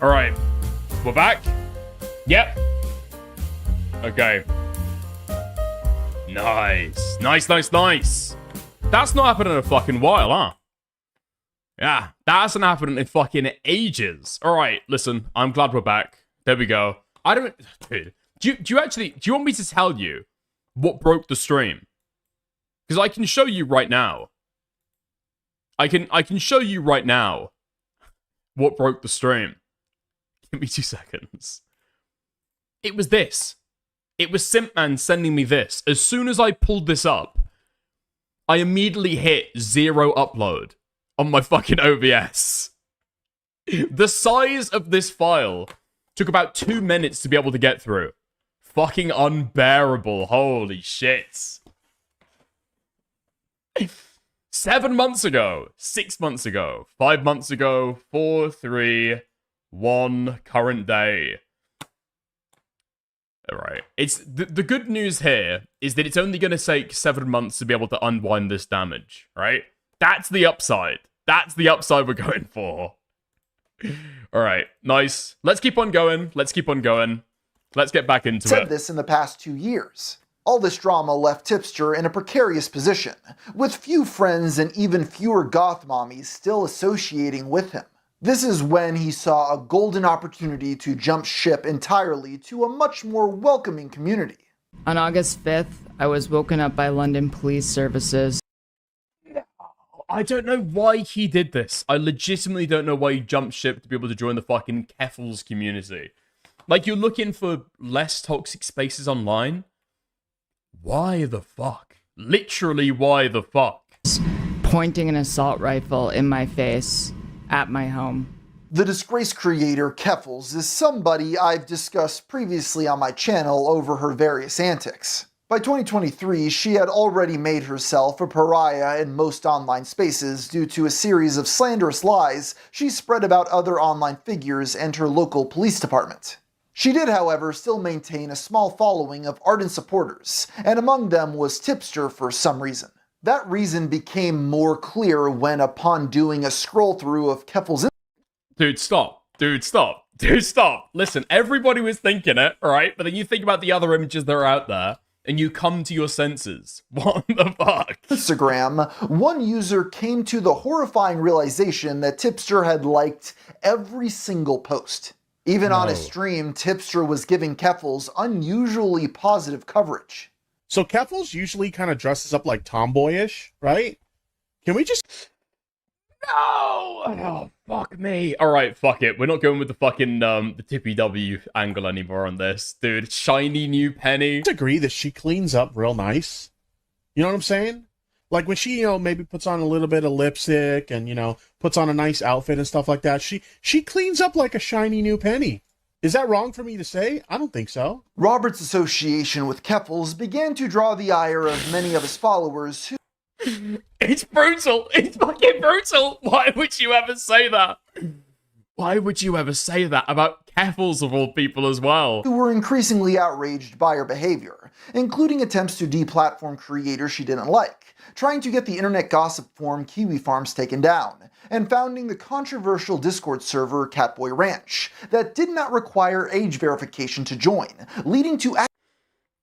All right. We're back? Yep. Okay. Nice. Nice. That's not happened in a fucking while, huh? Yeah, that hasn't happened in fucking ages. All right, listen, I'm glad we're back. There we go. I don't... Dude, do you want me to tell you what broke the stream? Because I can show you right now. I can show you right now what broke the stream. Give me 2 seconds. It was this. It was Simpman sending me this. As soon as I pulled this up, I immediately hit 0 upload on my fucking OBS. The size of this file took about 2 minutes to be able to get through. Fucking unbearable. Holy shit. 7 months ago, 6 months ago, 5 months ago, 4, 3, 1, current day. Alright. It's the good news here is that it's only going to take 7 months to be able to unwind this damage, right? That's the upside. That's the upside we're going for. Alright, nice. Let's keep on going. Let's get back into it. Said this in the past 2 years. All this drama left Tipster in a precarious position, with few friends and even fewer goth mommies still associating with him. This is when he saw a golden opportunity to jump ship entirely to a much more welcoming community. On August 5th, I was woken up by London police services. I don't know why he did this. I legitimately don't know why he jumped ship to be able to join the fucking Keffels community. Like, you're looking for less toxic spaces online? Why the fuck? Literally, why the fuck? Pointing an assault rifle in my face at my home. The disgraced creator, Keffels, is somebody I've discussed previously on my channel over her various antics. By 2023, she had already made herself a pariah in most online spaces due to a series of slanderous lies she spread about other online figures and her local police department. She did, however, still maintain a small following of ardent supporters, and among them was Tipster for some reason. That reason became more clear when, upon doing a scroll-through of Keffels' Dude, stop. Listen, everybody was thinking it, alright? But then you think about the other images that are out there, and you come to your senses. What the fuck? Instagram, one user came to the horrifying realization that Tipster had liked every single post. Even on his stream, Tipster was giving Keffels unusually positive coverage. So Keffels usually kind of dresses up like tomboyish, right? Can we just... No! Oh, fuck me. Alright, fuck it. We're not going with the fucking, the Tippy W angle anymore on this. Dude, shiny new penny. I agree that she cleans up real nice. You know what I'm saying? Like when she, maybe puts on a little bit of lipstick and, puts on a nice outfit and stuff like that, she cleans up like a shiny new penny. Is that wrong for me to say? I don't think so. Robert's association with Keffels began to draw the ire of many of his followers who... It's brutal. It's fucking brutal. Why would you ever say that? Why would you ever say that about Keffels of all people as well? Who were increasingly outraged by her behavior, including attempts to deplatform creators she didn't like, trying to get the internet gossip forum Kiwi Farms taken down, and founding the controversial Discord server Catboy Ranch that did not require age verification to join, leading to...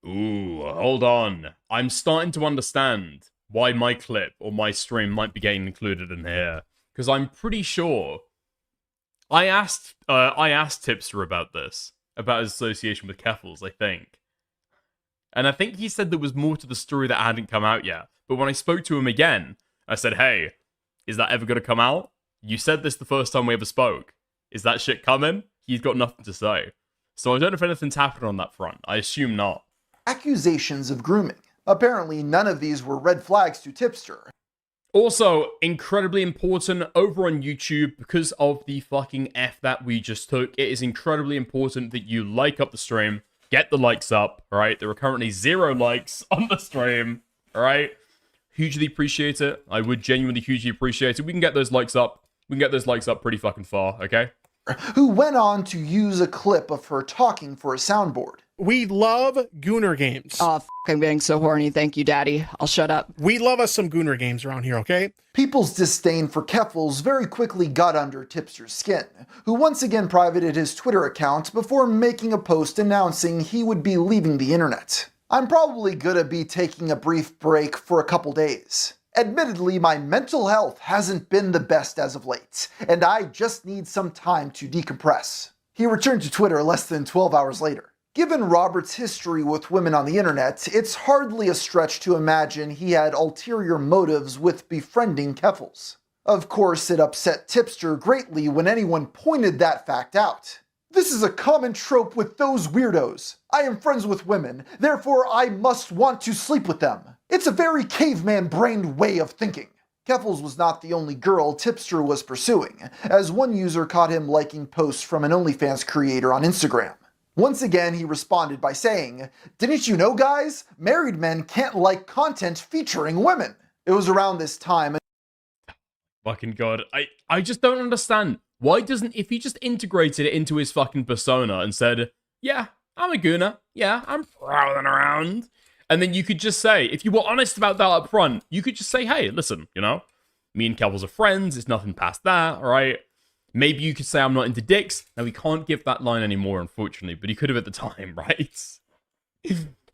Ooh, hold on. I'm starting to understand why my clip or my stream might be getting included in here. Because I'm pretty sure I asked Tipster about this, about his association with Keffels, I think. And I think he said there was more to the story that hadn't come out yet. But when I spoke to him again, I said, hey, is that ever going to come out? You said this the first time we ever spoke. Is that shit coming? He's got nothing to say. So I don't know if anything's happened on that front. I assume not. Accusations of grooming. Apparently, none of these were red flags to Tipster. Also, incredibly important over on YouTube, because of the fucking F that we just took, it is incredibly important that you like up the stream, get the likes up, alright? There are currently 0 likes on the stream, alright? Hugely appreciate it. I would genuinely hugely appreciate it. We can get those likes up. We can get those likes up pretty fucking far, okay? who went on to use a clip of her talking for a soundboard. We love Gooner games. Oh, I'm getting so horny. Thank you, Daddy. I'll shut up. We love us some Gooner games around here, okay? People's disdain for Keffels very quickly got under Tipster's skin, who once again privated his Twitter account before making a post announcing he would be leaving the internet. I'm probably gonna be taking a brief break for a couple days. Admittedly, my mental health hasn't been the best as of late, and I just need some time to decompress. He returned to Twitter less than 12 hours later. Given Robert's history with women on the internet, it's hardly a stretch to imagine he had ulterior motives with befriending Keffels. Of course, it upset Tipster greatly when anyone pointed that fact out. This is a common trope with those weirdos. I am friends with women, therefore I must want to sleep with them. It's a very caveman-brained way of thinking. Keffels was not the only girl Tipster was pursuing, as one user caught him liking posts from an OnlyFans creator on Instagram. Once again, he responded by saying, "Didn't you know, guys? Married men can't like content featuring women." It was around this time. Fucking God. I just don't understand. Why doesn't, if he just integrated it into his fucking persona and said, yeah, I'm a gooner. Yeah, I'm prowling around. And then you could just say, if you were honest about that up front, you could just say, hey, listen, you know, me and Keffels are friends. It's nothing past that, all right? Maybe you could say I'm not into dicks. Now, we can't give that line anymore, unfortunately, but he could have at the time, right?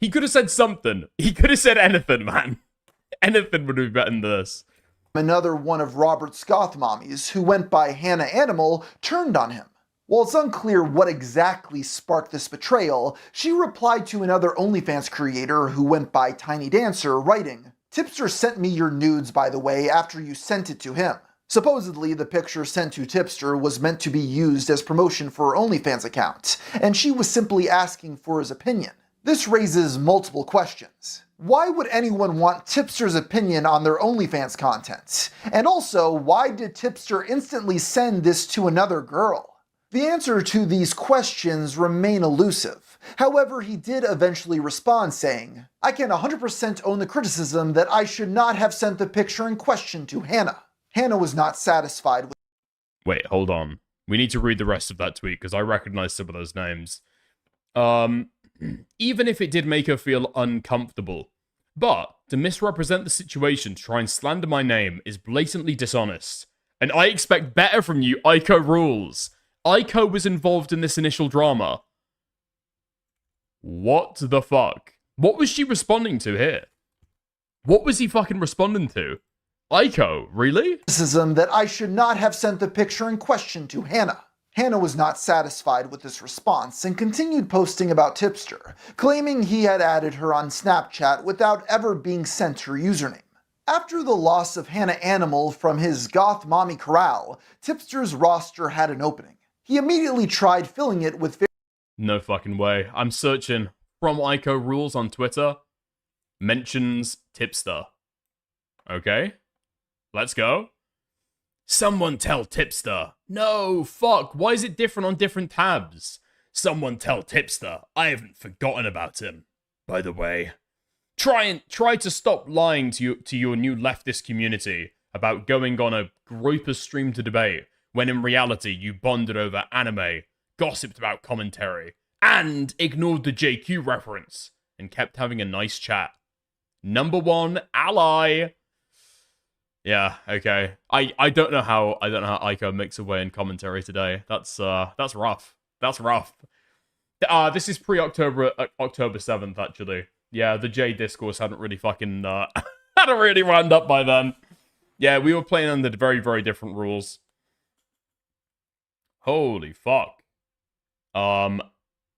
He could have said something. He could have said anything, man. Anything would be better than this. Another one of Robert's goth mommies, who went by Hannah Animal, turned on him. While it's unclear what exactly sparked this betrayal, she replied to another OnlyFans creator who went by Tiny Dancer, writing, "Tipster sent me your nudes, by the way, after you sent it to him." Supposedly, the picture sent to Tipster was meant to be used as promotion for her OnlyFans account, and she was simply asking for his opinion. This raises multiple questions. Why would anyone want Tipster's opinion on their OnlyFans content? And also, why did Tipster instantly send this to another girl? The answer to these questions remain elusive. However, he did eventually respond saying, "I can 100% own the criticism that I should not have sent the picture in question to Hannah." Hannah was not satisfied with— Wait, hold on. We need to read the rest of that tweet because I recognize some of those names. Even if it did make her feel uncomfortable. But to misrepresent the situation to try and slander my name is blatantly dishonest. And I expect better from you, Aiko Rules. Aiko was involved in this initial drama. What the fuck? What was she responding to here? What was he fucking responding to? Aiko, really? Criticism that I should not have sent the picture in question to Hannah. Hannah was not satisfied with this response and continued posting about Tipster, claiming he had added her on Snapchat without ever being sent her username. After the loss of Hannah Animal from his goth mommy corral, Tipster's roster had an opening. He immediately tried filling it with— No fucking way. I'm searching from Aiko Rules on Twitter. Mentions Tipster. Okay. Let's go. Someone tell Tipster. No, fuck. Why is it different on different tabs? Someone tell Tipster. I haven't forgotten about him. By the way, try to stop lying to your new leftist community about going on a Groper stream to debate, when in reality you bonded over anime, gossiped about commentary, and ignored the JQ reference, and kept having a nice chat. Number one ally. Yeah, okay. I don't know how Aiko makes her way in commentary today. That's rough. That's rough. This is pre-October October 7th, actually. Yeah, the J discourse hadn't really fucking hadn't really wound up by then. Yeah, we were playing under very, very different rules. Holy fuck.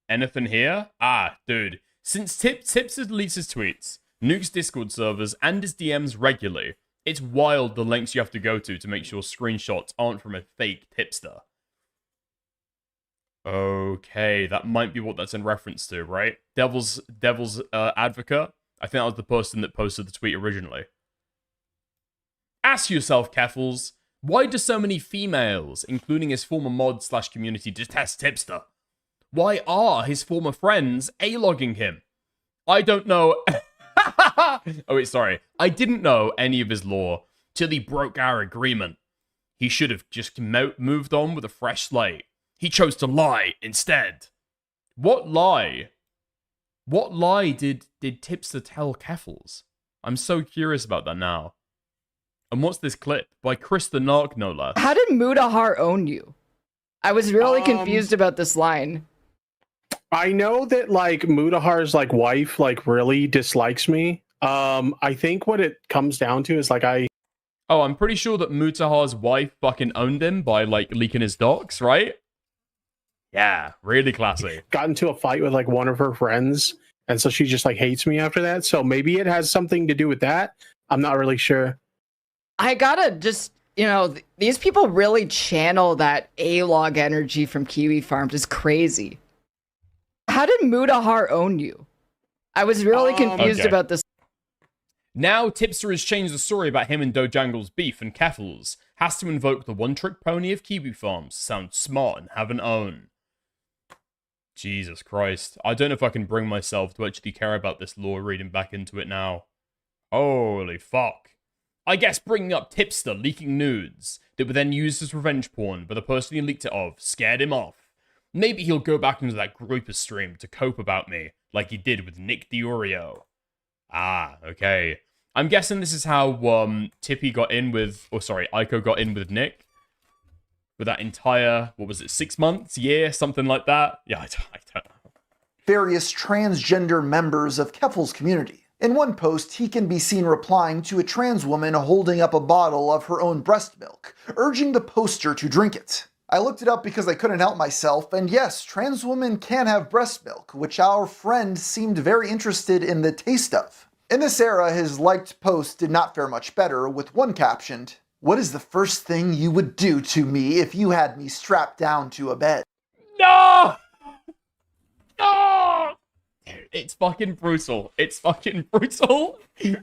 Anything here? Ah, dude. Since Tipster deletes his tweets, nukes Discord servers, and his DMs regularly, it's wild the lengths you have to go to make sure screenshots aren't from a fake Tipster. Okay, that might be what that's in reference to, right? Devil's Advocate? I think that was the person that posted the tweet originally. Ask yourself, Keffels, why do so many females, including his former mod/community, detest Tipster? Why are his former friends A-logging him? I don't know. Oh, wait, sorry. I didn't know any of his lore till he broke our agreement. He should have just moved on with a fresh slate. He chose to lie instead. What lie? What lie did Tipster tell Keffals? I'm so curious about that now. And what's this clip? By Chris the Narc, no less. How did Mudahar own you? I was really confused about this line. I know that like Mudahar's like wife like really dislikes me. I think what it comes down to is like Oh, I'm pretty sure that Mutahar's wife fucking owned him by like leaking his docs, right? Yeah, really classy. got into a fight with like one of her friends, and so she just like hates me after that. So maybe it has something to do with that. I'm not really sure. I gotta just, you know, these people really channel that A-log energy from Kiwi Farms. It's crazy. How did Mudahar own you? I was really confused about this. Now Tipster has changed the story about him and Dojangle's beef, and Keffals has to invoke the one-trick pony of Kiwi Farms to sound smart and have an own. Jesus Christ. I don't know if I can bring myself to actually care about this lore reading back into it now. Holy fuck. I guess bringing up Tipster leaking nudes that were then used as revenge porn by the person he leaked it of scared him off. Maybe he'll go back into that Groupers stream to cope about me, like he did with Nick Diorio. Ah, okay. I'm guessing this is how Tippy got in with, Aiko got in with Nick. With that entire, what was it, 6 months, year, something like that? Yeah, I don't know. Various transgender members of Keffals' community. In one post, he can be seen replying to a trans woman holding up a bottle of her own breast milk, urging the poster to drink it. I looked it up because I couldn't help myself, and yes, trans women can have breast milk, which our friend seemed very interested in the taste of. In this era, his liked post did not fare much better, with one captioned, "What is the first thing you would do to me if you had me strapped down to a bed?" No! No! It's fucking brutal. It's fucking brutal.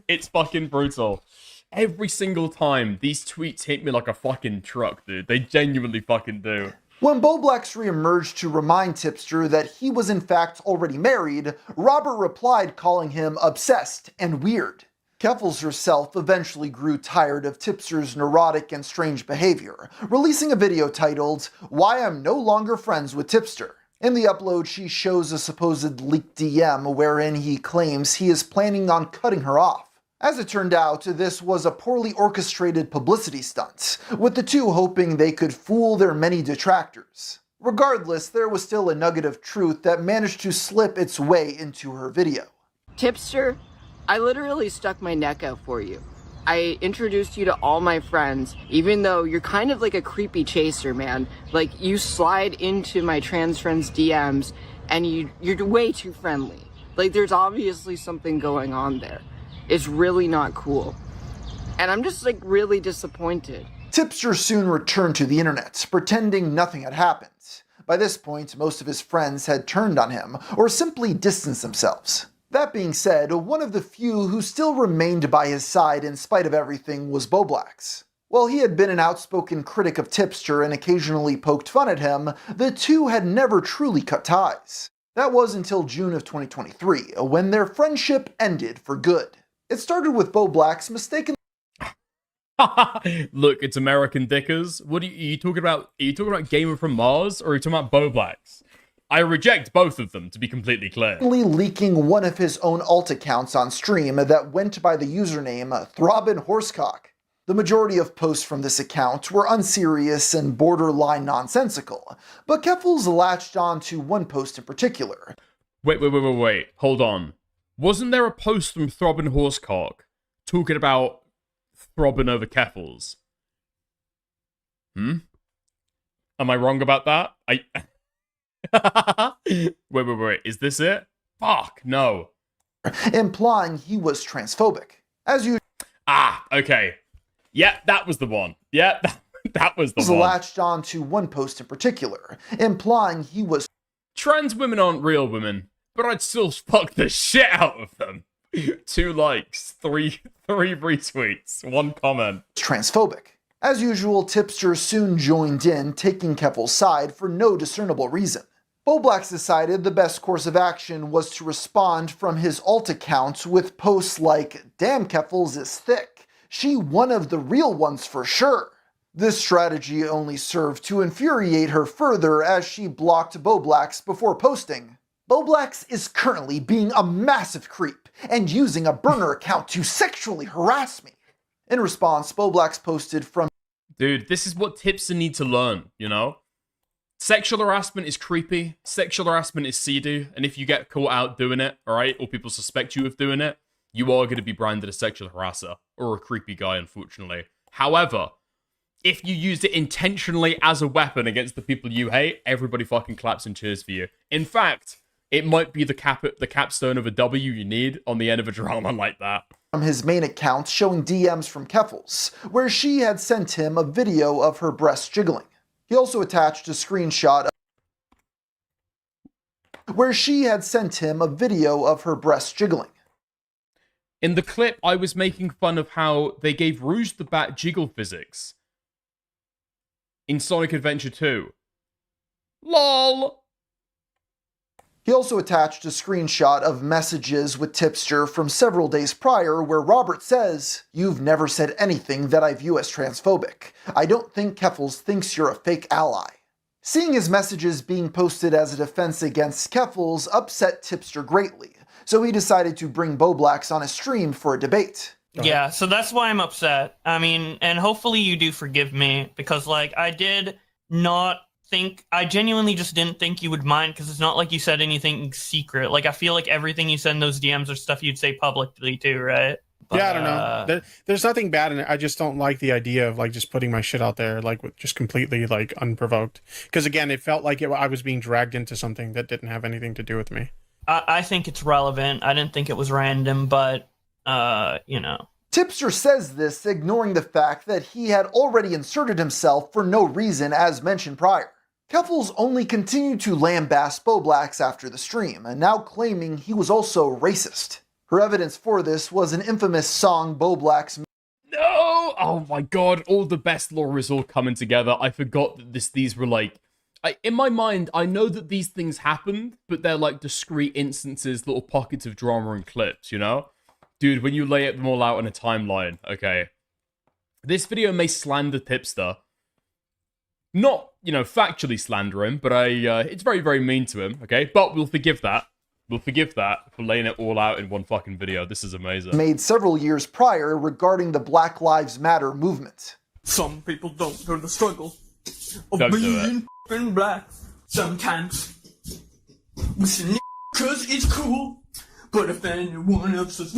It's fucking brutal. Every single time, these tweets hit me like a fucking truck, dude. They genuinely fucking do. When Boblax re-emerged to remind Tipster that he was in fact already married, Robert replied calling him obsessed and weird. Keffals herself eventually grew tired of Tipster's neurotic and strange behavior, releasing a video titled, "Why I'm No Longer Friends with Tipster." In the upload, she shows a supposed leaked DM wherein he claims he is planning on cutting her off. As it turned out, this was a poorly orchestrated publicity stunt, with the two hoping they could fool their many detractors. Regardless, there was still a nugget of truth that managed to slip its way into her video. Tipster, I literally stuck my neck out for you. I introduced you to all my friends, even though you're kind of like a creepy chaser, man. Like, you slide into my trans friends' DMs, and you're way too friendly. Like, there's obviously something going on there. It's really not cool. And I'm just, like, really disappointed. Tipster soon returned to the internet, pretending nothing had happened. By this point, most of his friends had turned on him, or simply distanced themselves. That being said, one of the few who still remained by his side in spite of everything was Boblax. While he had been an outspoken critic of Tipster and occasionally poked fun at him, the two had never truly cut ties. That was until June of 2023, when their friendship ended for good. It started with Boblax mistakenly Look, it's American Dickers. What are you talking about? Are you talking about Gamer from Mars, or are you talking about Boblax? I reject both of them, to be completely clear. leaking one of his own alt accounts on stream that went by the username Throbbin Horsecock. The majority of posts from this account were unserious and borderline nonsensical, but Keffals latched on to one post in particular. Wait. Hold on. Wasn't there a post from Throbbin Horsecock talking about throbbing over Keffals? Am I wrong about that? Wait. Is this it? Fuck, no. Implying he was transphobic. As usual, Okay. Yeah, that was the one. Yeah, that was the one. latched on to one post in particular, implying he was Trans women aren't real women, but I'd still fuck the shit out of them. 2 likes, 3 retweets, 1 comment. transphobic. As usual, Tipster soon joined in, taking Keffals' side for no discernible reason. Boblax decided the best course of action was to respond from his alt account with posts like, "Damn, Keffals is thick. She one of the real ones for sure." This strategy only served to infuriate her further as she blocked Boblax before posting, "Boblax is currently being a massive creep and using a burner account to sexually harass me." In response, Boblax posted from, Dude, this is what Tipster need to learn, you know? Sexual harassment is creepy, sexual harassment is seedy, and if you get caught out doing it, alright, or people suspect you of doing it, you are going to be branded a sexual harasser, or a creepy guy, unfortunately. However, if you used it intentionally as a weapon against the people you hate, everybody fucking claps and cheers for you. In fact, it might be the capstone of a W you need on the end of a drama like that. From his main account showing DMs from Keffals, where she had sent him a video of her breasts jiggling. He also attached a screenshot where she had sent him a video of her breasts jiggling. In the clip, I was making fun of how they gave Rouge the Bat jiggle physics in Sonic Adventure 2. LOL! He also attached a screenshot of messages with Tipster from several days prior where Robert says, "You've never said anything that I view as transphobic. I don't think Keffals thinks you're a fake ally." Seeing his messages being posted as a defense against Keffals upset Tipster greatly, so he decided to bring Boblax on a stream for a debate. Yeah, so that's why I'm upset. I mean, and hopefully you do forgive me, because, like, I did not think, I genuinely just didn't think you would mind, because it's not like you said anything secret. Like, I feel like everything you said in those DMs are stuff you'd say publicly too, right? But, yeah, I don't know. There's nothing bad in it. I just don't like the idea of, like, just putting my shit out there, like, just completely, like, unprovoked. Because, again, it felt like I was being dragged into something that didn't have anything to do with me. I think it's relevant. I didn't think it was random, but, you know. Tipster says this, ignoring the fact that he had already inserted himself for no reason as mentioned prior. Keffals only continued to lambaste Boblax after the stream, and now claiming he was also racist. Her evidence for this was an infamous song Boblax made. No! Oh my god, all the best lore is all coming together. I forgot that these were like... in my mind, I know that these things happened, but they're like discrete instances, little pockets of drama and clips, you know? Dude, when you lay them all out in a timeline, okay. This video may slander Tipster. Not, you know, factually slander him, but it's very, very mean to him, okay? But we'll forgive that. We'll forgive that for laying it all out in one fucking video. This is amazing. Made several years prior regarding the Black Lives Matter movement. Some people don't know the struggle of Don't do being f***ing black. Sometimes we say cause it's cool, but if anyone else is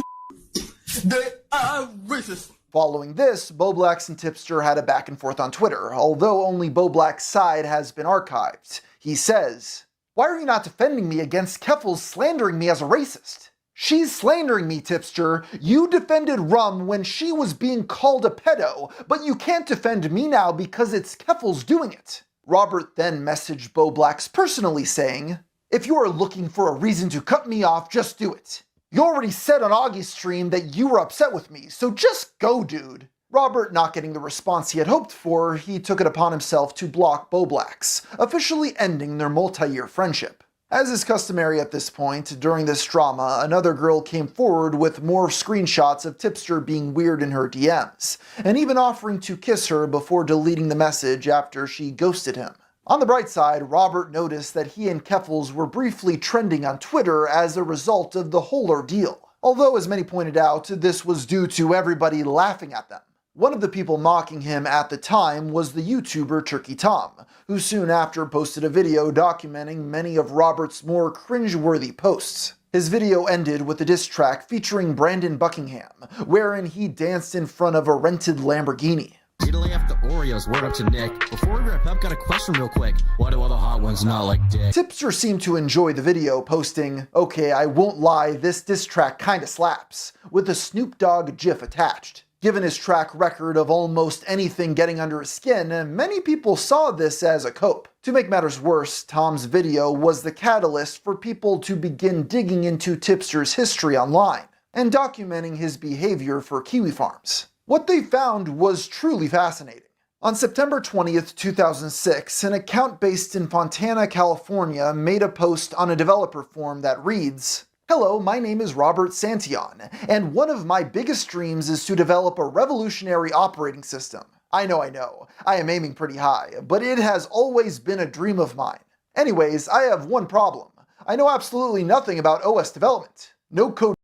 they are racist. Following this, Boblax and Tipster had a back and forth on Twitter, although only Boblax's side has been archived. He says, "Why are you not defending me against Keffals slandering me as a racist? She's slandering me, Tipster. You defended Rum when she was being called a pedo, but you can't defend me now because it's Keffals doing it." Robert then messaged Boblax personally saying, "If you are looking for a reason to cut me off, just do it. You already said on Augie's stream that you were upset with me, so just go, dude." Robert not getting the response he had hoped for, he took it upon himself to block Boblax, officially ending their multi-year friendship. As is customary at this point, during this drama, another girl came forward with more screenshots of Tipster being weird in her DMs, and even offering to kiss her before deleting the message after she ghosted him. On the bright side, Robert noticed that he and Keffals were briefly trending on Twitter as a result of the whole ordeal, although as many pointed out, this was due to everybody laughing at them. One of the people mocking him at the time was the YouTuber Turkey Tom, who soon after posted a video documenting many of Robert's more cringeworthy posts. His video ended with a diss track featuring Brandon Buckingham, wherein he danced in front of a rented Lamborghini. Italy after Oreos, word up to Nick. Before we wrap up, got a question real quick. Why do all the hot ones not like dick? Tipster seemed to enjoy the video, posting, "Okay, I won't lie, this diss track kinda slaps," with a Snoop Dogg gif attached. Given his track record of almost anything getting under his skin, many people saw this as a cope. To make matters worse, Tom's video was the catalyst for people to begin digging into Tipster's history online, and documenting his behavior for kiwi farms. What they found was truly fascinating. On September 20th, 2006, an account based in Fontana, California made a post on a developer forum that reads, "Hello, my name is Robert Santion, and one of my biggest dreams is to develop a revolutionary operating system. I know. I am aiming pretty high, but it has always been a dream of mine. Anyways, I have one problem. I know absolutely nothing about OS development. No code.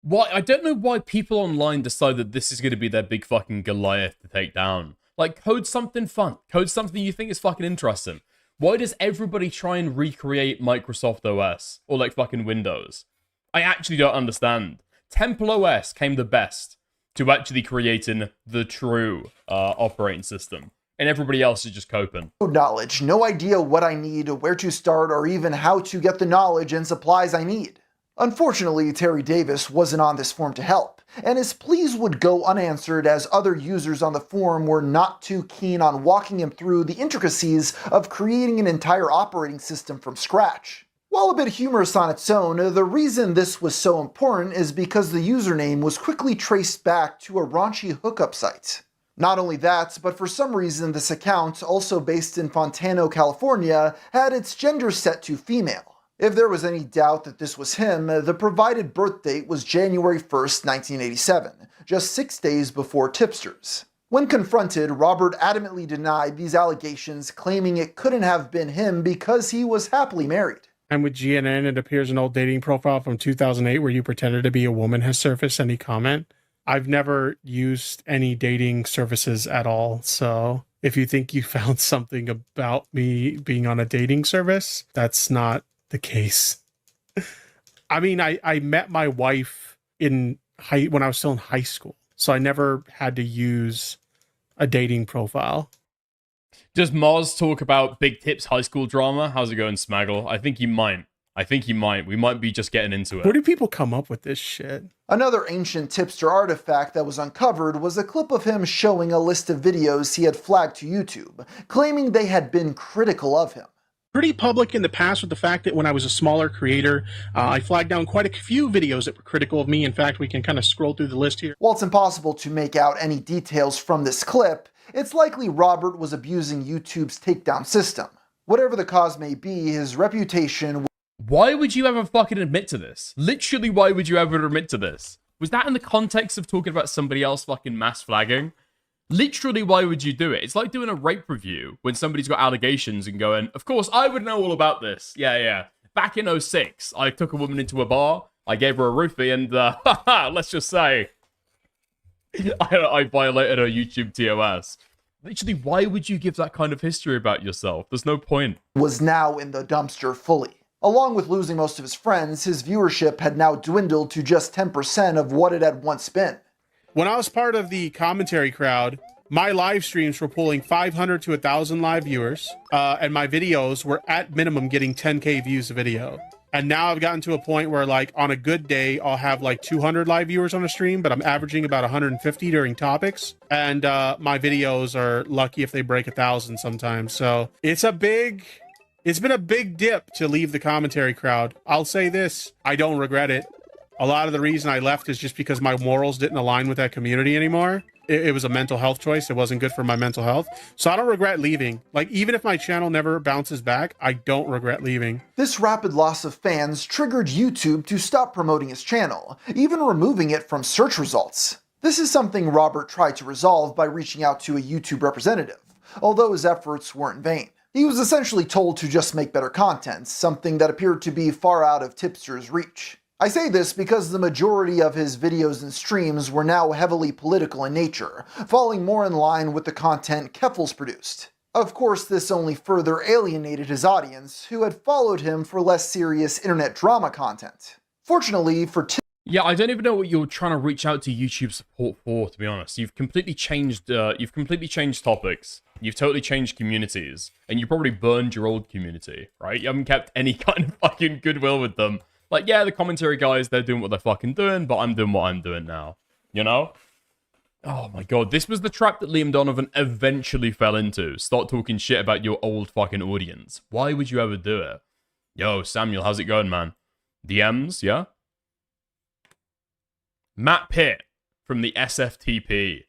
Why? I don't know why people online decide that this is going to be their big fucking Goliath to take down. Like, code something fun. Code something you think is fucking interesting. Why does everybody try and recreate Microsoft OS? Or, like, fucking Windows? I actually don't understand. Temple OS came the best to actually creating the true operating system. And everybody else is just coping. Knowledge, no idea what I need, where to start, or even how to get the knowledge and supplies I need. Unfortunately, Terry Davis wasn't on this forum to help, and his pleas would go unanswered as other users on the forum were not too keen on walking him through the intricacies of creating an entire operating system from scratch. While a bit humorous on its own, the reason this was so important is because the username was quickly traced back to a raunchy hookup site. Not only that, but for some reason this account, also based in Fontana, California, had its gender set to female. If there was any doubt that this was him, the provided birth date was January 1st, 1987, just 6 days before Tipster's. When confronted, Robert adamantly denied these allegations, claiming it couldn't have been him because he was happily married. And with GNN, it appears an old dating profile from 2008 where you pretended to be a woman has surfaced. Any comment? I've never used any dating services at all, so if you think you found something about me being on a dating service, that's not the case. I mean, I met my wife when I was still in high school, so I never had to use a dating profile. Does Mars talk about Big Tip's high school drama? How's it going, Smaggle? I think he might. We might be just getting into it. Where do people come up with this shit? Another ancient Tipster artifact that was uncovered was a clip of him showing a list of videos he had flagged to YouTube, claiming they had been critical of him. Pretty public in the past with the fact that when I was a smaller creator, I flagged down quite a few videos that were critical of me. In fact, we can kind of scroll through the list here. While it's impossible to make out any details from this clip, it's likely Robert was abusing YouTube's takedown system. Whatever the cause may be, his reputation... Why would you ever fucking admit to this? Literally, why would you ever admit to this? Was that in the context of talking about somebody else fucking mass flagging? Literally, why would you do it? It's like doing a rape review when somebody's got allegations and going, of course, I would know all about this. Yeah. Back in 06, I took a woman into a bar, I gave her a roofie, and let's just say, I violated her YouTube TOS. Literally, why would you give that kind of history about yourself? There's no point. Was now in the dumpster fully. Along with losing most of his friends, his viewership had now dwindled to just 10% of what it had once been. When I was part of the commentary crowd, my live streams were pulling 500 to 1,000 live viewers, and my videos were at minimum getting 10K views a video. And now I've gotten to a point where, like, on a good day, I'll have like 200 live viewers on a stream, but I'm averaging about 150 during topics. And my videos are lucky if they break 1,000 sometimes. So it's been a big dip to leave the commentary crowd. I'll say this, I don't regret it. A lot of the reason I left is just because my morals didn't align with that community anymore. It was a mental health choice. It wasn't good for my mental health. So I don't regret leaving. Like, even if my channel never bounces back, I don't regret leaving. This rapid loss of fans triggered YouTube to stop promoting his channel, even removing it from search results. This is something Robert tried to resolve by reaching out to a YouTube representative, although his efforts weren't in vain. He was essentially told to just make better content, something that appeared to be far out of Tipster's reach. I say this because the majority of his videos and streams were now heavily political in nature, falling more in line with the content Keffels produced. Of course, this only further alienated his audience, who had followed him for less serious internet drama content. Fortunately for Yeah, I don't even know what you're trying to reach out to YouTube support for, to be honest. You've completely changed topics. You've totally changed communities. And you probably burned your old community, right? You haven't kept any kind of fucking goodwill with them. Like, yeah, the commentary guys, they're doing what they're fucking doing, but I'm doing what I'm doing now. You know? Oh my god, this was the trap that Liam Donovan eventually fell into. Start talking shit about your old fucking audience. Why would you ever do it? Yo, Samuel, how's it going, man? DMs, yeah? Matt Pitt from the SFTP.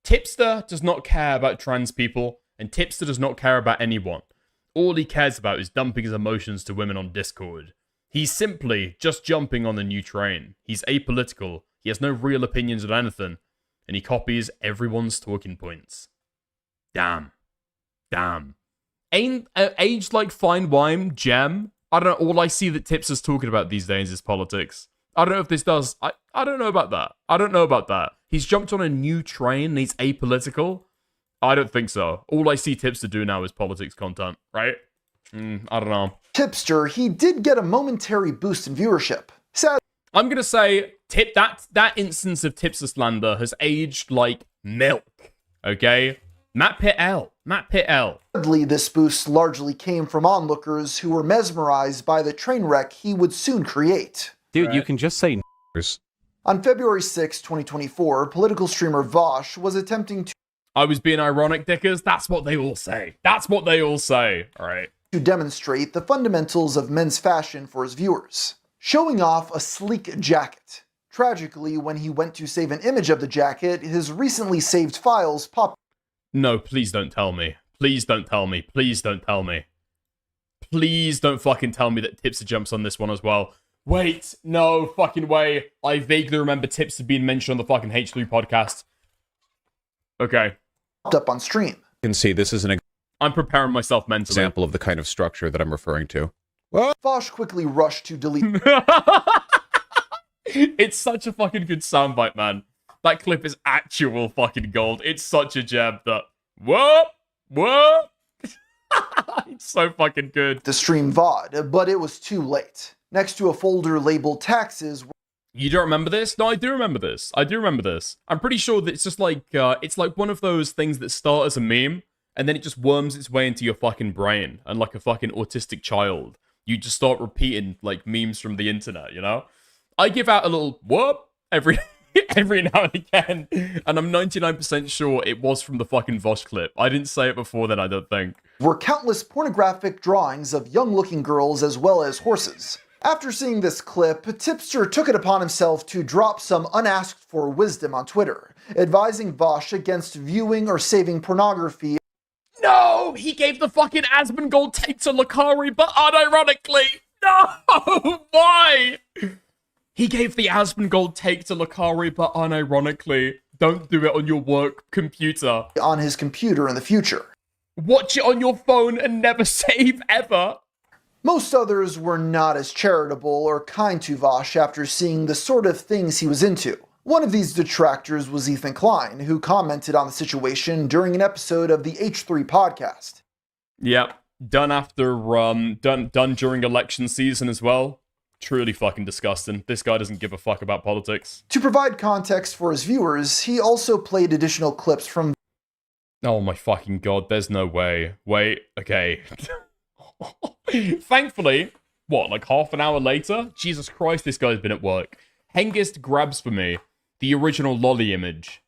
Tipster does not care about trans people, and Tipster does not care about anyone. All he cares about is dumping his emotions to women on Discord. He's simply just jumping on the new train. He's apolitical, he has no real opinions on anything, and he copies everyone's talking points. Damn. Ain't aged like fine wine, gem. I don't know. All I see that Tipster's talking about these days is politics. I don't know if this does. I don't know about that. I don't know about that. He's jumped on a new train and he's apolitical. I don't think so. All I see Tipster do now is politics content, right? I don't know. Tipster, he did get a momentary boost in viewership. Sadly, I'm gonna say that instance of Tipster slander has aged like milk. Okay? Matt Pitt L. this boost largely came from onlookers who were mesmerized by the train wreck he would soon create. Dude, you can just say n***ers. On February 6, 2024, political streamer Vosh was attempting I was being ironic, dickers. That's what they all say. All right. to demonstrate the fundamentals of men's fashion for his viewers, showing off a sleek jacket. Tragically, when he went to save an image of the jacket, his recently saved files popped. No, please don't tell me. Please don't tell me. Please don't tell me. Please don't fucking tell me that Tipster jumps on this one as well. Wait, no fucking way. I vaguely remember Tipster being mentioned on the fucking H3 podcast. Okay. Up on stream. You can see this is an I'm preparing myself mentally. example of the kind of structure that I'm referring to. Vosh quickly rushed to delete It's such a fucking good soundbite, man. That clip is actual fucking gold. It's such a jab that... Whoop! It's so fucking good. the stream VOD, but it was too late. Next to a folder labeled taxes You don't remember this? No, I do remember this. I'm pretty sure that it's just like, it's like one of those things that start as a meme, and then it just worms its way into your fucking brain, and like a fucking autistic child, you just start repeating, like, memes from the internet, you know? I give out a little whoop every now and again, and I'm 99% sure it was from the fucking Vosh clip. I didn't say it before then, I don't think. were countless pornographic drawings of young-looking girls as well as horses. After seeing this clip, Tipster took it upon himself to drop some unasked-for wisdom on Twitter, advising Vosh against viewing or saving pornography. No! He gave the fucking Asmongold take to Lakari, but unironically! No! Why? He gave the Asmongold take to Lakari, but unironically, don't do it on your work computer. On his computer in the future. Watch it on your phone and never save ever. Most others were not as charitable or kind to Vosh after seeing the sort of things he was into. One of these detractors was Ethan Klein, who commented on the situation during an episode of the H3 podcast. Yep, done after, done during election season as well. Truly fucking disgusting. This guy doesn't give a fuck about politics. To provide context for his viewers, he also played additional clips from... Oh my fucking god, there's no way. Wait, okay. Thankfully, what, like half an hour later? Jesus Christ, this guy's been at work. Hengist grabs for me the original lolly image.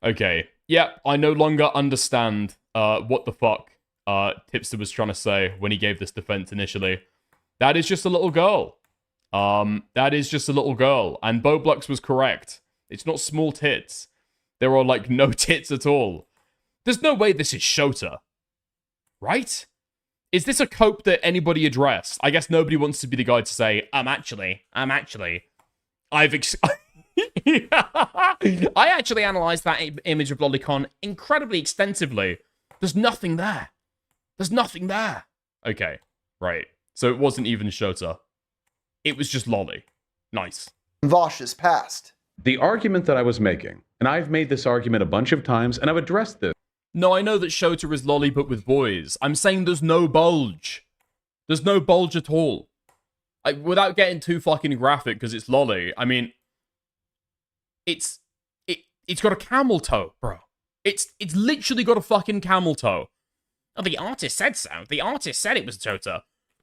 Okay, yeah, I no longer understand what the fuck Tipster was trying to say when he gave this defense initially. That is just a little girl. That is just a little girl. And Boblux was correct. It's not small tits. There are, like, no tits at all. There's no way this is Shota. Right? Is this a cope that anybody addressed? I guess nobody wants to be the guy to say, I actually analysed that image of Lolicon incredibly extensively. There's nothing there. Okay, right. So it wasn't even Shota. It was just Lolly. Nice. Vosh's past. The argument that I was making, and I've made this argument a bunch of times, and I've addressed this. No, I know that Shota is Lolly, but with boys. I'm saying there's no bulge. There's no bulge at all. Without getting too fucking graphic, because it's Lolly, I mean... It's got a camel toe, bro. It's literally got a fucking camel toe. Oh, the artist said so. The artist said it was Shota.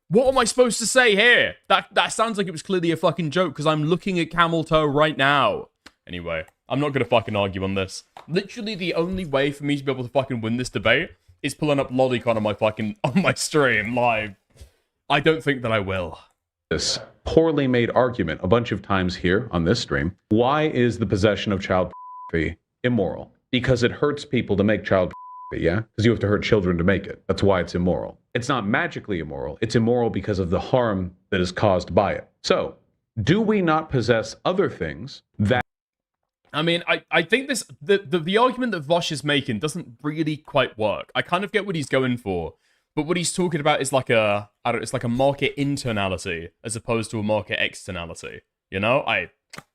What am I supposed to say here? That sounds like it was clearly a fucking joke, because I'm looking at camel toe right now. Anyway, I'm not gonna fucking argue on this. Literally, the only way for me to be able to fucking win this debate is pulling up Lolicon on my stream live. I don't think that I will. This poorly made argument a bunch of times here on this stream. Why is the possession of child pornography immoral? Because it hurts people to make child pornography, yeah? Because you have to hurt children to make it. That's why it's immoral. It's not magically immoral. It's immoral because of the harm that is caused by it. So, do we not possess other things that... I mean, I think the argument that Vosh is making doesn't really quite work. I kind of get what he's going for, but what he's talking about is like it's like a market internality as opposed to a market externality. You know?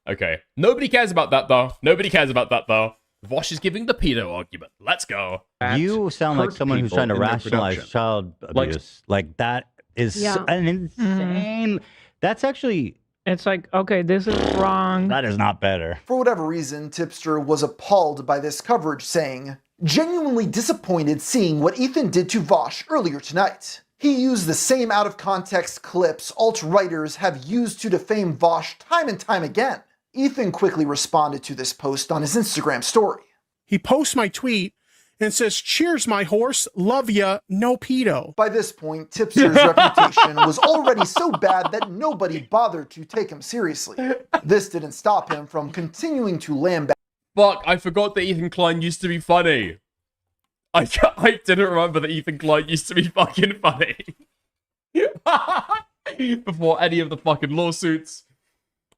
Okay. Nobody cares about that though. Nobody cares about that though. Vosh is giving the pedo argument. Let's go. You sound like hurt someone who's people trying to in their rationalize production. child abuse. Like that is Yeah. an insane. That's actually. It's like, okay, this is wrong. That is not better. For whatever reason, Tipster was appalled by this coverage, saying, "Genuinely disappointed seeing what Ethan did to Vosh earlier tonight. He used the same out-of-context clips alt-writers have used to defame Vosh time and time again." Ethan quickly responded to this post on his Instagram story. He posts my tweet and says, "Cheers, my horse. Love ya. No pedo." By this point, Tipster's reputation was already so bad that nobody bothered to take him seriously. This didn't stop him from continuing to lambast. Fuck, I forgot that Ethan Klein used to be funny. I didn't remember that Ethan Klein used to be fucking funny. Before any of the fucking lawsuits.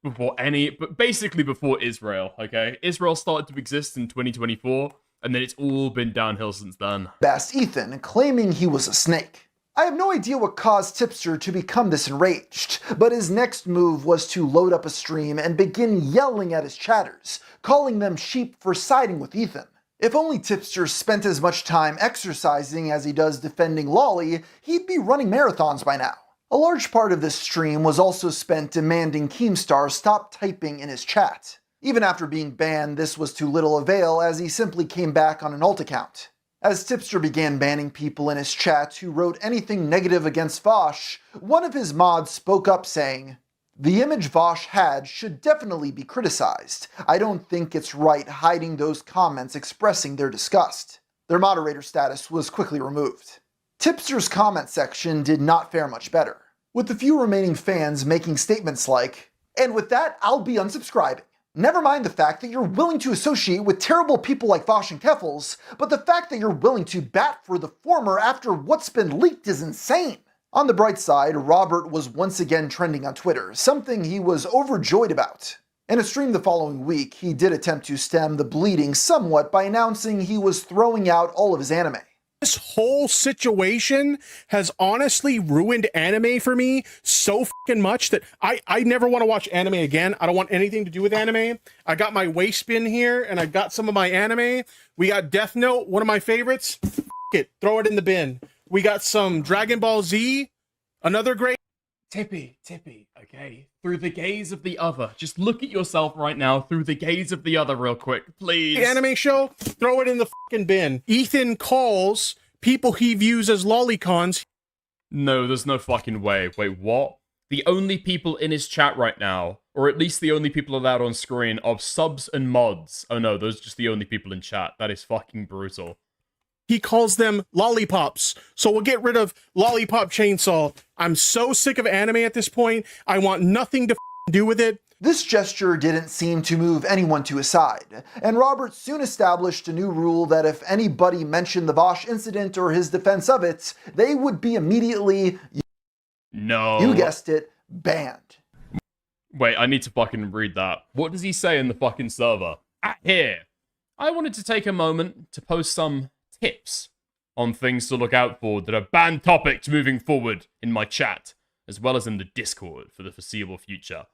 But basically before Israel, okay? Israel started to exist in 2024, and then it's all been downhill since then. Ethan, claiming he was a snake. I have no idea what caused Tipster to become this enraged, but his next move was to load up a stream and begin yelling at his chatters, calling them sheep for siding with Ethan. If only Tipster spent as much time exercising as he does defending Lolly, he'd be running marathons by now. A large part of this stream was also spent demanding Keemstar stop typing in his chat. Even after being banned, this was to little avail as he simply came back on an alt account. As Tipster began banning people in his chat who wrote anything negative against Vosh, one of his mods spoke up saying, "The image Vosh had should definitely be criticized. I don't think it's right hiding those comments expressing their disgust." Their moderator status was quickly removed. Tipster's comment section did not fare much better, with the few remaining fans making statements like, "And with that, I'll be unsubscribing. Never mind the fact that you're willing to associate with terrible people like Vosh and Keffels, but the fact that you're willing to bat for the former after what's been leaked is insane." On the bright side, Robert was once again trending on Twitter, something he was overjoyed about. In a stream the following week, he did attempt to stem the bleeding somewhat by announcing he was throwing out all of his anime. This whole situation has honestly ruined anime for me so fucking much that I never want to watch anime again. I don't want anything to do with anime. I got my waist bin here and I got some of my anime. We got Death Note, one of my favorites. F it, throw it in the bin. We got some Dragon Ball Z, another great. Tippy, okay? Through the gaze of the other. Just look at yourself right now through the gaze of the other real quick, please. Anime show, throw it in the fucking bin. Ethan calls people he views as lolicons. No, there's no fucking way. Wait, what? The only people in his chat right now, or at least the only people allowed on screen, are subs and mods. Oh no, those are just the only people in chat. That is fucking brutal. He calls them lollipops. So we'll get rid of Lollipop Chainsaw. I'm so sick of anime at this point. I want nothing to do with it. This gesture didn't seem to move anyone to his side, and Robert soon established a new rule that if anybody mentioned the Vosh incident or his defense of it, they would be immediately, no, you guessed it, banned. Wait, I need to fucking read that. What does he say in the fucking server? Here. I wanted to take a moment to post some tips on things to look out for that are banned topics moving forward in my chat, as well as in the Discord for the foreseeable future.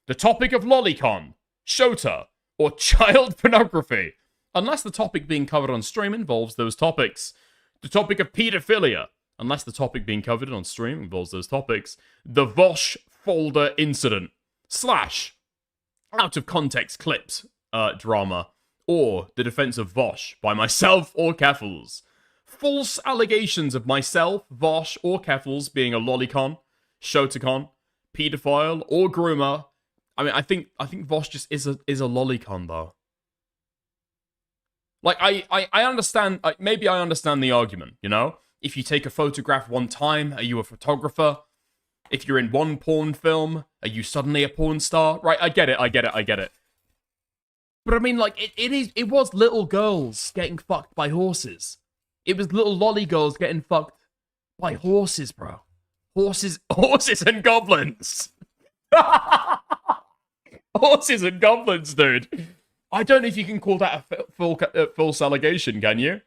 The topic of lolicon, shota, or child pornography, unless the topic being covered on stream involves those topics. The topic of pedophilia, unless the topic being covered on stream involves those topics. The Vosh folder incident, / out of context clips, drama, or the defense of Vosh by myself or Keffels. False allegations of myself, Vosh, or Keffels being a lolicon, shotacon, pedophile, or groomer. I mean, I think Vosh just is a lolicon though. Like I understand. Maybe I understand the argument. You know, if you take a photograph one time, are you a photographer? If you're in one porn film, are you suddenly a porn star? Right? I get it. But I mean, like, it was little girls getting fucked by horses. It was little lolly girls getting fucked by horses, bro. Horses and goblins. Horses and goblins, dude. I don't know if you can call that a false allegation, can you?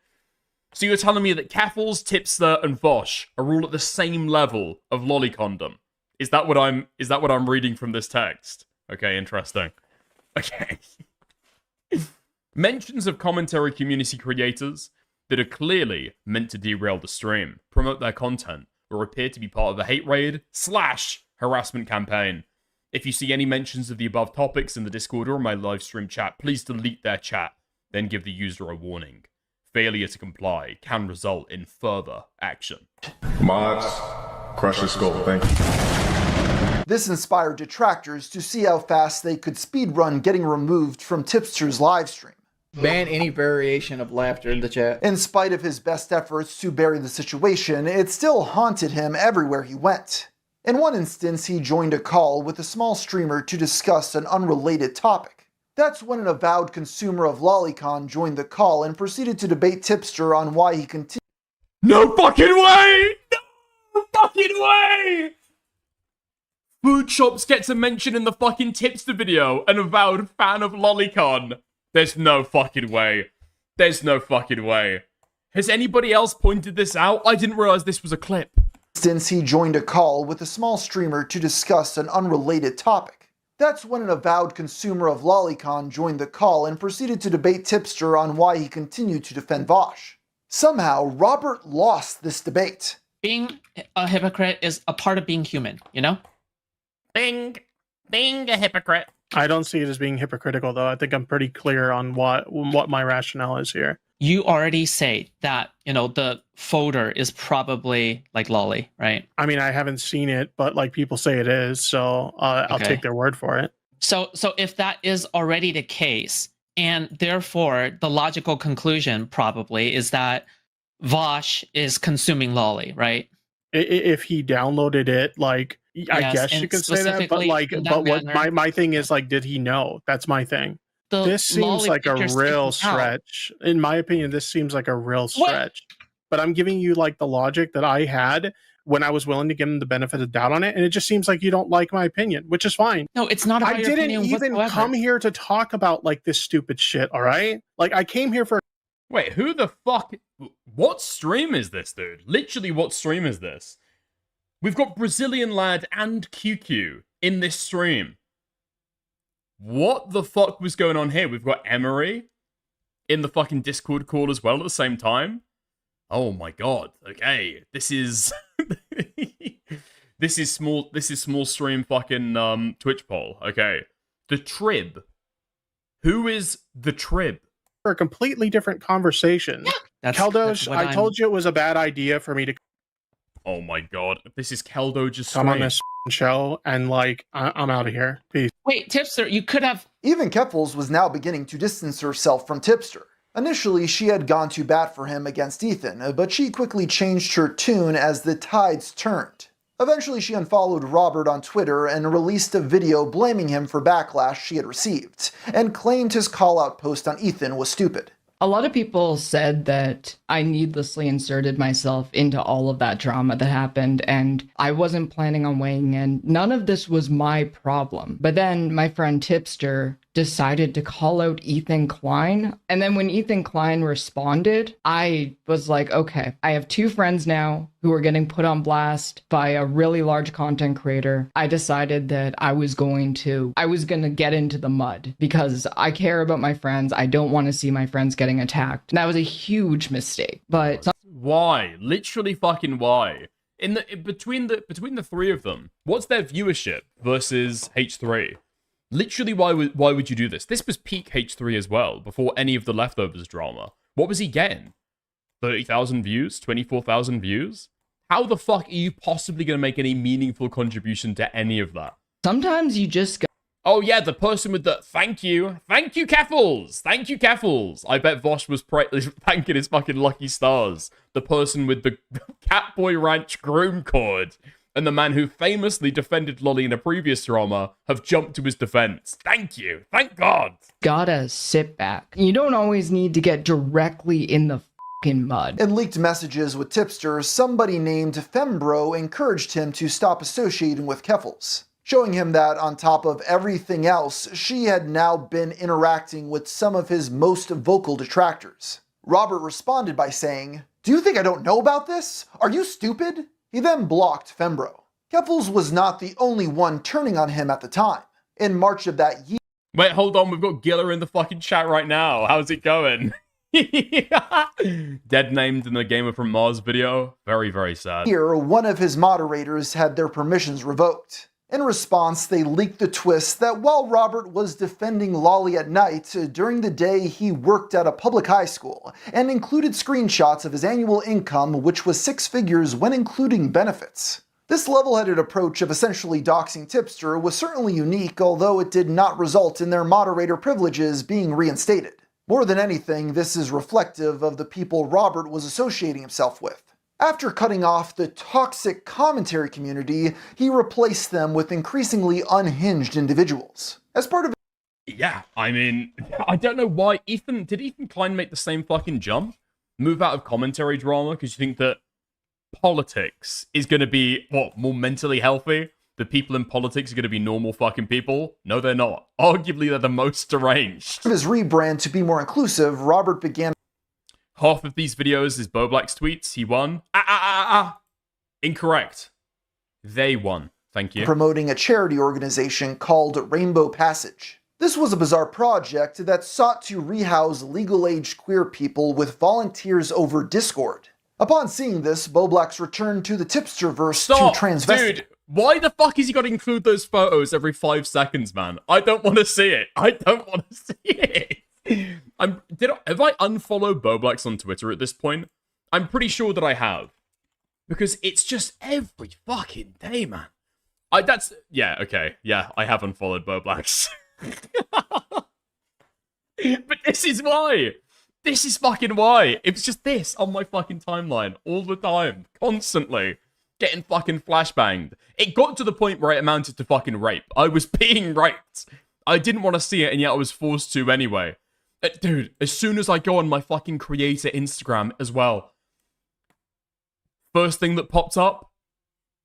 So you're telling me that Keffels, Tipster, and Vosh are all at the same level of lolicondom? Is that what I'm reading from this text? Okay, interesting. Okay. Mentions of commentary community creators that are clearly meant to derail the stream, promote their content, or appear to be part of a hate raid / harassment campaign. If you see any mentions of the above topics in the Discord or my live stream chat, please delete their chat, then give the user a warning. Failure to comply can result in further action. Mods, crush the skull, thank you. This inspired detractors to see how fast they could speedrun getting removed from Tipster's livestream. Ban any variation of laughter in the chat. In spite of his best efforts to bury the situation, it still haunted him everywhere he went. In one instance, he joined a call with a small streamer to discuss an unrelated topic. That's when an avowed consumer of lolicon joined the call and proceeded to debate Tipster on why he continued. No fucking way! No fucking way! Food shops gets a mention in the fucking Tipster video, an avowed fan of lolicon. There's no fucking way. There's no fucking way. Has anybody else pointed this out? I didn't realize this was a clip. Since he joined a call with a small streamer to discuss an unrelated topic. That's when an avowed consumer of lolicon joined the call and proceeded to debate Tipster on why he continued to defend Vosh. Somehow, Robert lost this debate. Being a hypocrite is a part of being human, you know? Being a hypocrite. I don't see it as being hypocritical, though. I think I'm pretty clear on what my rationale is here. You already say that, you know, the folder is probably like lolly, right? I mean, I haven't seen it, but like people say it is, so I'll take their word for it. So if that is already the case, and therefore the logical conclusion probably is that Vosh is consuming lolly, right? If he downloaded it, like, I guess you could say that, but like, what my thing is, like, did he know? That's my thing. This seems like a real stretch. In my opinion, this seems like a real stretch. But I'm giving you like the logic that I had when I was willing to give him the benefit of the doubt on it, and it just seems like you don't like my opinion, which is fine. No, it's not about I your didn't opinion even whatsoever. come here to talk about like this stupid shit, all right? Like, I came here for... Wait, who the fuck... What stream is this, dude? Literally, what stream is this? We've got Brazilian Lad and QQ in this stream. What the fuck was going on here? We've got Emery in the fucking Discord call as well at the same time. Oh my god. Okay. This is this is small stream fucking Twitch poll. Okay. The Trib. Who is the Trib? For a completely different conversation. Yeah, Keldosh, I told you it was a bad idea for me to... Oh my god. This is Keldo just come on this show, and like, I'm out of here. Peace. Wait, Tipster, you could have... Even Keffels was now beginning to distance herself from Tipster. Initially, she had gone to bat for him against Ethan, but she quickly changed her tune as the tides turned. Eventually, she unfollowed Robert on Twitter and released a video blaming him for backlash she had received, and claimed his call-out post on Ethan was stupid. A lot of people said that I needlessly inserted myself into all of that drama that happened, and I wasn't planning on weighing in. None of this was my problem. But then my friend Tipster decided to call out Ethan Klein. And then when Ethan Klein responded, I was like, okay, I have two friends now who are getting put on blast by a really large content creator. I decided that I was going to get into the mud because I care about my friends. I don't want to see my friends getting attacked. And that was a huge mistake. But why? Literally fucking why? Between the three of them, what's their viewership versus H3? Literally, why would you do this? This was peak H3 as well, before any of the leftovers drama. What was he getting? 30,000 views? 24,000 views? How the fuck are you possibly going to make any meaningful contribution to any of that? Sometimes you just go... Oh yeah, the person with the... Thank you, Keffels! Thank you, Keffels! I bet Vosh was thanking his fucking lucky stars. The person with the Catboy Ranch groom cord. And the man who famously defended Lolly in a previous drama have jumped to his defense. Thank you. Thank God. Gotta sit back. You don't always need to get directly in the fucking mud. In leaked messages with Tipster, somebody named Fembro encouraged him to stop associating with Keffels. showing him that on top of everything else, she had now been interacting with some of his most vocal detractors. Robert responded by saying, "Do you think I don't know about this? Are you stupid?" He then blocked Fembro. Keffels was not the only one turning on him at the time. In March of that year... Wait, hold on, we've got Giller in the fucking chat right now. How's it going? Dead named in the Gamer from Mars video. Very, very sad. Here, one of his moderators had their permissions revoked. In response, they leaked the twist that while Robert was defending Lolly at night, during the day he worked at a public high school, and included screenshots of his annual income, which was 6 figures when including benefits. This level-headed approach of essentially doxing Tipster was certainly unique, although it did not result in their moderator privileges being reinstated. More than anything, this is reflective of the people Robert was associating himself with. After cutting off the toxic commentary community, he replaced them with increasingly unhinged individuals. As part of... Yeah, I mean, I don't know why did Ethan Klein make the same fucking jump? Move out of commentary drama because you think that politics is going to be, what, more mentally healthy? The people in politics are going to be normal fucking people? No, they're not. Arguably, they're the most deranged. His rebrand to be more inclusive, Robert began... Half of these videos is Boblack's tweets. He won. Incorrect. They won. Thank you. Promoting a charity organization called Rainbow Passage. This was a bizarre project that sought to rehouse legal-age queer people with volunteers over Discord. Upon seeing this, Boblax returned to the Tipsterverse to transvestite. Dude, why the fuck is he got to include those photos every 5 seconds, man? I don't want to see it. I don't want to see it. Have I unfollowed Boblax on Twitter at this point? I'm pretty sure that I have. Because it's just every fucking day, man. Yeah, okay. Yeah, I have unfollowed Boblax. But this is why. This is fucking why. It was just this on my fucking timeline all the time. Constantly. Getting fucking flashbanged. It got to the point where it amounted to fucking rape. I was being raped. I didn't want to see it, and yet I was forced to anyway. Dude, as soon as I go on my fucking creator Instagram as well, first thing that popped up,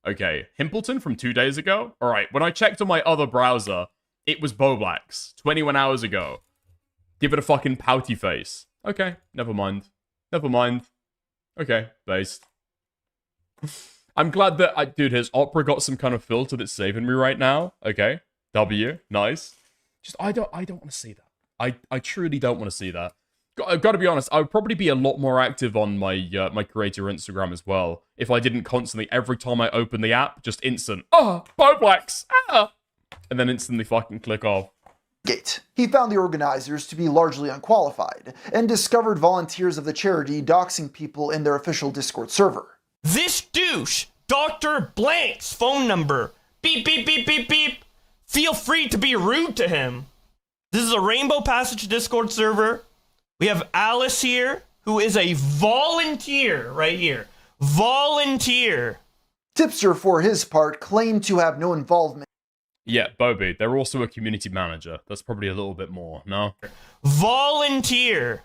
okay, Himpleton from 2 days ago. All right, when I checked on my other browser, it was Boblax 21 hours ago. Give it a fucking pouty face. Okay, never mind. Never mind. Okay, based. I'm glad that, dude, his opera got some kind of filter that's saving me right now. Okay, W, nice. Just, I don't want to see that. I truly don't want to see that. I've got to be honest, I would probably be a lot more active on my my creator Instagram as well if I didn't constantly, every time I open the app, just instant, Boblax, and then instantly fucking click off. He found the organizers to be largely unqualified, and discovered volunteers of the charity doxing people in their official Discord server. This douche, Dr. Blank's phone number. Beep, beep, beep, beep, beep. Feel free to be rude to him. This is a Rainbow Passage Discord server. We have Alice here, who is a volunteer right here. Volunteer. Tipster, for his part, claimed to have no involvement. Yeah, Bobby, they're also a community manager. That's probably a little bit more, no? Volunteer.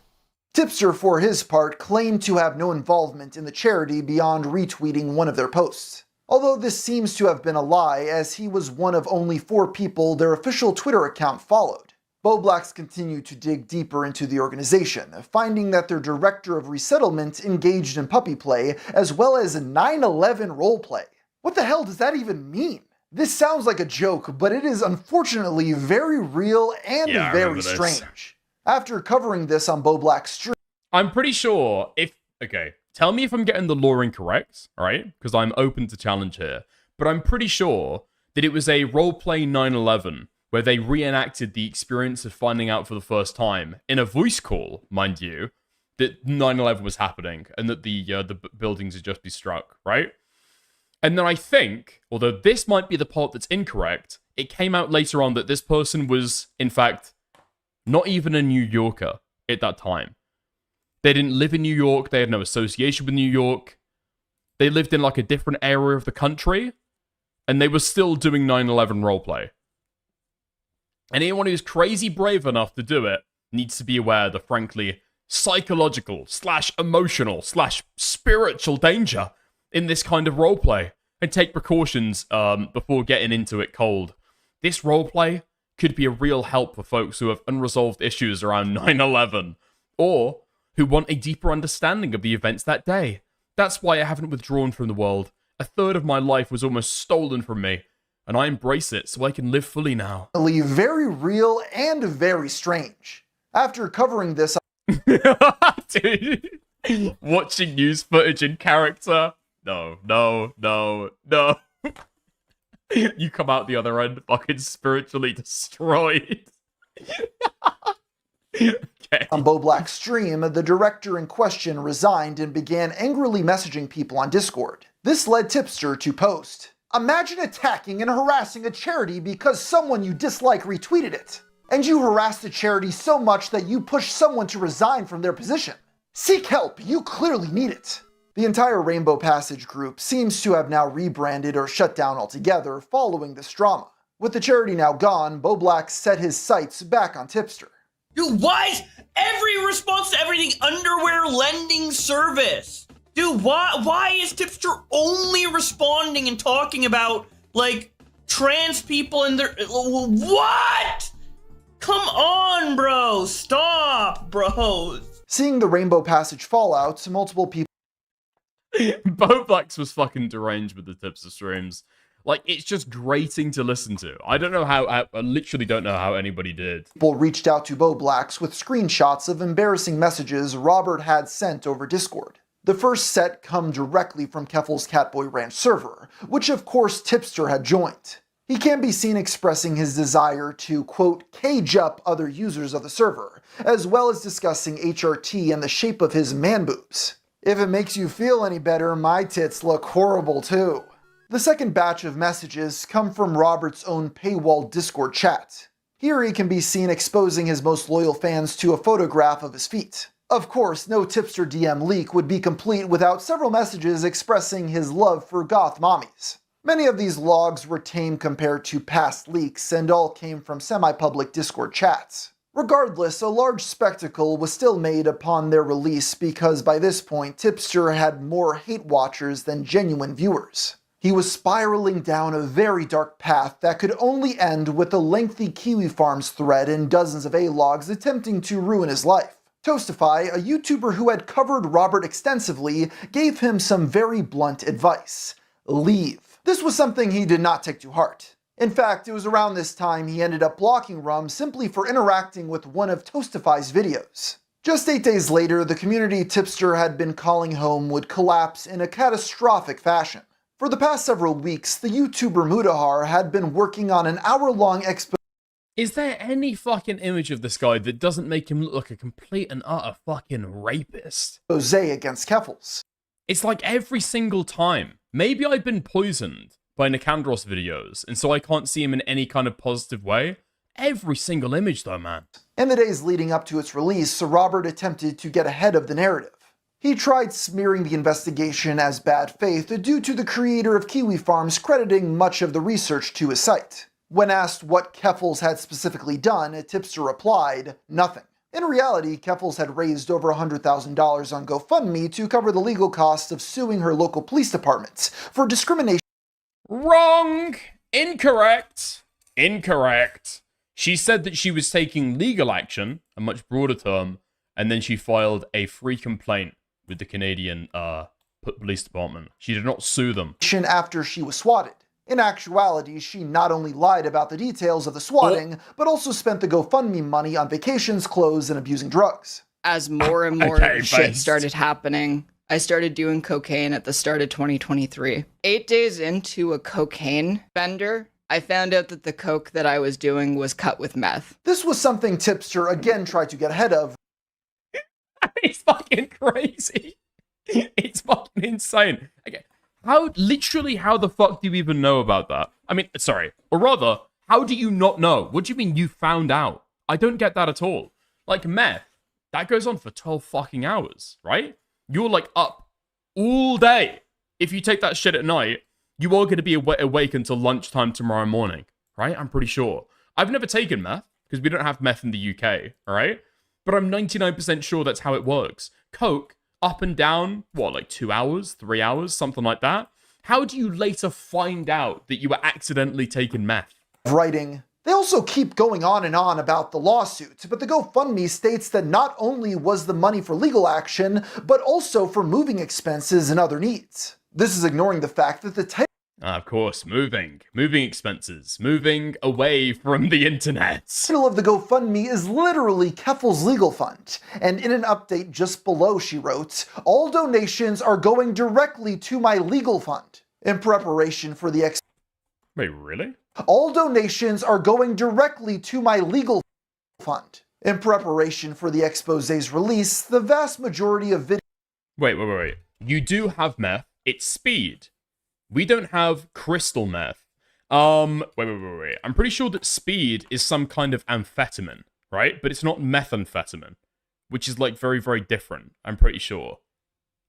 Tipster, for his part, claimed to have no involvement in the charity beyond retweeting one of their posts. Although this seems to have been a lie, as he was one of only 4 people their official Twitter account followed. Boblax continued to dig deeper into the organization, finding that their director of resettlement engaged in puppy play, as well as 9/11 roleplay. What the hell does that even mean? This sounds like a joke, but it is unfortunately very real and very strange. After covering this on Boblax's stream... I'm pretty sure okay, tell me if I'm getting the lore incorrect, alright? Because I'm open to challenge here. But I'm pretty sure that it was a roleplay 9/11 where they reenacted the experience of finding out for the first time, in a voice call, mind you, that 9/11 was happening, and that the buildings had just been struck, right? And then I think, although this might be the part that's incorrect, it came out later on that this person was, in fact, not even a New Yorker at that time. They didn't live in New York, they had no association with New York, they lived in like a different area of the country, and they were still doing 9/11 roleplay. And anyone who's crazy brave enough to do it needs to be aware of the frankly psychological / emotional / spiritual danger in this kind of roleplay. and take precautions before getting into it cold. This roleplay could be a real help for folks who have unresolved issues around 9/11, or who want a deeper understanding of the events that day. That's why I haven't withdrawn from the world. A third of my life was almost stolen from me, and I embrace it so I can live fully now. Very real and very strange. After covering this, Dude, watching news footage in character. No. You come out the other end fucking spiritually destroyed. Okay. On Bo Black's stream, the director in question resigned and began angrily messaging people on Discord. This led Tipster to post, "Imagine attacking and harassing a charity because someone you dislike retweeted it. And you harassed the charity so much that you pushed someone to resign from their position. Seek help, you clearly need it." The entire Rainbow Passage group seems to have now rebranded or shut down altogether following this drama. With the charity now gone, Bo Black set his sights back on Tipster. Dude, why is every response to everything underwear lending service? Dude, why is Tipster only responding and talking about, like, trans people and their... What? Come on, bro. Stop, bro. Seeing the Rainbow Passage fallout, multiple people Bo Black's was fucking deranged with the Tipster streams. Like, it's just grating to listen to. I don't know how, I literally don't know how anybody did. People reached out to Bo Black's with screenshots of embarrassing messages Robert had sent over Discord. The first set come directly from Keffel's Catboy Ranch server, which of course Tipster had joined. He can be seen expressing his desire to, quote, cage up other users of the server, as well as discussing HRT and the shape of his man boobs. If it makes you feel any better, my tits look horrible too. The second batch of messages come from Robert's own paywall Discord chat. Here he can be seen exposing his most loyal fans to a photograph of his feet. Of course, no Tipster DM leak would be complete without several messages expressing his love for goth mommies. Many of these logs were tame compared to past leaks and all came from semi-public Discord chats. Regardless, a large spectacle was still made upon their release because by this point, Tipster had more hate watchers than genuine viewers. He was spiraling down a very dark path that could only end with a lengthy Kiwi Farms thread and dozens of A-logs attempting to ruin his life. Toastify, a YouTuber who had covered Robert extensively, gave him some very blunt advice. Leave. This was something he did not take to heart. In fact, it was around this time he ended up blocking Rum simply for interacting with one of Toastify's videos. Just 8 days later, the community Tipster had been calling home would collapse in a catastrophic fashion. For the past several weeks, the YouTuber Mudahar had been working on an hour-long expose. Is there any fucking image of this guy that doesn't make him look like a complete and utter fucking rapist? Against Keffels. It's like every single time. Maybe I've been poisoned by Nicandros videos, and so I can't see him in any kind of positive way. Every single image though, man. In the days leading up to its release, Robert attempted to get ahead of the narrative. He tried smearing the investigation as bad faith due to the creator of Kiwi Farms crediting much of the research to his site. When asked what Keffels had specifically done, Tipster replied, nothing. In reality, Keffels had raised over $100,000 on GoFundMe to cover the legal costs of suing her local police departments for discrimination. Wrong! Incorrect! Incorrect. She said that she was taking legal action, a much broader term, and then she filed a free complaint with the Canadian police department. She did not sue them. After she was swatted. In actuality, she not only lied about the details of the swatting, but also spent the GoFundMe money on vacations, clothes, and abusing drugs. As more and more shit started happening, I started doing cocaine at the start of 2023. 8 days into a cocaine bender, I found out that the coke that I was doing was cut with meth. This was something Tipster again tried to get ahead of. It's fucking crazy. It's fucking insane. Okay. How the fuck do you even know about that? I mean, sorry. Or rather, how do you not know? What do you mean you found out? I don't get that at all. Like meth, that goes on for 12 fucking hours, right? You're like up all day. If you take that shit at night, you are going to be awake until lunchtime tomorrow morning, right? I'm pretty sure. I've never taken meth because we don't have meth in the UK, all right? But I'm 99% sure that's how it works. Coke, up and down, what, like 2 hours, 3 hours, something like that. How do you later find out that you were accidentally taking meth? Writing. They also keep going on and on about the lawsuit, but the GoFundMe states that not only was the money for legal action, but also for moving expenses and other needs. This is ignoring the fact that the title Of course, moving expenses, moving away from the internet. of the GoFundMe is literally Keffel's legal fund, and in an update just below she wrote, "All donations are going directly to my legal fund." In preparation for the Wait, really? All donations are going directly to my legal fund. In preparation for the exposé's release, the vast majority of videos... Wait. You do have meth. It's speed. We don't have crystal meth. Wait. I'm pretty sure that speed is some kind of amphetamine, right? But it's not methamphetamine, which is like very, very different. I'm pretty sure.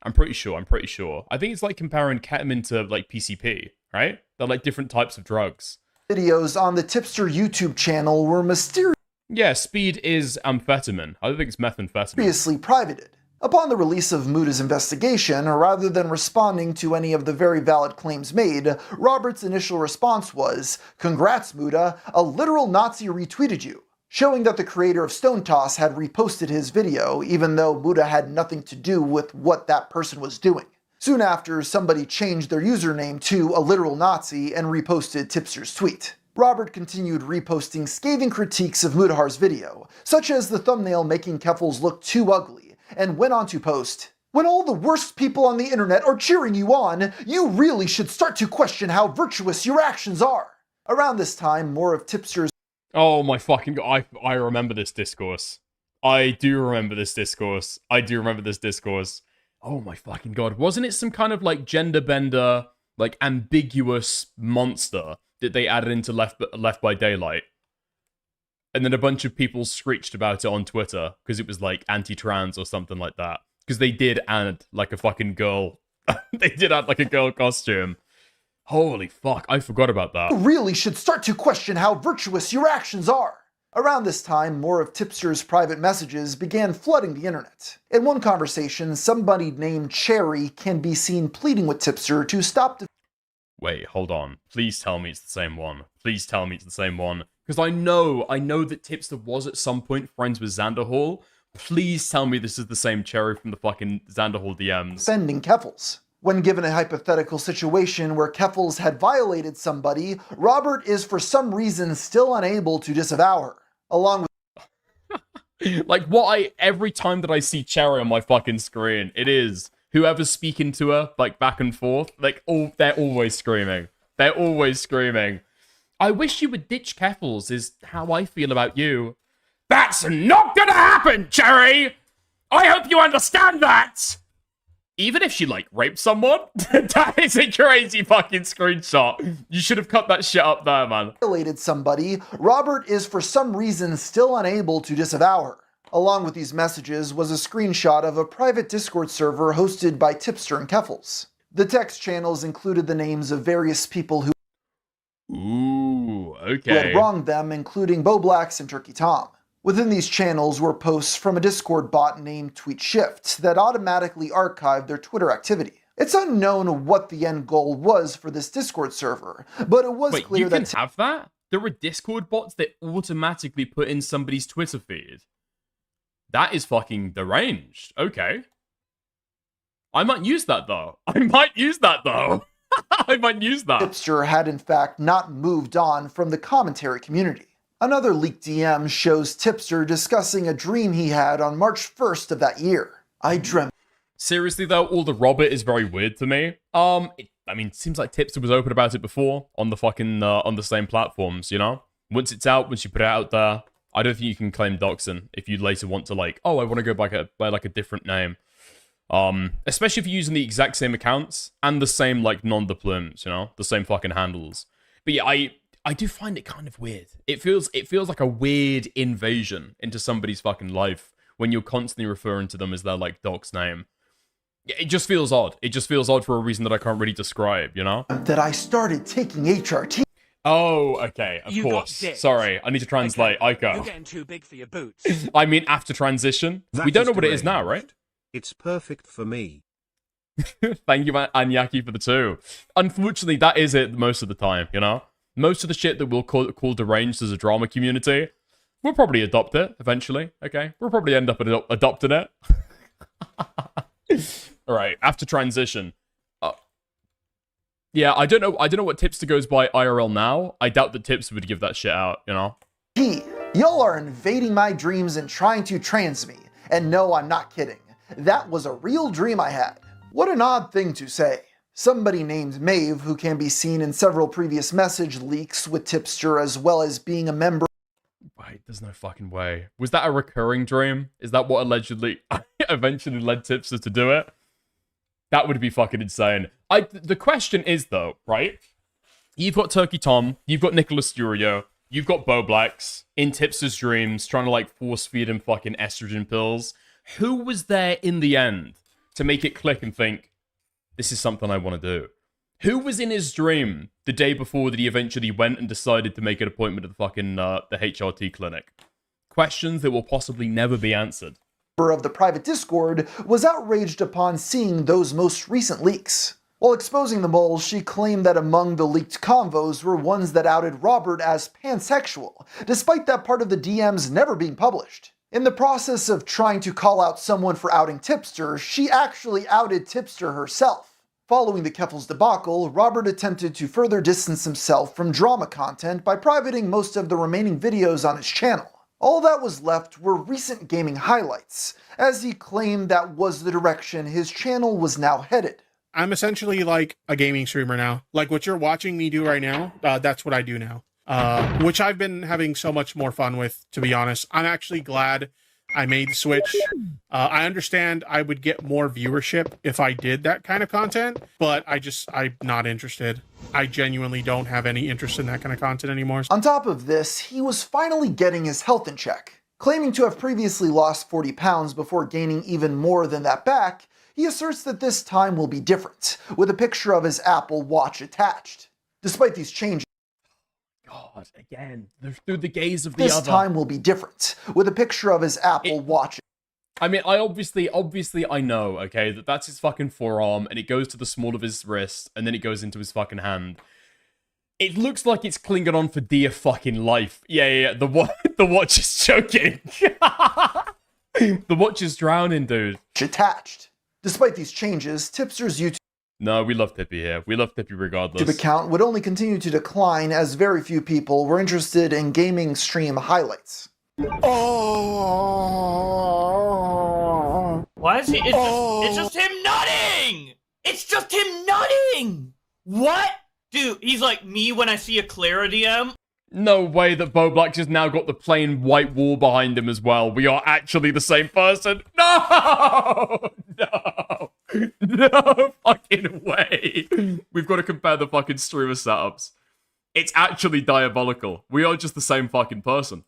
I think it's like comparing ketamine to like PCP, right? They're like different types of drugs. Videos on the Tipster YouTube channel were mysteriously Yeah, speed is amphetamine. I don't think it's methamphetamine. privated. Upon the release of Muda's investigation, rather than responding to any of the very valid claims made, Robert's initial response was, "Congrats, Muda, a literal Nazi retweeted you," showing that the creator of Stone Toss had reposted his video, even though Muda had nothing to do with what that person was doing. Soon after, somebody changed their username to a literal Nazi and reposted Tipster's tweet. Robert continued reposting scathing critiques of Mudahar's video, such as the thumbnail making Keffels look too ugly, and went on to post, "When all the worst people on the internet are cheering you on, you really should start to question how virtuous your actions are." Around this time, more of Tipster's... Oh my fucking god, I remember this discourse. I do remember this discourse. Oh my fucking god. Wasn't it some kind of like gender bender, like ambiguous monster that they added into Left by Daylight? And then a bunch of people screeched about it on Twitter because it was like anti-trans or something like that. Because they did add like a fucking girl. They did add like a girl costume. Holy fuck, I forgot about that. You really should start to question how virtuous your actions are. Around this time, more of Tipster's private messages began flooding the internet. In one conversation, somebody named Cherry can be seen pleading with Tipster to stop... Wait, hold on. Please tell me it's the same one. Because I know that Tipster was at some point friends with Xander Hall. Please tell me this is the same Cherry from the fucking Xander Hall DMs. Defending Keffels. When given a hypothetical situation where Keffels had violated somebody, Robert is for some reason still unable to disavow her. Along with... Like, every time that I see Cherry on my fucking screen, it is whoever's speaking to her, like, back and forth, like, they're always screaming. I wish you would ditch Keffels, is how I feel about you. That's not gonna happen, Cherry! I hope you understand that! Even if she, like, raped someone, that is a crazy fucking screenshot. You should have cut that shit up there, man. Violated somebody, Robert is for some reason still unable to disavow her. Along with these messages was a screenshot of a private Discord server hosted by Tipster and Keffels. The text channels included the names of various people who had wronged them, including Boblax and Turkey Tom. Within these channels were posts from a Discord bot named TweetShift that automatically archived their Twitter activity. It's unknown what the end goal was for this Discord server, but it was clear that... you can have that? There are Discord bots that automatically put in somebody's Twitter feed? That is fucking deranged. Okay. I might use that, though. I might use that. Tipster had, in fact, not moved on from the commentary community. Another leaked DM shows Tipster discussing a dream he had on March 1st of that year. "I dreamt..." Seriously, though, all the Robert is very weird to me. It seems like Tipster was open about it before on the fucking, on the same platforms, you know? Once it's out, once you put it out there, I don't think you can claim doxing if you later want to, like, oh, I want to go by like a different name. Especially if you're using the exact same accounts and the same, like, nom de plumes, you know? The same fucking handles. But yeah, I do find it kind of weird. It feels like a weird invasion into somebody's fucking life when you're constantly referring to them as their, like, dox name. It just feels odd. It just feels odd for a reason that I can't really describe, you know? That I started taking HRT. Oh, okay, of course. Sorry, I need to translate. Ico. You're getting too big for your boots. I mean, after transition. We don't know what it is now, right? It's perfect for me. Thank you, Anyaki, for the 2. Unfortunately, that is it most of the time, you know? Most of the shit that we'll call deranged as a drama community, we'll probably adopt it eventually, okay? We'll probably end up adopting it. Alright, after transition. Yeah, I don't know what Tipster goes by IRL now. I doubt that Tipster would give that shit out, you know? Y'all are invading my dreams and trying to trans me. And no, I'm not kidding. That was a real dream I had. What an odd thing to say. Somebody named Maeve, who can be seen in several previous message leaks with Tipster, as well as being a member. Wait, there's no fucking way. Was that a recurring dream? Is that what allegedly eventually led Tipster to do it? That would be fucking insane. The question is, though, right? You've got Turkey Tom, you've got Nicholas Sturio, you've got Bo Blacks in Tipster's dreams trying to, like, force feed him fucking estrogen pills. Who was there in the end to make it click and think, this is something I want to do? Who was in his dream the day before that he eventually went and decided to make an appointment at the fucking, the HRT clinic? Questions that will possibly never be answered. Of the private Discord was outraged upon seeing those most recent leaks. While exposing the moles, she claimed that among the leaked convos were ones that outed Robert as pansexual, despite that part of the DMs never being published. In the process of trying to call out someone for outing Tipster, she actually outed Tipster herself. Following the Keffels debacle, Robert attempted to further distance himself from drama content by privating most of the remaining videos on his channel. All that was left were recent gaming highlights, as he claimed that was the direction his channel was now headed. I'm essentially like a gaming streamer now. Like what you're watching me do right now, that's what I do now. Which I've been having so much more fun with, to be honest. I'm actually glad I made the switch. I understand I would get more viewership if I did that kind of content, but I'm not interested. I genuinely don't have any interest in that kind of content anymore. On top of this, he was finally getting his health in check. Claiming to have previously lost 40 pounds before gaining even more than that back, he asserts that this time will be different, with a picture of his Apple Watch attached. Despite these changes, God, again, through the gaze of the other. This time will be different, with a picture of his Apple Watch. I mean, I obviously I know, okay, that's his fucking forearm, and it goes to the small of his wrist, and then it goes into his fucking hand. It looks like it's clinging on for dear fucking life. Yeah, the watch is choking. The watch is drowning, dude. Attached. Despite these changes, Tipster's YouTube No, we love Tippy here. We love Tippy regardless. account would only continue to decline as very few people were interested in gaming stream highlights. Oh. Why is he? It's just him nutting! It's just him nutting! What? Dude, he's like me when I see a Clara DM. No way that Bo Black just now got the plain white wall behind him as well. We are actually the same person. No! No! No fucking way. We've got to compare the fucking streamer setups. It's actually diabolical. We are just the same fucking person.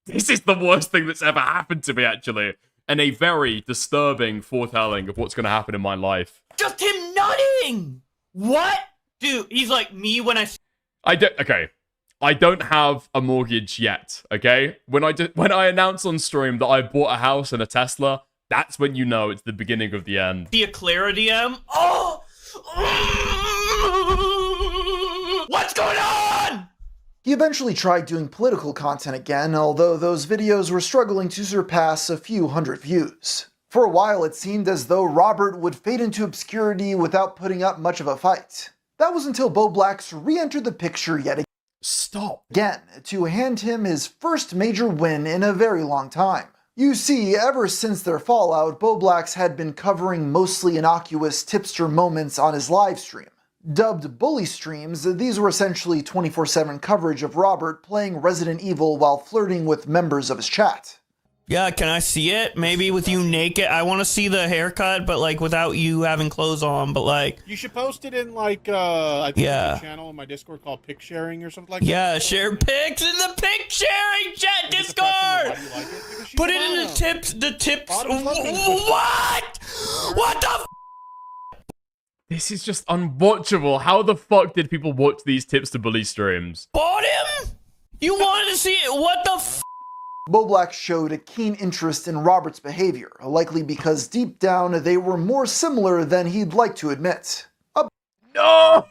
This is the worst thing that's ever happened to me, actually. And a very disturbing foretelling of what's going to happen in my life. Just him nutting! What? Dude, he's like me when I... Okay. I don't have a mortgage yet, okay? When I announce on stream that I bought a house and a Tesla, that's when you know it's the beginning of the end. See a Clara DM? Oh! What's going on? He eventually tried doing political content again, although those videos were struggling to surpass a few hundred views. For a while, it seemed as though Robert would fade into obscurity without putting up much of a fight. That was until Bo Blacks re-entered the picture yet again. Stop. Again, to hand him his first major win in a very long time. You see, ever since their fallout, Bo Blacks had been covering mostly innocuous Tipster moments on his live stream. Dubbed bully streams, these were essentially 24/7 coverage of Robert playing Resident Evil while flirting with members of his chat. Yeah, can I see it? Maybe with you naked. I want to see the haircut, but like without you having clothes on, but like... You should post it in like, I think yeah. a channel in my Discord called Pic Sharing or something like that. Yeah, share pics in the pic sharing chat Discord! Put it in the tips, What? What the f? This is just unwatchable. How the fuck did people watch these Tipster bully streams? Bought him? You wanted to see it? What the f? Bo Black showed a keen interest in Robert's behavior, likely because deep down they were more similar than he'd like to admit. No! No!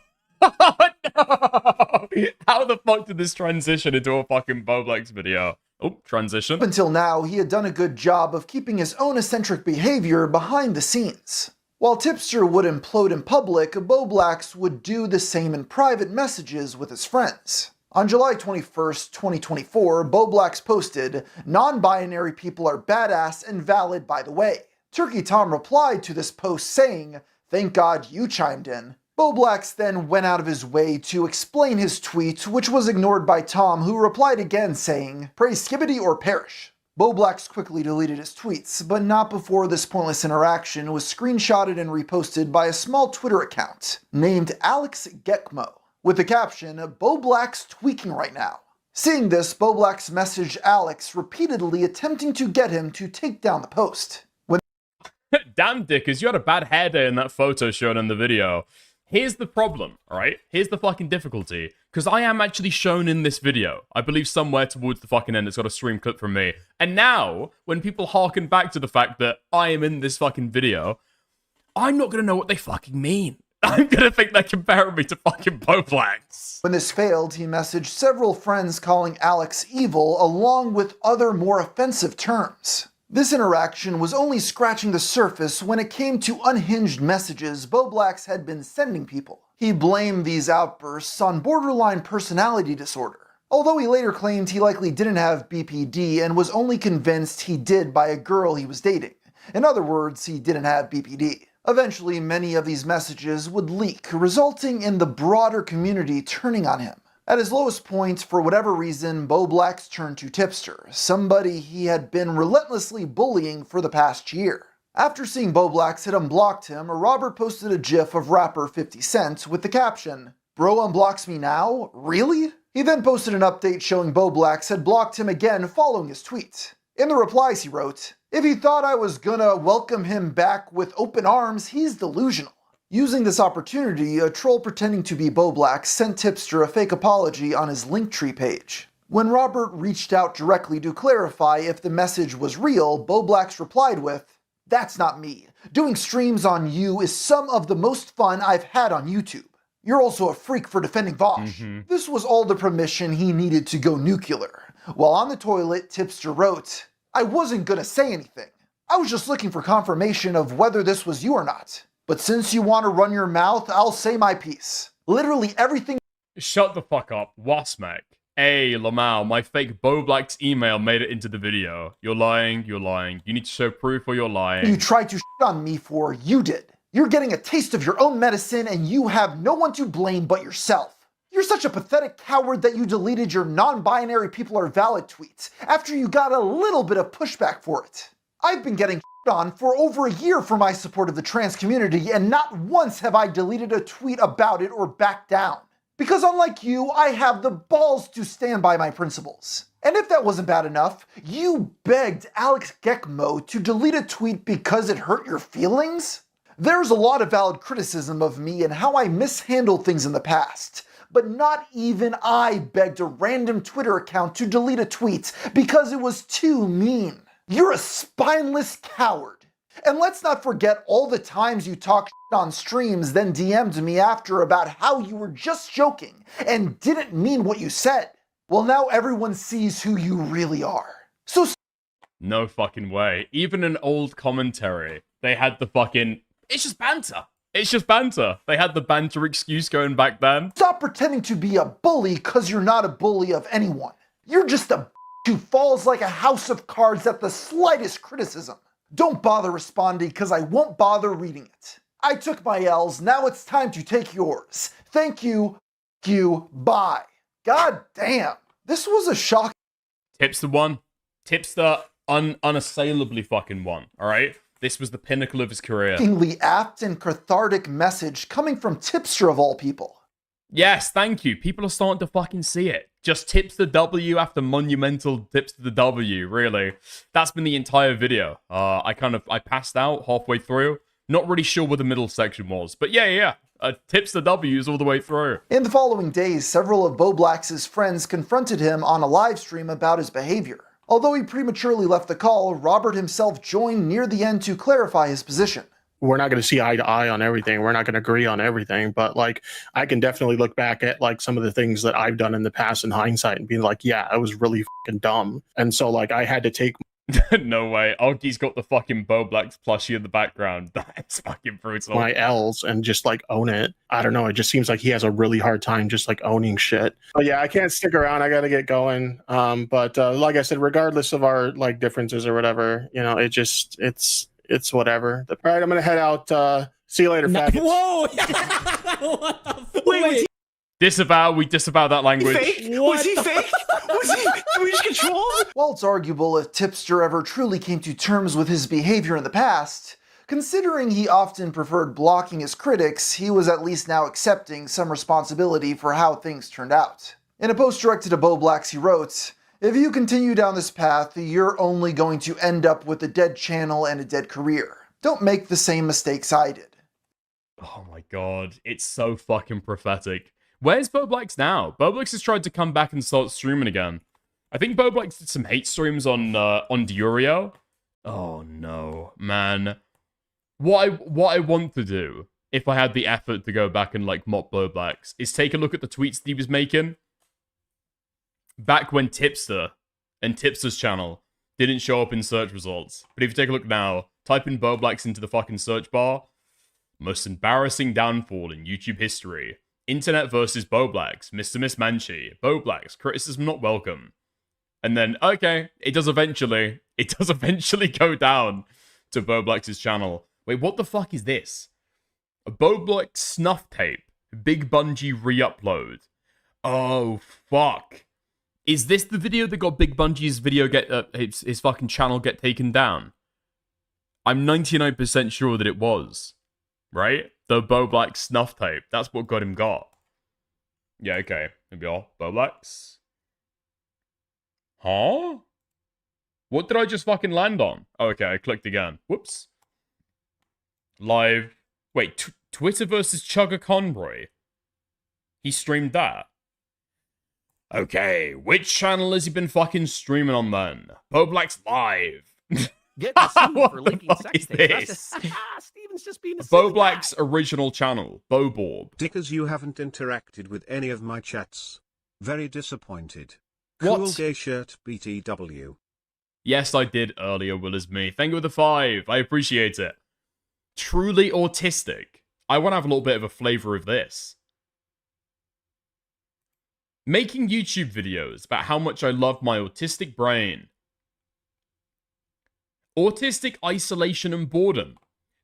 How the fuck did this transition into a fucking Bo Black's video? Oh, transition. Up until now, he had done a good job of keeping his own eccentric behavior behind the scenes. While Tipster would implode in public, Bo Black's would do the same in private messages with his friends. On July 21st, 2024, Bo Black's posted, "Non-binary people are badass and valid by the way." Turkey Tom replied to this post saying, "Thank God you chimed in." Bo Black's then went out of his way to explain his tweet, which was ignored by Tom, who replied again saying, "Praise Skibbity or perish." Bo Black's quickly deleted his tweets, but not before this pointless interaction was screenshotted and reposted by a small Twitter account named Alex Gekmo, with the caption, "Bo Black's tweaking right now." Seeing this, Bo Black's messaged Alex, repeatedly attempting to get him to take down the post. Damn, Dickers, you had a bad hair day in that photo shown in the video. Here's the problem, alright? Here's the fucking difficulty. Because I am actually shown in this video. I believe somewhere towards the fucking end it's got a stream clip from me. And now, when people harken back to the fact that I am in this fucking video, I'm not gonna know what they fucking mean. I'm gonna think they're comparing me to fucking Bo Black's. When this failed, he messaged several friends calling Alex evil, along with other more offensive terms. This interaction was only scratching the surface when it came to unhinged messages Bo Black's had been sending people. He blamed these outbursts on borderline personality disorder, although he later claimed he likely didn't have BPD and was only convinced he did by a girl he was dating. In other words, he didn't have BPD. Eventually, many of these messages would leak, resulting in the broader community turning on him. At his lowest point, for whatever reason, Bo Black's turned to Tipster, somebody he had been relentlessly bullying for the past year. After seeing Bo Black's had unblocked him, Robert posted a gif of rapper 50 Cent with the caption, "Bro unblocks me now? Really?" He then posted an update showing Bo Black's had blocked him again following his tweet. In the replies he wrote, "If he thought I was gonna welcome him back with open arms, he's delusional." Using this opportunity, a troll pretending to be Bo Black sent Tipster a fake apology on his Linktree page. When Robert reached out directly to clarify if the message was real, Bo Black's replied with, "That's not me. Doing streams on you is some of the most fun I've had on YouTube. You're also a freak for defending Vosh." This was all the permission he needed to go nuclear. While on the toilet, Tipster wrote, "I wasn't gonna say anything. I was just looking for confirmation of whether this was you or not. But since you want to run your mouth, I'll say my piece. Literally everything." Shut the fuck up, Wasmac. Hey, Lamau, my fake Bo Black's email made it into the video. You're lying, you're lying. You need to show proof or you're lying. You tried to shit on me for, you did. You're getting a taste of your own medicine and you have no one to blame but yourself. You're such a pathetic coward that you deleted your non-binary people are valid tweets after you got a little bit of pushback for it. I've been getting on for over a year for my support of the trans community, and not once have I deleted a tweet about it or backed down. Because unlike you, I have the balls to stand by my principles. And if that wasn't bad enough, you begged Alex Gekmo to delete a tweet because it hurt your feelings? There's a lot of valid criticism of me and how I mishandled things in the past, but not even I begged a random Twitter account to delete a tweet because it was too mean. You're a spineless coward. And let's not forget all the times you talked shit on streams, then DM'd me after about how you were just joking and didn't mean what you said. Well, now everyone sees who you really are. So no fucking way. Even in old commentary, they had the fucking, it's just banter. It's just banter. They had the banter excuse going back then. Stop pretending to be a bully because you're not a bully of anyone. You're just a who falls like a house of cards at the slightest criticism. Don't bother responding because I won't bother reading it. I took my L's, now it's time to take yours. Thank you, bye. God damn, this was a shock. Tipster won. Tipster unassailably fucking won, alright? This was the pinnacle of his career. Shockingly apt and cathartic message coming from Tipster of all people. Yes, thank you. People are starting to fucking see it. Just tips the W after monumental tips to the W, really. That's been the entire video. I passed out halfway through. Not really sure what the middle section was. But yeah. Tips the W's all the way through. In the following days, several of Bo Black's friends confronted him on a live stream about his behavior. Although he prematurely left the call, Robert himself joined near the end to clarify his position. We're not going to see eye to eye on everything. We're not going to agree on everything, but like I can definitely look back at like some of the things that I've done in the past in hindsight and be like, yeah, I was really fucking dumb. And so like I had to take No way. Oggy's got the fucking Bo Blacks plushie in the background. That's fucking brutal. my L's and just like own it. I don't know. It just seems like he has a really hard time just like owning shit. But yeah, I can't stick around. I got to get going. But like I said, regardless of our like differences or whatever, you know, it's whatever. All right, I'm gonna head out. See you later, faggots. Whoa! What the Wait, we disavow that language. was he fake? Was he Twitch control? While it's arguable if Tipster ever truly came to terms with his behavior in the past, considering he often preferred blocking his critics, he was at least now accepting some responsibility for how things turned out. In a post directed to Bo Blacks, he wrote, "If you continue down this path, you're only going to end up with a dead channel and a dead career. Don't make the same mistakes I did." Oh my god, it's so fucking prophetic. Where's Bo Blacks now? Bo Blacks has tried to come back and start streaming again. I think Bo Blacks did some hate streams on Diorio. Oh no, man. What I want to do, if I had the effort to go back and like mop Bo Blacks, is take a look at the tweets that he was making back when Tipster and Tipster's channel didn't show up in search results. But if you take a look now, type in Bo Blacks into the fucking search bar. Most embarrassing downfall in YouTube history. Internet versus Bo Blacks. Mr. Miss Manchi. Bo Blacks. Criticism not welcome. And then, okay, it does eventually go down to Bo Blacks' channel. Wait, what the fuck is this? A Bo Blacks snuff tape. Big Bungie re-upload. Oh, fuck. Is this the video that got Big Bungie's video his fucking channel get taken down? I'm 99% sure that it was. Right? The Bo Blacks snuff tape. That's what got him got. Yeah, okay. Here we are. Bo Blacks. Huh? What did I just fucking land on? Oh, okay, I clicked again. Whoops. Live. Wait, Twitter versus Chugga Conroy. He streamed that. Okay, which channel has he been fucking streaming on then? Bo Blacks Live. Get the scene for linking What sex is tapes. this? Steven's just being a Bo silly Black's original channel, Bo Borb. Dickers, you haven't interacted with any of my chats. Very disappointed. What? Cool gay shirt BTW. Yes, I did earlier, Will is me. Thank you for the 5. I appreciate it. Truly autistic. I want to have a little bit of a flavor of this. Making YouTube videos about how much I love my autistic brain. Autistic isolation and boredom.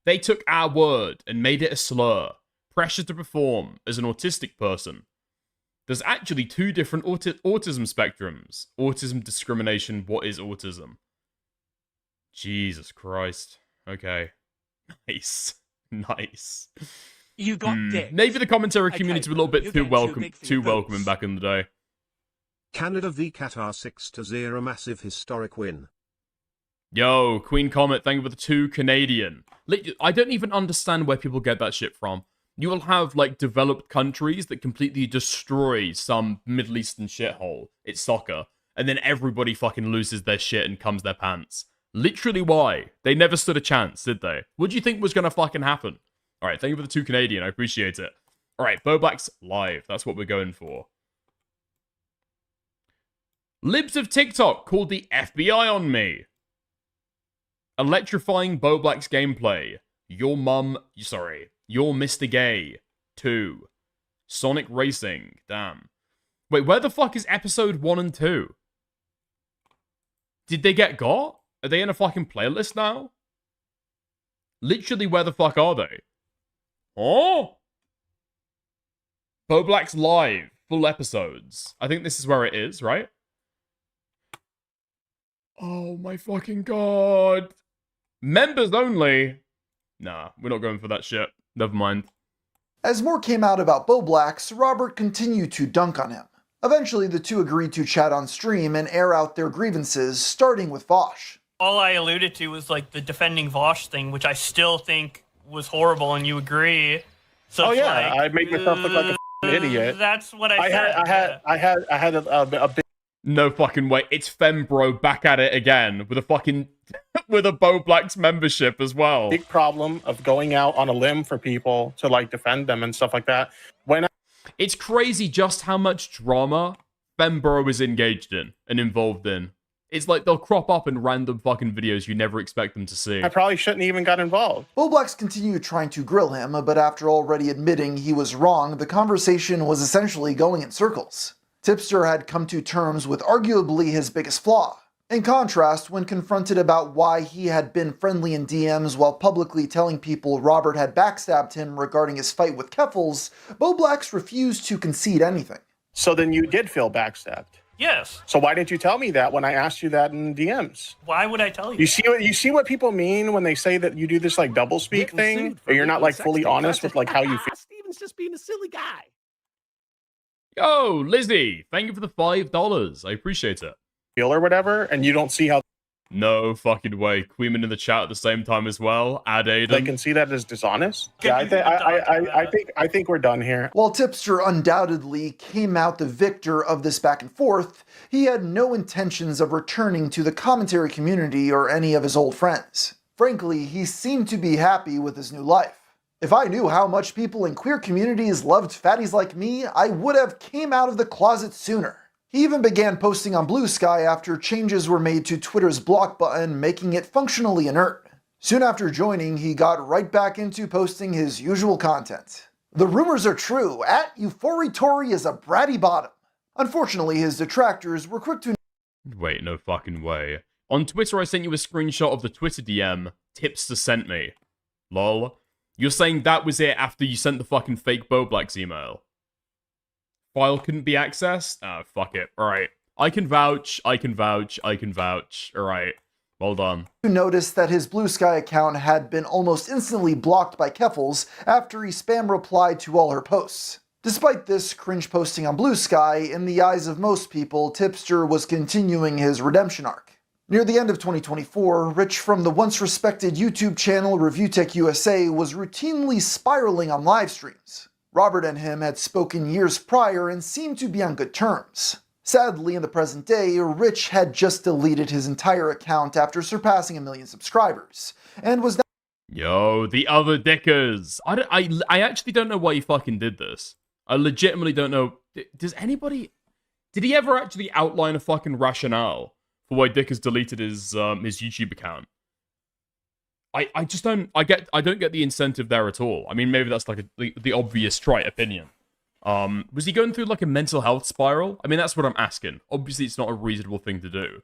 They took our word and made it a slur. Pressure to perform as an autistic person. There's actually 2 different autism spectrums. Autism discrimination. What is autism? Jesus Christ. Okay. Nice. Nice. You got dicks. Maybe the commentary community was a little bit you too get welcoming votes. back in the day. Canada v Qatar 6-0, massive historic win. Yo, Queen Comet, thank you for the 2 Canadian. I don't even understand where people get that shit from. You will have, like, developed countries that completely destroy some Middle Eastern shithole. It's soccer. And then everybody fucking loses their shit and comes their pants. Literally why? They never stood a chance, did they? What do you think was gonna fucking happen? Alright, thank you for the 2 Canadian. I appreciate it. Alright, Bo Black's Live. That's what we're going for. Libs of TikTok called the FBI on me. Electrifying Bo Black's gameplay. Your Mr. Gay. 2. Sonic Racing. Damn. Wait, where the fuck is episode 1 and 2? Did they get got? Are they in a fucking playlist now? Literally, where the fuck are they? Oh? Bo Black's Live. Full episodes. I think this is where it is, right? Oh my fucking god. Members only. Nah, we're not going for that shit. Never mind. As more came out about Bo Blacks, Robert continued to dunk on him. Eventually, the two agreed to chat on stream and air out their grievances, starting with Vosh. All I alluded to was like the defending Vosh thing, which I still think was horrible, and you agree. So oh it's yeah, like, I made myself look like a f***ing idiot. That's what I said. I had a big No fucking way. It's Fembro back at it again with a fucking with a Bo Black's membership as well. Big problem of going out on a limb for people to like defend them and stuff like that. It's crazy just how much drama Fembro is engaged in and involved in. It's like they'll crop up in random fucking videos you never expect them to see. I probably shouldn't even got involved. Boblax continued trying to grill him, but after already admitting he was wrong, the conversation was essentially going in circles. Tipster had come to terms with arguably his biggest flaw. In contrast, when confronted about why he had been friendly in DMs while publicly telling people Robert had backstabbed him regarding his fight with Keffels, Boblax refused to concede anything. So then you did feel backstabbed? Yes. So why didn't you tell me that when I asked you that in DMs? Why would I tell you? You see what people mean when they say that you do this like double speak thing, or you're not like fully honest with like how you feel. Steven's just being a silly guy. Yo, Lizzie, thank you for the $5. I appreciate it. Or whatever, and you don't see how. No fucking way. Queeman in the chat at the same time as well. Add Aiden. They can see that as dishonest. Yeah, I think we're done here. While Tipster undoubtedly came out the victor of this back and forth, he had no intentions of returning to the commentary community or any of his old friends. Frankly, he seemed to be happy with his new life. If I knew how much people in queer communities loved fatties like me, I would have came out of the closet sooner. He even began posting on Blue Sky after changes were made to Twitter's block button, making it functionally inert. Soon after joining, he got right back into posting his usual content. The rumors are true, @Euphoritori is a bratty bottom. Unfortunately, his detractors were quick to... Wait, no fucking way. On Twitter, I sent you a screenshot of the Twitter DM Tipster sent me. Lol. You're saying that was it after you sent the fucking fake Boblax email? File couldn't be accessed? Ah, fuck it. Alright. I can vouch. Alright. Well done. Noticed that his Blue Sky account had been almost instantly blocked by Keffels after he spam replied to all her posts. Despite this cringe posting on Blue Sky, in the eyes of most people, Tipster was continuing his redemption arc. Near the end of 2024, Rich from the once respected YouTube channel Review Tech USA was routinely spiraling on live streams. Robert and him had spoken years prior and seemed to be on good terms. Sadly, in the present day, Rich had just deleted his entire account after surpassing 1 million subscribers, and was now... Yo, the other dickers. I actually don't know why he fucking did this. I legitimately don't know. Does anybody... Did he ever actually outline a fucking rationale for why Dickers deleted his YouTube account? I just don't don't get the incentive there at all. I mean, maybe that's like the obvious trite opinion. Was he going through like a mental health spiral? I mean, that's what I'm asking. Obviously, it's not a reasonable thing to do.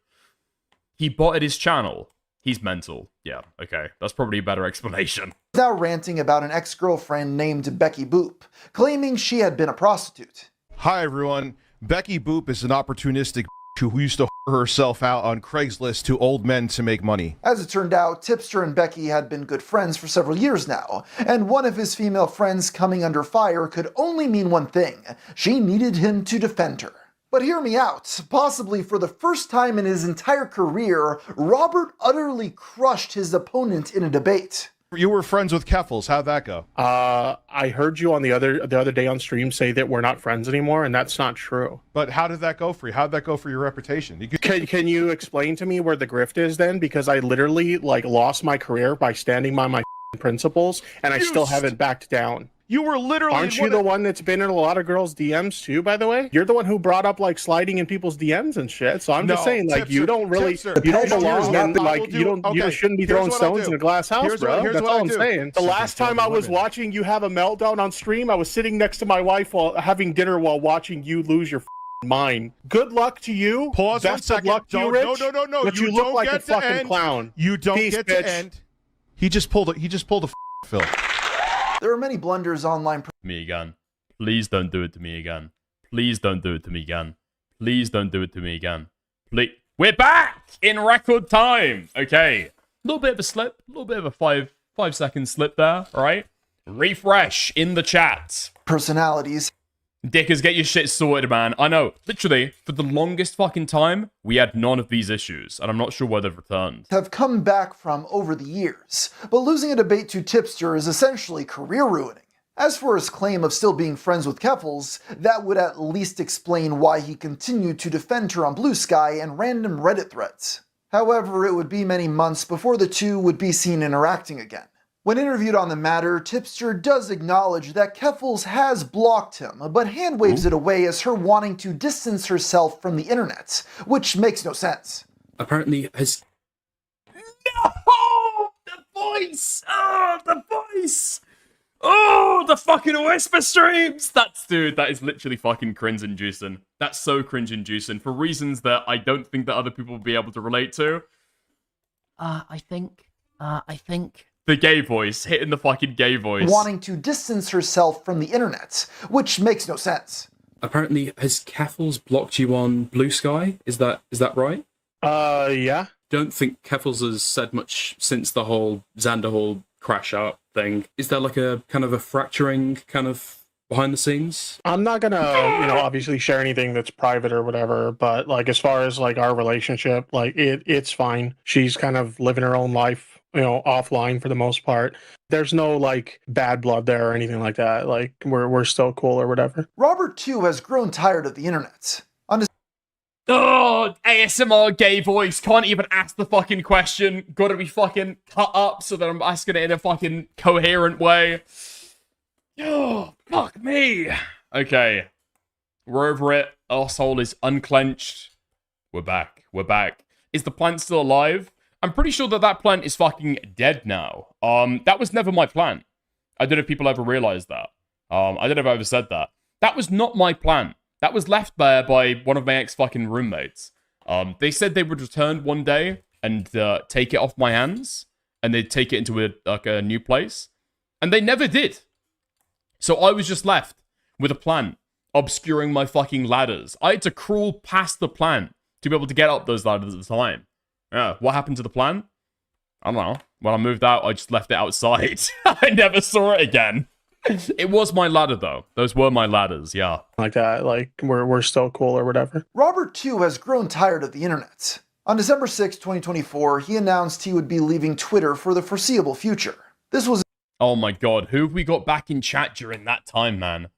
He botted his channel. He's mental. Yeah, okay. That's probably a better explanation. Now ranting about an ex-girlfriend named Becky Boop, claiming she had been a prostitute. Hi, everyone. Becky Boop is an opportunistic who used to herself out on Craigslist to old men to make money. As it turned out, Tipster and Becky had been good friends for several years now, and one of his female friends coming under fire could only mean one thing: she needed him to defend her. But hear me out, possibly for the first time in his entire career, Robert utterly crushed his opponent in a debate. You were friends with Keffels. How'd that go? I heard you on the other day on stream say that we're not friends anymore, and that's not true. But how did that go for you? How'd that go for your reputation? Can you explain to me where the grift is then? Because I literally like lost my career by standing by my principles, and I still haven't backed down. You were literally... Aren't you the one that's been in a lot of girls' DMs too, by the way? You're the one who brought up like sliding in people's DMs and shit. So I'm just saying, like, you don't really, you don't belong in, like, you shouldn't be throwing stones in a glass house, bro. That's all I'm saying. The last time I was watching you have a meltdown on stream, I was sitting next to my wife while having dinner while watching you lose your mind. Good luck to you. Pause 1 second. Luck to you, Rich. No. But you look like a fucking clown. You don't get to end. He just pulled a Phil. There are many blunders online. Me again. Please don't do it to me again. Please don't do it to me again. Please don't do it to me again. Please. We're back in record time. Okay. A little bit of a slip. A little bit of a five second slip there. All right. Refresh in the chat. Personalities. Dickers, get your shit sorted, man. I know. Literally, for the longest fucking time, we had none of these issues, and I'm not sure why they've returned. Have come back from over the years, but losing a debate to Tipster is essentially career ruining. As for his claim of still being friends with Keffels, that would at least explain why he continued to defend her on Blue Sky and random Reddit threads. However, it would be many months before the two would be seen interacting again. When interviewed on the matter, Tipster does acknowledge that Keffels has blocked him, but hand waves it away as her wanting to distance herself from the internet, which makes no sense. Apparently has... No! The voice! Oh, the voice! Oh, the fucking whisper streams! Dude, that is literally fucking cringe-inducing. That's so cringe-inducing for reasons that I don't think that other people will be able to relate to. I think... The gay voice, hitting the fucking gay voice. Wanting to distance herself from the internet, which makes no sense. Apparently, has Keffels blocked you on Blue Sky? Is that right? Yeah. Don't think Keffels has said much since the whole Xander Hall crash out thing. Is there like a kind of a fracturing kind of behind the scenes? I'm not gonna, obviously share anything that's private or whatever, but like as far as like our relationship, like it's fine. She's kind of living her own life, offline for the most part. There's no like bad blood there or anything like that. Like we're still cool or whatever. Robert too has grown tired of the internet. Oh, ASMR gay voice. Can't even ask the fucking question. Gotta be fucking cut up so that I'm asking it in a fucking coherent way. Oh, fuck me. Okay. We're over it. Arsehole is unclenched. We're back. Is the plant still alive? I'm pretty sure that plant is fucking dead now. That was never my plant. I don't know if people ever realized that. I don't know if I ever said that. That was not my plant. That was left there by one of my ex-fucking roommates. They said they would return one day and take it off my hands, and they'd take it into a new place, and they never did. So I was just left with a plant obscuring my fucking ladders. I had to crawl past the plant to be able to get up those ladders at the time. Yeah, what happened to the plant? I don't know. When I moved out, I just left it outside. I never saw it again. It was my ladder, though. Those were my ladders, yeah. Like that, like we're still cool or whatever. Robert too has grown tired of the internet. On December 6, 2024, he announced he would be leaving Twitter for the foreseeable future. This was... Oh my god, who have we got back in chat during that time, man?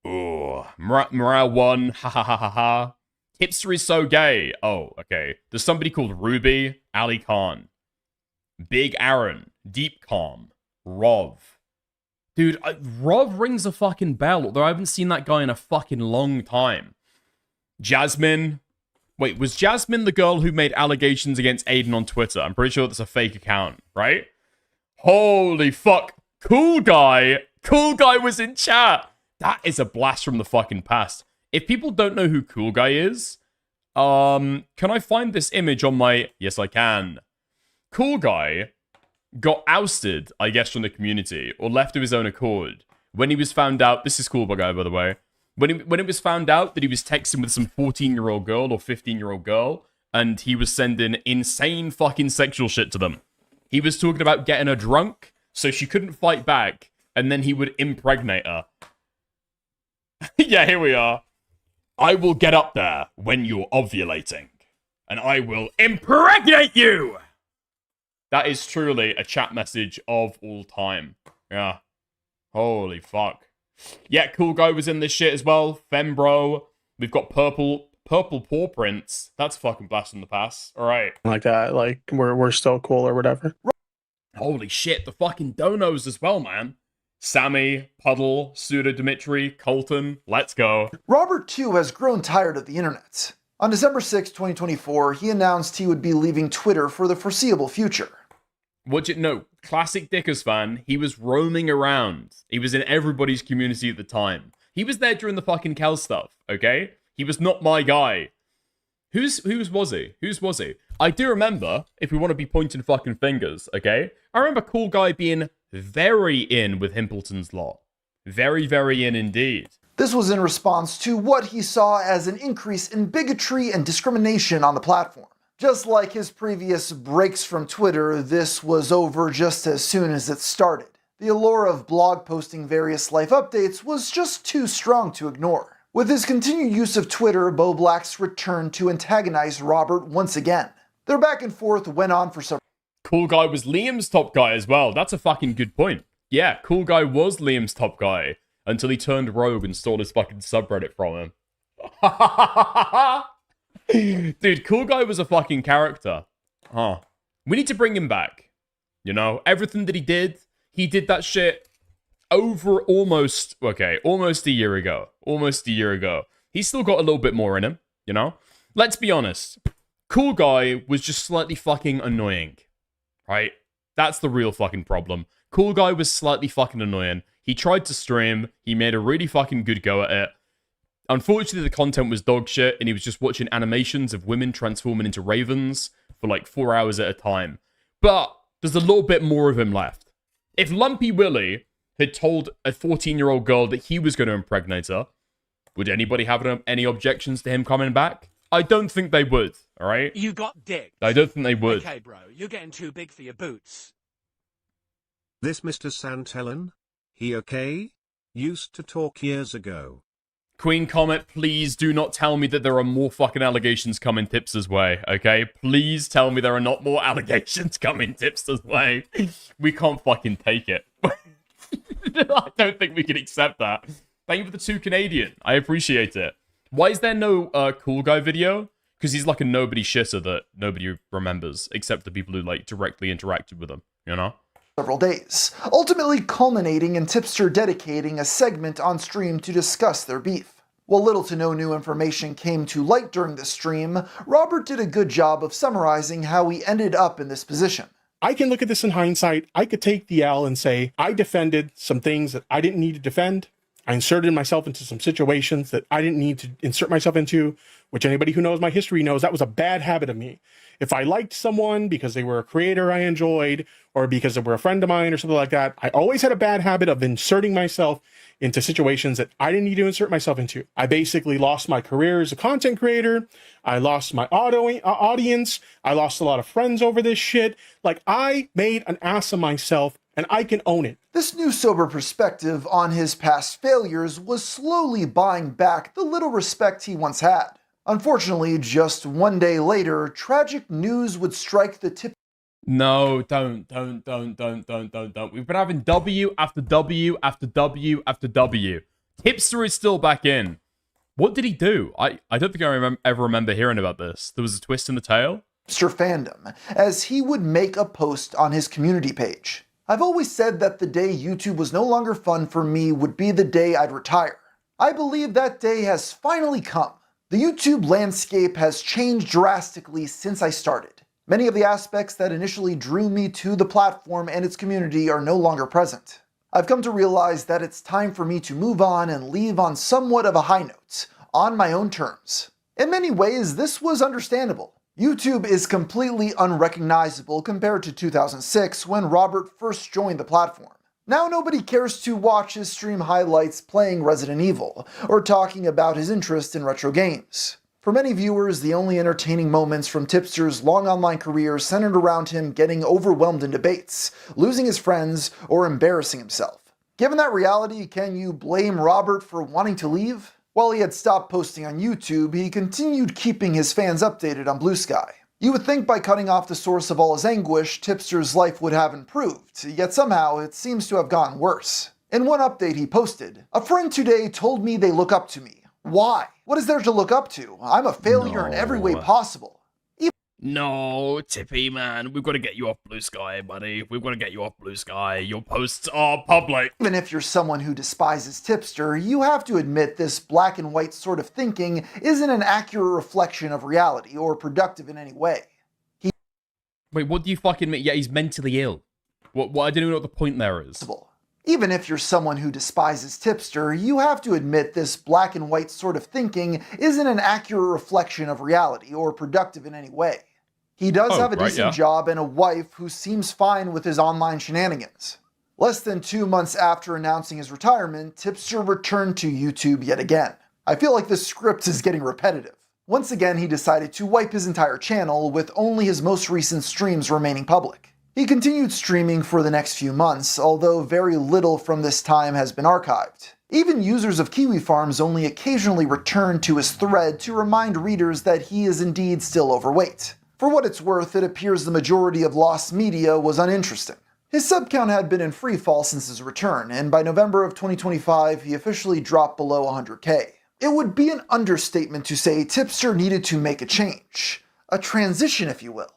Oh, Morale 1, ha ha ha ha ha. Tipster is so gay. Oh, okay. There's somebody called Ruby, Ali Khan, Big Aaron, Deep Calm, Rov. Dude, Rov rings a fucking bell, although I haven't seen that guy in a fucking long time. Jasmine. Wait, was Jasmine the girl who made allegations against Aiden on Twitter? I'm pretty sure that's a fake account, right? Holy fuck. Cool Guy. Cool Guy was in chat. That is a blast from the fucking past. If people don't know who Cool Guy is, can I find this image on my... Yes, I can. Cool Guy got ousted, I guess, from the community, or left of his own accord, when he was found out... This is Cool Guy, by the way. When it was found out that he was texting with some 14-year-old girl or 15-year-old girl, and he was sending insane fucking sexual shit to them. He was talking about getting her drunk, so she couldn't fight back, and then he would impregnate her. Yeah, here we are. I will get up there when you're ovulating, and I will impregnate you! That is truly a chat message of all time. Yeah. Holy fuck. Yeah, Cool Guy was in this shit as well. Fembro. We've got Purple Paw Prints. That's fucking blast from the past. Alright. Like that, like we're still cool or whatever. Holy shit, the fucking donos as well, man. Sammy, Puddle, Pseudo Dimitri, Colton, let's go. Robert too has grown tired of the internet. On December 6, 2024, he announced he would be leaving Twitter for the foreseeable future. What'd you know? Classic Dickers fan, he was roaming around. He was in everybody's community at the time. He was there during the fucking Kel stuff, okay? He was not my guy. Whose was he? Whose was he? I do remember, if we want to be pointing fucking fingers, okay? I remember Cool Guy being very in with Himpleton's lot. Very, very in indeed. This was in response to what he saw as an increase in bigotry and discrimination on the platform. Just like his previous breaks from Twitter, this was over just as soon as it started. The allure of blog posting various life updates was just too strong to ignore. With his continued use of Twitter, Bo Black's returned to antagonize Robert once again. Their back and forth went on for several... Cool Guy was Liam's top guy as well. That's a fucking good point. Yeah, Cool Guy was Liam's top guy until he turned rogue and stole his fucking subreddit from him. Dude, Cool Guy was a fucking character. Huh. We need to bring him back. You know, everything that he did that shit over almost a year ago. Almost a year ago. He's still got a little bit more in him, you know? Let's be honest. Cool Guy was just slightly fucking annoying. Right? That's the real fucking problem. Cool Guy was slightly fucking annoying. He tried to stream. He made a really fucking good go at it. Unfortunately, the content was dog shit, and he was just watching animations of women transforming into ravens for like 4 hours at a time. But there's a little bit more of him left. If Lumpy Willie had told a 14-year-old girl that he was going to impregnate her, would anybody have any objections to him coming back? I don't think they would, alright? You got dick. I don't think they would. Okay, bro, you're getting too big for your boots. This Mr. Santellan? He okay? Used to talk years ago. Queen Comet, please do not tell me that there are more fucking allegations coming Tipster's way, okay? Please tell me there are not more allegations coming Tipster's way. We can't fucking take it. I don't think we can accept that. Thank you for the 2 Canadian. I appreciate it. Why is there no Cool Guy video? Because he's like a nobody shitter that nobody remembers, except the people who like directly interacted with him, you know? Several days, ultimately culminating in Tipster dedicating a segment on stream to discuss their beef. While little to no new information came to light during the stream, Robert did a good job of summarizing how he ended up in this position. I can look at this in hindsight. I could take the L and say, I defended some things that I didn't need to defend. I inserted myself into some situations that I didn't need to insert myself into, which anybody who knows my history knows that was a bad habit of me. If I liked someone because they were a creator I enjoyed, or because they were a friend of mine or something like that, I always had a bad habit of inserting myself into situations that I didn't need to insert myself into. I basically lost my career as a content creator. I lost my audience. I lost a lot of friends over this shit. Like, I made an ass of myself, and I can own it. This new sober perspective on his past failures was slowly buying back the little respect he once had. Unfortunately, just one day later, tragic news would strike the tip. No, don't. We've been having W after W after W after W. Tipster is still back in. What did he do? I don't think I ever remember hearing about this. There was a twist in the tale? Tipster fandom, as he would make a post on his community page. I've always said that the day YouTube was no longer fun for me would be the day I'd retire. I believe that day has finally come. The YouTube landscape has changed drastically since I started. Many of the aspects that initially drew me to the platform and its community are no longer present. I've come to realize that it's time for me to move on and leave on somewhat of a high note, on my own terms. In many ways, this was understandable. YouTube is completely unrecognizable compared to 2006 when Robert first joined the platform. Now nobody cares to watch his stream highlights playing Resident Evil, or talking about his interest in retro games. For many viewers, the only entertaining moments from Tipster's long online career centered around him getting overwhelmed in debates, losing his friends, or embarrassing himself. Given that reality, can you blame Robert for wanting to leave? While he had stopped posting on YouTube, he continued keeping his fans updated on Blue Sky. You would think by cutting off the source of all his anguish, Tipster's life would have improved, yet somehow it seems to have gotten worse. In one update he posted, "A friend today told me they look up to me. Why? What is there to look up to? I'm a failure in every way possible." No, Tippy, man. We've got to get you off Blue Sky, buddy. We've got to get you off Blue Sky. Your posts are public. Even if you're someone who despises Tipster, you have to admit this black and white sort of thinking isn't an accurate reflection of reality or productive in any way. Wait, what do you fucking mean? Yeah, he's mentally ill. What? I don't even know what the point there is. Even if you're someone who despises Tipster, you have to admit this black and white sort of thinking isn't an accurate reflection of reality or productive in any way. He does have a decent job and a wife who seems fine with his online shenanigans. Less than 2 months after announcing his retirement, Tipster returned to YouTube yet again. I feel like this script is getting repetitive. Once again, he decided to wipe his entire channel, with only his most recent streams remaining public. He continued streaming for the next few months, although very little from this time has been archived. Even users of Kiwi Farms only occasionally return to his thread to remind readers that he is indeed still overweight. For what it's worth, it appears the majority of lost media was uninteresting. His sub count had been in free fall since his return, and by November of 2025, he officially dropped below 100k. It would be an understatement to say Tipster needed to make a change. A transition, if you will.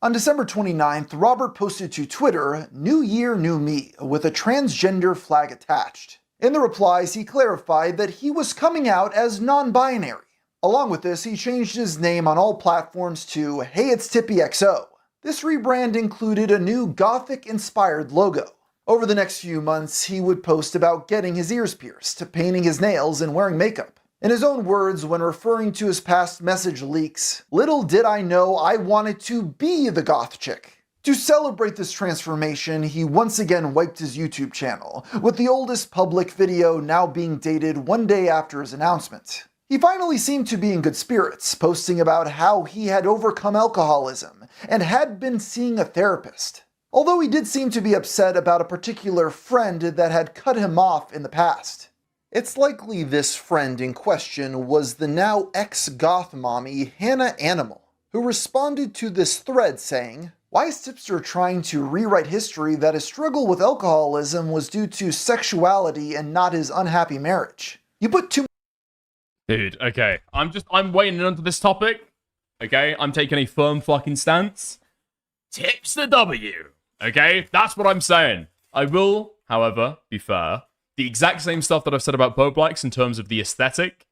On December 29th, Robert posted to Twitter, "New Year, New Me," with a transgender flag attached. In the replies, he clarified that he was coming out as non-binary. Along with this, he changed his name on all platforms to "Hey, it's Tippy XO." This rebrand included a new Gothic-inspired logo. Over the next few months, he would post about getting his ears pierced, painting his nails, and wearing makeup. In his own words, when referring to his past message leaks, "Little did I know I wanted to be the goth chick." To celebrate this transformation, he once again wiped his YouTube channel, with the oldest public video now being dated one day after his announcement. He finally seemed to be in good spirits, posting about how he had overcome alcoholism and had been seeing a therapist. Although he did seem to be upset about a particular friend that had cut him off in the past. It's likely this friend in question was the now ex-goth mommy Hannah Animal, who responded to this thread saying, "Why is Tipster trying to rewrite history that his struggle with alcoholism was due to sexuality and not his unhappy marriage? You put too..." Dude, okay. I'm weighing in onto this topic. Okay? I'm taking a firm fucking stance. Tipster W. Okay? That's what I'm saying. I will, however, be fair. The exact same stuff that I've said about Boblax in terms of the aesthetic.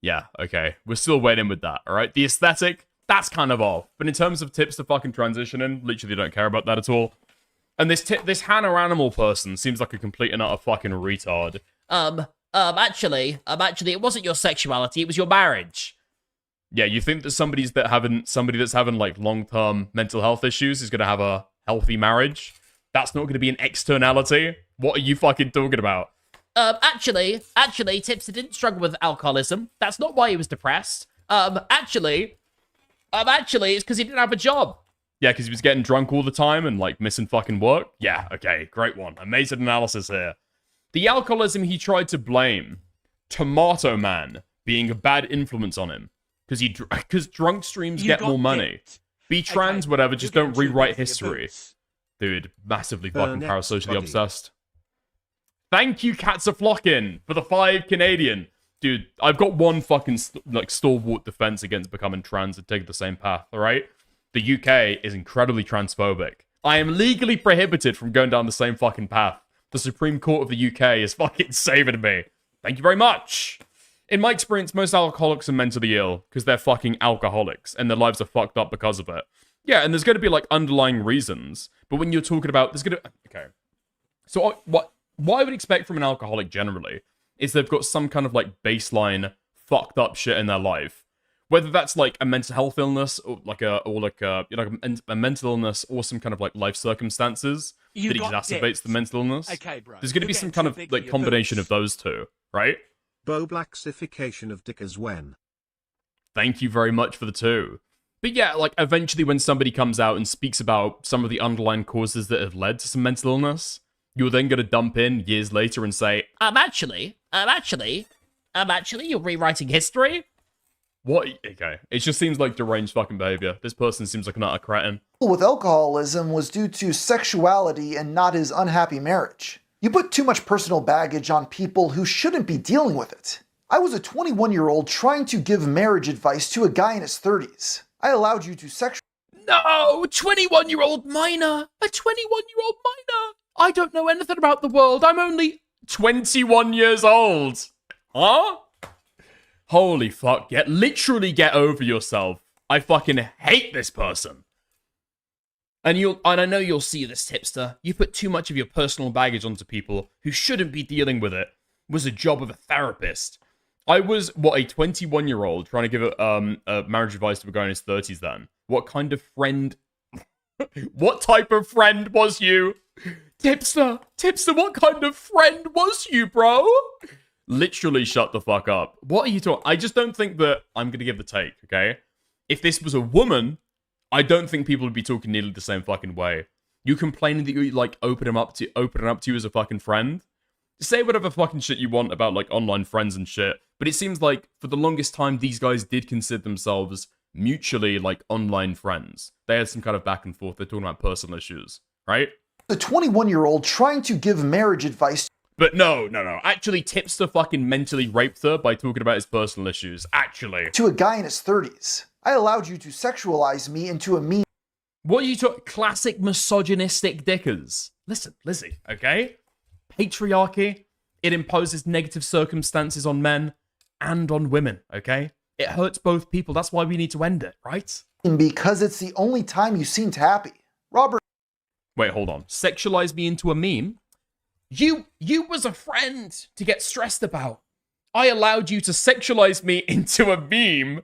Yeah, okay. We're still waiting with that, alright? The aesthetic, that's kind of off. But in terms of Tipster fucking transitioning, literally don't care about that at all. And this Hannah Animal person seems like a complete and utter fucking retard. Actually, it wasn't your sexuality, it was your marriage. Yeah, you think that somebody that's having like long-term mental health issues is gonna have a healthy marriage? That's not gonna be an externality? What are you fucking talking about? Actually, Tipster didn't struggle with alcoholism. That's not why he was depressed. Actually, it's because he didn't have a job. Yeah, because he was getting drunk all the time and, like, missing fucking work? Yeah, okay, great one. Amazing analysis here. The alcoholism he tried to blame Tomato Man being a bad influence on him. Because drunk streams get more money. Be trans, whatever, just don't rewrite history. Dude, massively fucking parasocially obsessed. Thank you, Cats Are Flocking, for the 5 Canadian. Dude, I've got one fucking, stalwart defense against becoming trans and taking the same path, alright? The UK is incredibly transphobic. I am legally prohibited from going down the same fucking path. The Supreme Court of the UK is fucking saving me. Thank you very much. In my experience, most alcoholics are mentally ill because they're fucking alcoholics and their lives are fucked up because of it. Yeah, and there's going to be, like, underlying reasons. But when you're talking about... there's going to... Okay. So what I would expect from an alcoholic generally is they've got some kind of, like, baseline fucked up shit in their life. Whether that's, like, a mental health illness or, a mental illness or some kind of, like, life circumstances that exacerbates the mental illness. Okay, bro. There's going to be some kind of, like, combination of those two, right? Boblaxification of dick as when. Thank you very much for the 2. But yeah, like, eventually when somebody comes out and speaks about some of the underlying causes that have led to some mental illness, you're then going to dump in years later and say, Actually, you're rewriting history? What? Okay. It just seems like deranged fucking behavior. This person seems like an utter cretin. With alcoholism was due to sexuality and not his unhappy marriage. You put too much personal baggage on people who shouldn't be dealing with it. I was a 21-year-old trying to give marriage advice to a guy in his 30s. I allowed you to No! 21-year-old minor! A 21-year-old minor! I don't know anything about the world. I'm only 21 years old! Huh? Holy fuck. Literally get over yourself. I fucking hate this person. And I know you'll see this, Tipster. You put too much of your personal baggage onto people who shouldn't be dealing with it. It was a job of a therapist. I was, a 21-year-old trying to give a marriage advice to a guy in his 30s then. What kind of friend... what type of friend was you? Tipster, what kind of friend was you, bro? Literally shut the fuck up. What are you talking... I just don't think that... I'm going to give the take, okay? If this was a woman, I don't think people would be talking nearly the same fucking way. You complaining that you, like, opening up to you as a fucking friend? Say whatever fucking shit you want about, like, online friends and shit, but it seems like, for the longest time, these guys did consider themselves mutually, like, online friends. They had some kind of back and forth. They're talking about personal issues, right? A 21-year-old trying to give marriage advice. But no. Actually, Tipster fucking mentally raped her by talking about his personal issues. Actually. To a guy in his 30s. I allowed you to sexualize me into a meme. What are you talking? Classic misogynistic dickers. Listen, Lizzie, okay? Patriarchy, it imposes negative circumstances on men and on women, okay? It hurts both people. That's why we need to end it, right? Because it's the only time you seemed happy. Robert. Wait, hold on. Sexualize me into a meme? You was a friend to get stressed about. I allowed you to sexualize me into a meme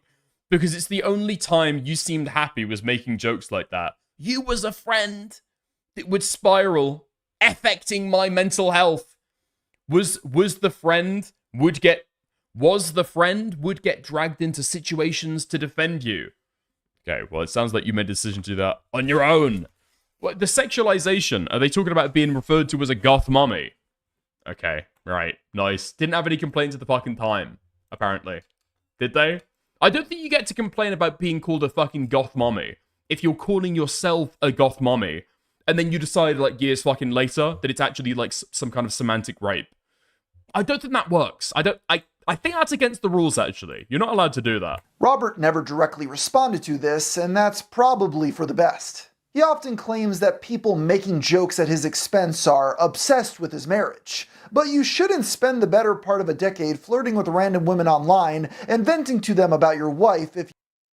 because it's the only time you seemed happy was making jokes like that. You was a friend that would spiral, affecting my mental health. Was the friend would get dragged into situations to defend you. Okay, well, it sounds like you made a decision to do that on your own. What, the sexualization, are they talking about being referred to as a goth mommy? Okay, right, nice. Didn't have any complaints at the fucking time, apparently. Did they? I don't think you get to complain about being called a fucking goth mommy if you're calling yourself a goth mommy, and then you decide, like, years fucking later that it's actually, like, some kind of semantic rape. I don't think that works. I think that's against the rules, actually. You're not allowed to do that. Robert never directly responded to this, and that's probably for the best. He often claims that people making jokes at his expense are obsessed with his marriage. But you shouldn't spend the better part of a decade flirting with random women online and venting to them about your wife if...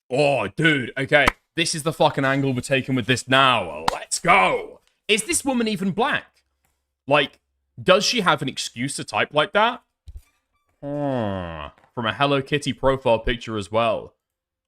Oh, dude, okay. This is the fucking angle we're taking with this now. Let's go. Is this woman even black? Like, does she have an excuse to type like that? From a Hello Kitty profile picture as well.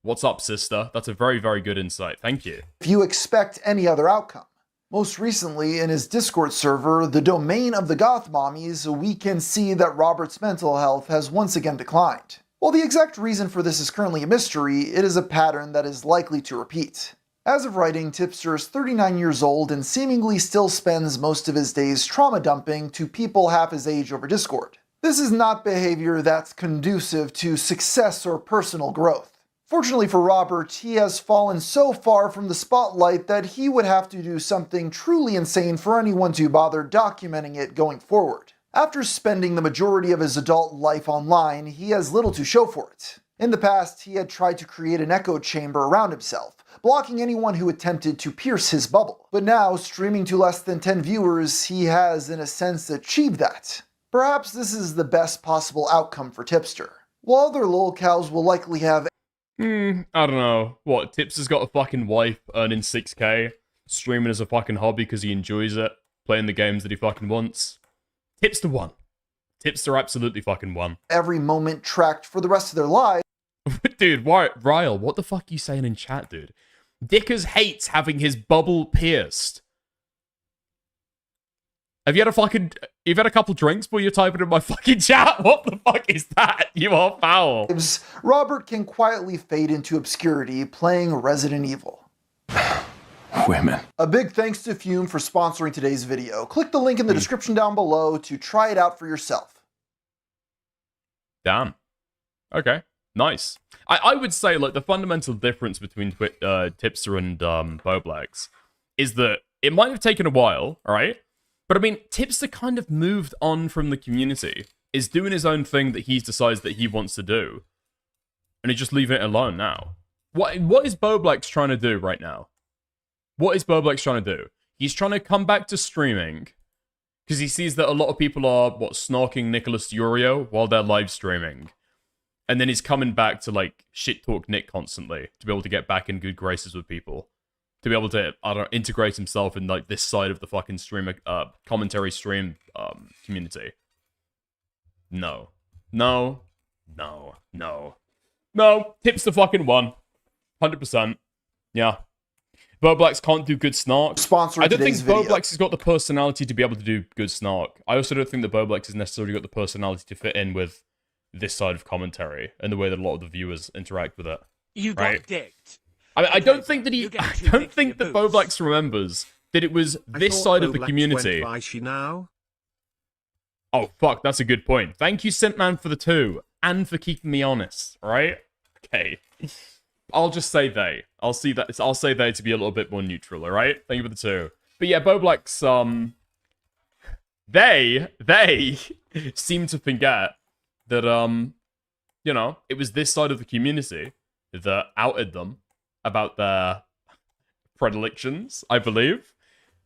What's up, sister? That's a very, very good insight. Thank you. If you expect any other outcome. Most recently, in his Discord server, the domain of the goth mommies, we can see that Robert's mental health has once again declined. While the exact reason for this is currently a mystery, it is a pattern that is likely to repeat. As of writing, Tipster is 39 years old and seemingly still spends most of his days trauma dumping to people half his age over Discord. This is not behavior that's conducive to success or personal growth. Fortunately for Robert, he has fallen so far from the spotlight that he would have to do something truly insane for anyone to bother documenting it going forward. After spending the majority of his adult life online, he has little to show for it. In the past, he had tried to create an echo chamber around himself, blocking anyone who attempted to pierce his bubble. But now, streaming to less than 10 viewers, he has, in a sense, achieved that. Perhaps this is the best possible outcome for Tipster. While other lolcows will likely have I don't know. What, Tipster's got a fucking wife earning 6k, streaming as a fucking hobby because he enjoys it, playing the games that he fucking wants. Tipster won. Tipster absolutely fucking won. Every moment tracked for the rest of their lives. Dude, Ryle, what the fuck are you saying in chat, dude? Dickers hates having his bubble pierced. Have you had a couple drinks before you're typing in my fucking chat? What the fuck is that? You are foul. Robert can quietly fade into obscurity playing Resident Evil. Women. A big thanks to Fume for sponsoring today's video. Click the link in the description down below to try it out for yourself. Damn. Okay. Nice. I would say, like, the fundamental difference between Tipster and Boblex is that it might have taken a while, alright? But I mean, Tipster kind of moved on from the community, is doing his own thing that he decides that he wants to do, and he's just leaving it alone now. What is Boblex trying to do right now? What is Boblex trying to do? He's trying to come back to streaming, because he sees that a lot of people are, snarking Nicholas Urio while they're live streaming. And then he's coming back to, like, shit-talk Nick constantly, to be able to get back in good graces with people. To be able to, I don't know, integrate himself in, like, this side of the fucking stream, commentary stream, community. No. No. No. No. No. Tipster fucking won. 100%. Yeah. Boblex can't do good snark. I don't think Boblex has got the personality to be able to do good snark. I also don't think that Boblex has necessarily got the personality to fit in with this side of commentary and the way that a lot of the viewers interact with it. You got dicked. I mean, I don't think that Boblex remembers that it was this side of the community. Oh, fuck, that's a good point. Thank you, Simpman, for the 2, and for keeping me honest, right? Okay. I'll just say they. I'll say they to be a little bit more neutral, alright? Thank you for the 2. But yeah, Boblex, they seem to forget that, you know, it was this side of the community that outed them about their predilections, I believe.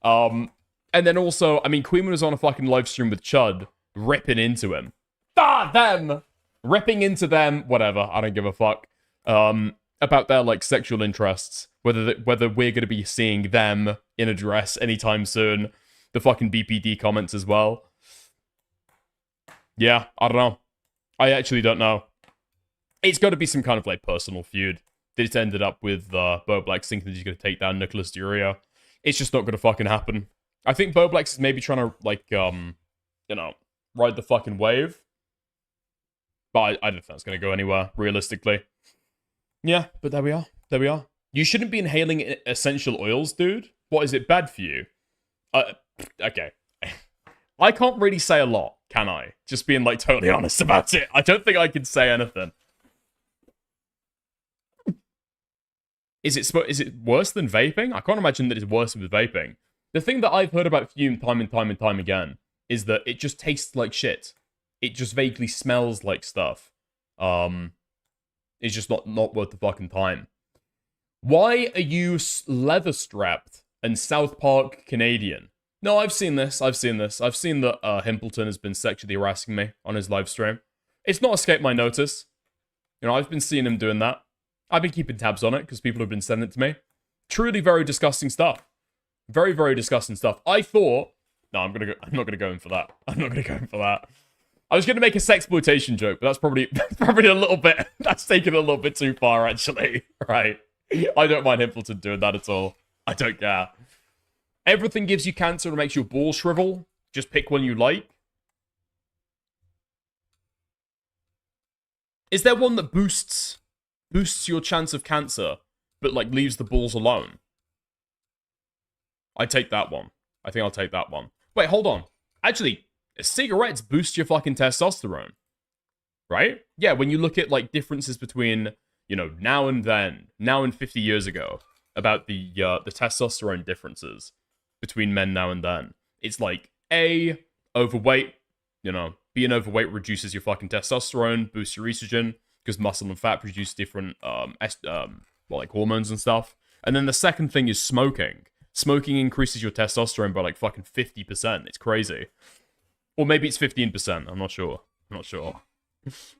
And then also, I mean, Queen was on a fucking live stream with Chud, ripping into him. Them! Ripping into them, whatever, I don't give a fuck. About their, like, sexual interests. Whether we're gonna be seeing them in a dress anytime soon. The fucking BPD comments as well. Yeah, I don't know. I actually don't know. It's got to be some kind of, like, personal feud. This ended up with Boblex thinking that he's going to take down Nicholas Durio. It's just not going to fucking happen. I think Boblex is maybe trying to, like, you know, ride the fucking wave. But I don't think it's going to go anywhere, realistically. Yeah, but there we are. There we are. You shouldn't be inhaling essential oils, dude. What, is it bad for you? Okay. I can't really say a lot, can I? Just being, like, totally honest about it. I don't think I can say anything. Is it worse than vaping? I can't imagine that it's worse with vaping. The thing that I've heard about Fume time and time again is that it just tastes like shit. It just vaguely smells like stuff. It's just not worth the fucking time. Why are you leather-strapped and South Park Canadian? No, I've seen this. I've seen that Himpleton has been sexually harassing me on his live stream. It's not escaped my notice. You know, I've been seeing him doing that. I've been keeping tabs on it because people have been sending it to me. Truly very disgusting stuff. Very, very disgusting stuff. I thought... No, I'm not gonna go in for that. I'm not gonna go in for that. I was gonna make a sexploitation joke, but that's probably a little bit... That's taken a little bit too far, actually. Right. I don't mind Himpleton doing that at all. I don't care. Everything gives you cancer and makes your balls shrivel. Just pick one you like. Is there one that boosts your chance of cancer, but, like, leaves the balls alone? I take that one. I think I'll take that one. Wait, hold on. Actually, cigarettes boost your fucking testosterone. Right? Yeah, when you look at, like, differences between, you know, now and then, now and 50 years ago, about the testosterone differences between men now and then. It's like, A, overweight. You know, being overweight reduces your fucking testosterone, boosts your estrogen, because muscle and fat produce different, like hormones and stuff. And then the second thing is smoking. Smoking increases your testosterone by like fucking 50%. It's crazy. Or maybe it's 15%. I'm not sure.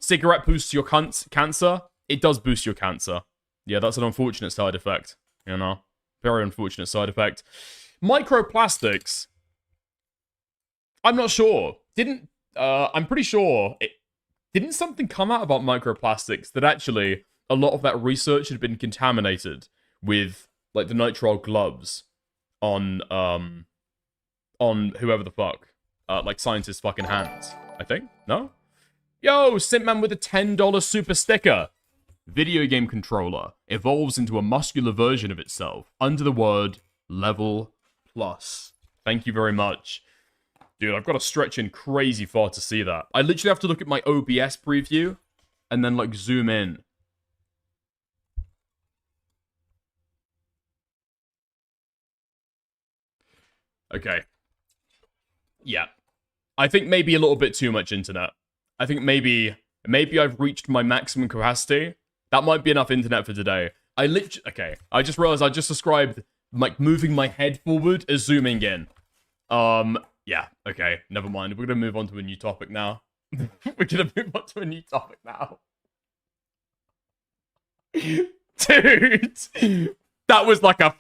Cigarette boosts your cancer. It does boost your cancer. Yeah, that's an unfortunate side effect. You know, very unfortunate side effect. Microplastics. I'm not sure. I'm pretty sure didn't something come out about microplastics that actually a lot of that research had been contaminated with, like, the nitrile gloves on whoever the fuck, like, scientists' fucking hands, I think? No? Yo, Simpman with a $10 super sticker. Video game controller evolves into a muscular version of itself under the word level plus. Thank you very much. Dude, I've got to stretch in crazy far to see that. I literally have to look at my OBS preview and then, like, zoom in. Okay. Yeah. I think maybe a little bit too much internet. I think maybe I've reached my maximum capacity. That might be enough internet for today. Okay. I just realized I just described, like, moving my head forward as zooming in. Yeah, okay, never mind. We're gonna move on to a new topic now. Dude! That was like a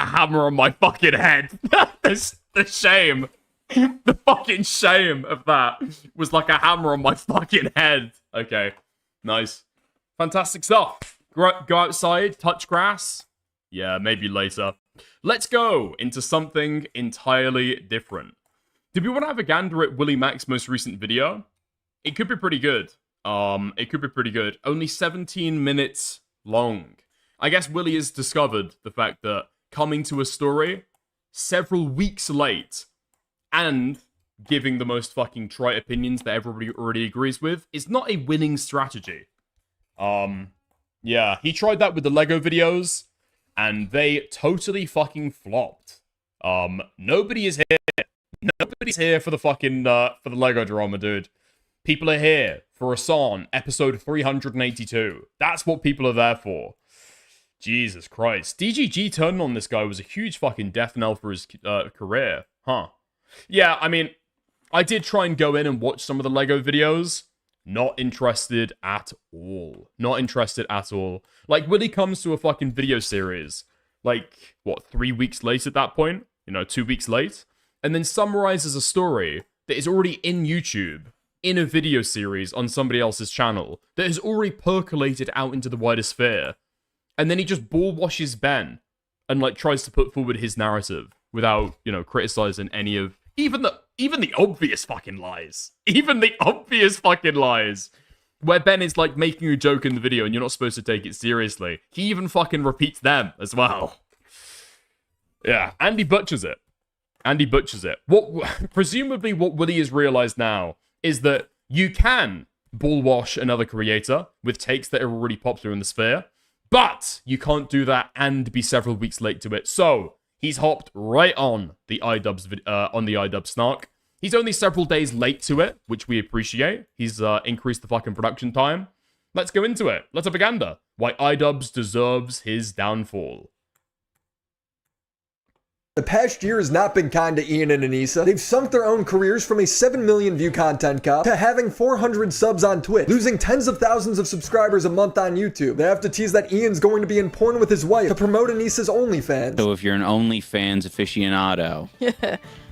hammer on my fucking head. The shame. The fucking shame of that was like a hammer on my fucking head. Okay, nice. Fantastic stuff. Go outside, touch grass. Yeah, maybe later. Let's go into something entirely different. Did we want to have a gander at Willie Mac's most recent video? It could be pretty good. Only 17 minutes long. I guess Willie has discovered the fact that coming to a story several weeks late and giving the most fucking trite opinions that everybody already agrees with is not a winning strategy. Yeah, he tried that with the Lego videos, and they totally fucking flopped. Nobody is here. Nobody's here for the fucking for the Lego drama, dude. People are here for Asan, episode 382. That's what people are there for. Jesus Christ. DGG turning on this guy was a huge fucking death knell for his career. Huh. Yeah, I mean, I did try and go in and watch some of the Lego videos. Not interested at all. Not interested at all. Like, Willie comes to a fucking video series, like, what, 3 weeks late at that point? 2 weeks late? And then summarizes a story that is already in YouTube, in a video series on somebody else's channel, that has already percolated out into the wider sphere. And then he just ball washes Ben and, like, tries to put forward his narrative without, criticizing any of even the obvious fucking lies. Even the obvious fucking lies. Where Ben is, like, making a joke in the video and you're not supposed to take it seriously. He even fucking repeats them as well. Yeah, Andy butchers it. Presumably what Willie has realized now is that you can ball wash another creator with takes that are already popular in the sphere, but you can't do that and be several weeks late to it. So he's hopped right on the iDubbbz snark. He's only several days late to it, which we appreciate. He's increased the fucking production time. Let's go into it. Let's have a gander. Why iDubbbz deserves his downfall. The past year has not been kind to Ian and Anissa. They've sunk their own careers from a 7 million view content cop to having 400 subs on Twitch, losing tens of thousands of subscribers a month on YouTube. They have to tease that Ian's going to be in porn with his wife to promote Anissa's OnlyFans. So if you're an OnlyFans aficionado,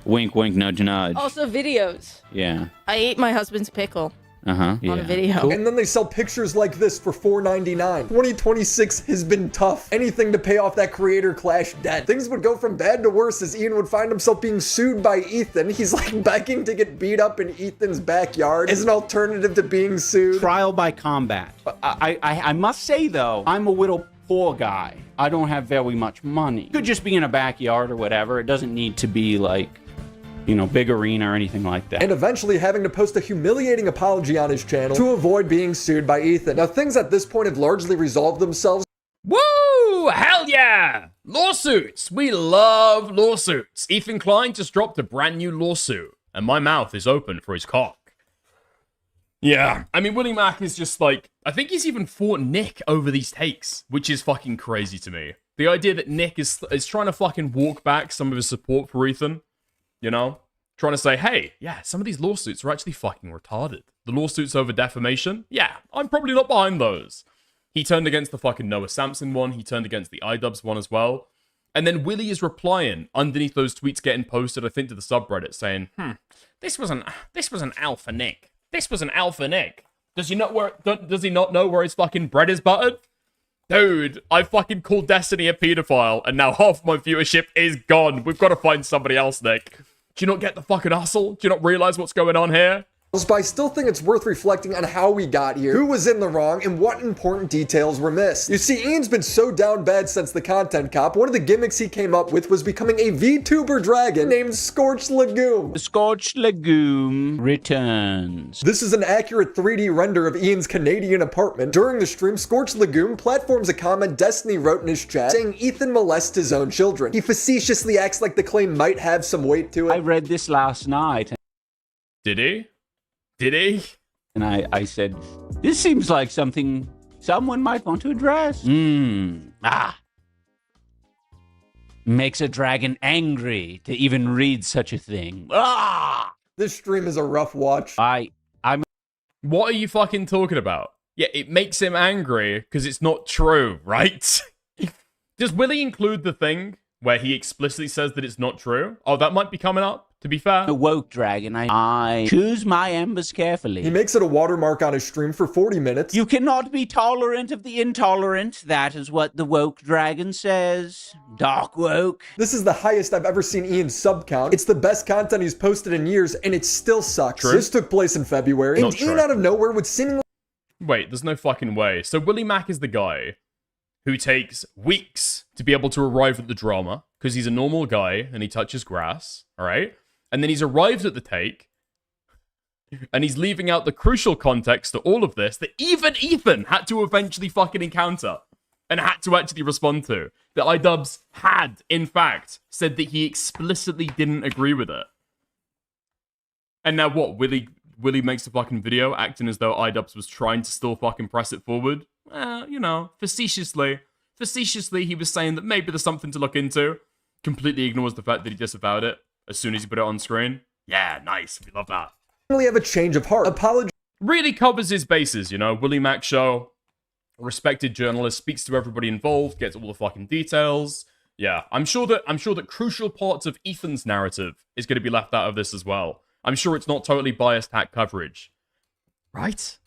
wink, wink, nudge, nudge. Also videos. Yeah. I ate my husband's pickle. Yeah. On a video. Cool. And then they sell pictures like this for $4.99. 2026 has been tough. Anything to pay off that creator clash debt. Things would go from bad to worse as Ian would find himself being sued by Ethan. He's like begging to get beat up in Ethan's backyard as an alternative to being sued. Trial by combat. I must say though, I'm a little poor guy. I don't have very much money. Could just be in a backyard or whatever. It doesn't need to be like, big arena or anything like that. And eventually having to post a humiliating apology on his channel to avoid being sued by Ethan. Now, things at this point have largely resolved themselves. Woo! Hell yeah! Lawsuits! We love lawsuits. Ethan Klein just dropped a brand new lawsuit, and my mouth is open for his cock. Yeah, I mean, Willie Mack is just like, I think he's even fought Nick over these takes, which is fucking crazy to me. The idea that Nick is trying to fucking walk back some of his support for Ethan. Trying to say, hey, yeah, some of these lawsuits are actually fucking retarded. The lawsuits over defamation? Yeah, I'm probably not behind those. He turned against the fucking Noah Samson one. He turned against the iDubbbz one as well. And then Willie is replying underneath those tweets getting posted, I think, to the subreddit saying, this was an alpha Nick. This was an alpha Nick. Does he not know where his fucking bread is buttered? Dude, I fucking called Destiny a pedophile, and now half my viewership is gone. We've got to find somebody else, Nick. Do you not get the fucking hustle? Do you not realize what's going on here? But I still think it's worth reflecting on how we got here, who was in the wrong, and what important details were missed. You see, Ian's been so down bad since the content cop. One of the gimmicks he came up with was becoming a VTuber dragon named Scorched Legume. The Scorched Legume returns. This is an accurate 3D render of Ian's Canadian apartment. During the stream, Scorched Legume platforms a comment Destiny wrote in his chat saying Ethan molests his own children. He facetiously acts like the claim might have some weight to it. I read this last night. Did he? Did he? And I said, this seems like something someone might want to address. Makes a dragon angry to even read such a thing. This stream is a rough watch. What are you fucking talking about? Yeah, it makes him angry because it's not true, right? Does Willie include the thing where he explicitly says that it's not true? Oh, that might be coming up. To be fair, a woke dragon, I choose my embers carefully. He makes it a watermark on his stream for 40 minutes. You cannot be tolerant of the intolerant. That is what the woke dragon says. Dark woke. This is the highest I've ever seen Ian's sub count. It's the best content he's posted in years, and it still sucks. True. This took place in February, and Ian out of nowhere would seemingly... Wait, there's no fucking way. So Willie Mack is the guy who takes weeks to be able to arrive at the drama, because he's a normal guy, and he touches grass, alright? And then he's arrived at the take, and he's leaving out the crucial context to all of this that even Ethan had to eventually fucking encounter. and had to actually respond to. That iDubbbz had, in fact, said that he explicitly didn't agree with it. And now what? Willie makes a fucking video acting as though iDubbbz was trying to still fucking press it forward. You know, facetiously, he was saying that maybe there's something to look into. Completely ignores the fact that he disavowed it as soon as he put it on screen. Yeah, nice. We love that. Finally have a change of heart. Really covers his bases, you know. Willie Mack show, respected journalist, speaks to everybody involved, gets all the fucking details. Yeah, I'm sure that crucial parts of Ethan's narrative is going to be left out of this as well. I'm sure it's not totally biased hack coverage. Right?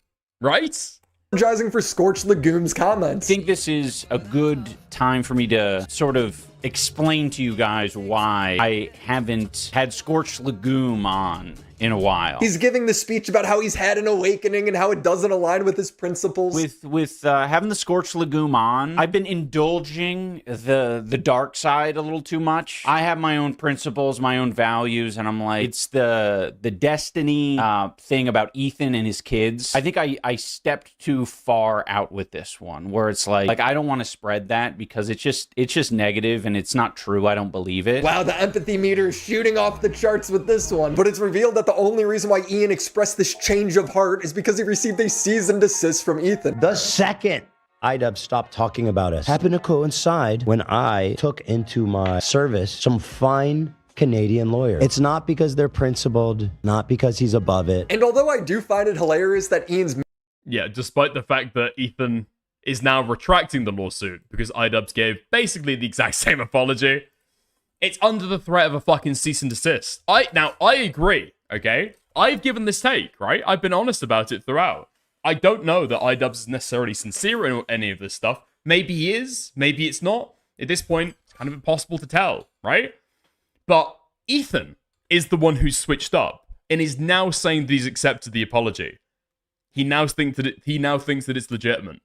Apologizing for Scorched Legume's comments. I think this is a good time for me to sort of explain to you guys why I haven't had Scorched Legume on in a while. He's giving the speech about how he's had an awakening and how it doesn't align with his principles. With having the Scorched Legume on, I've been indulging the dark side a little too much. I have my own principles, my own values, and I'm like, it's the destiny thing about Ethan and his kids. I think I stepped too far out with this one, where it's like I don't want to spread that because it's just negative and it's not true. I don't believe it. Wow, the empathy meter is shooting off the charts with this one. But it's revealed that the only reason why Ian expressed this change of heart is because he received a cease and desist from Ethan. The second iDubbbz stopped talking about us happened to coincide when I took into my service some fine Canadian lawyers. It's not because they're principled, not because he's above it. And although I do find it hilarious that Ian's... Yeah, despite the fact that Ethan is now retracting the lawsuit because iDubbbz gave basically the exact same apology, it's under the threat of a fucking cease and desist. I agree, okay? I've given this take, right? I've been honest about it throughout. I don't know that iDubbbz is necessarily sincere in any of this stuff. Maybe he is, maybe it's not. At this point, it's kind of impossible to tell, right? But Ethan is the one who's switched up and is now saying that he's accepted the apology. He now thinks that it's legitimate.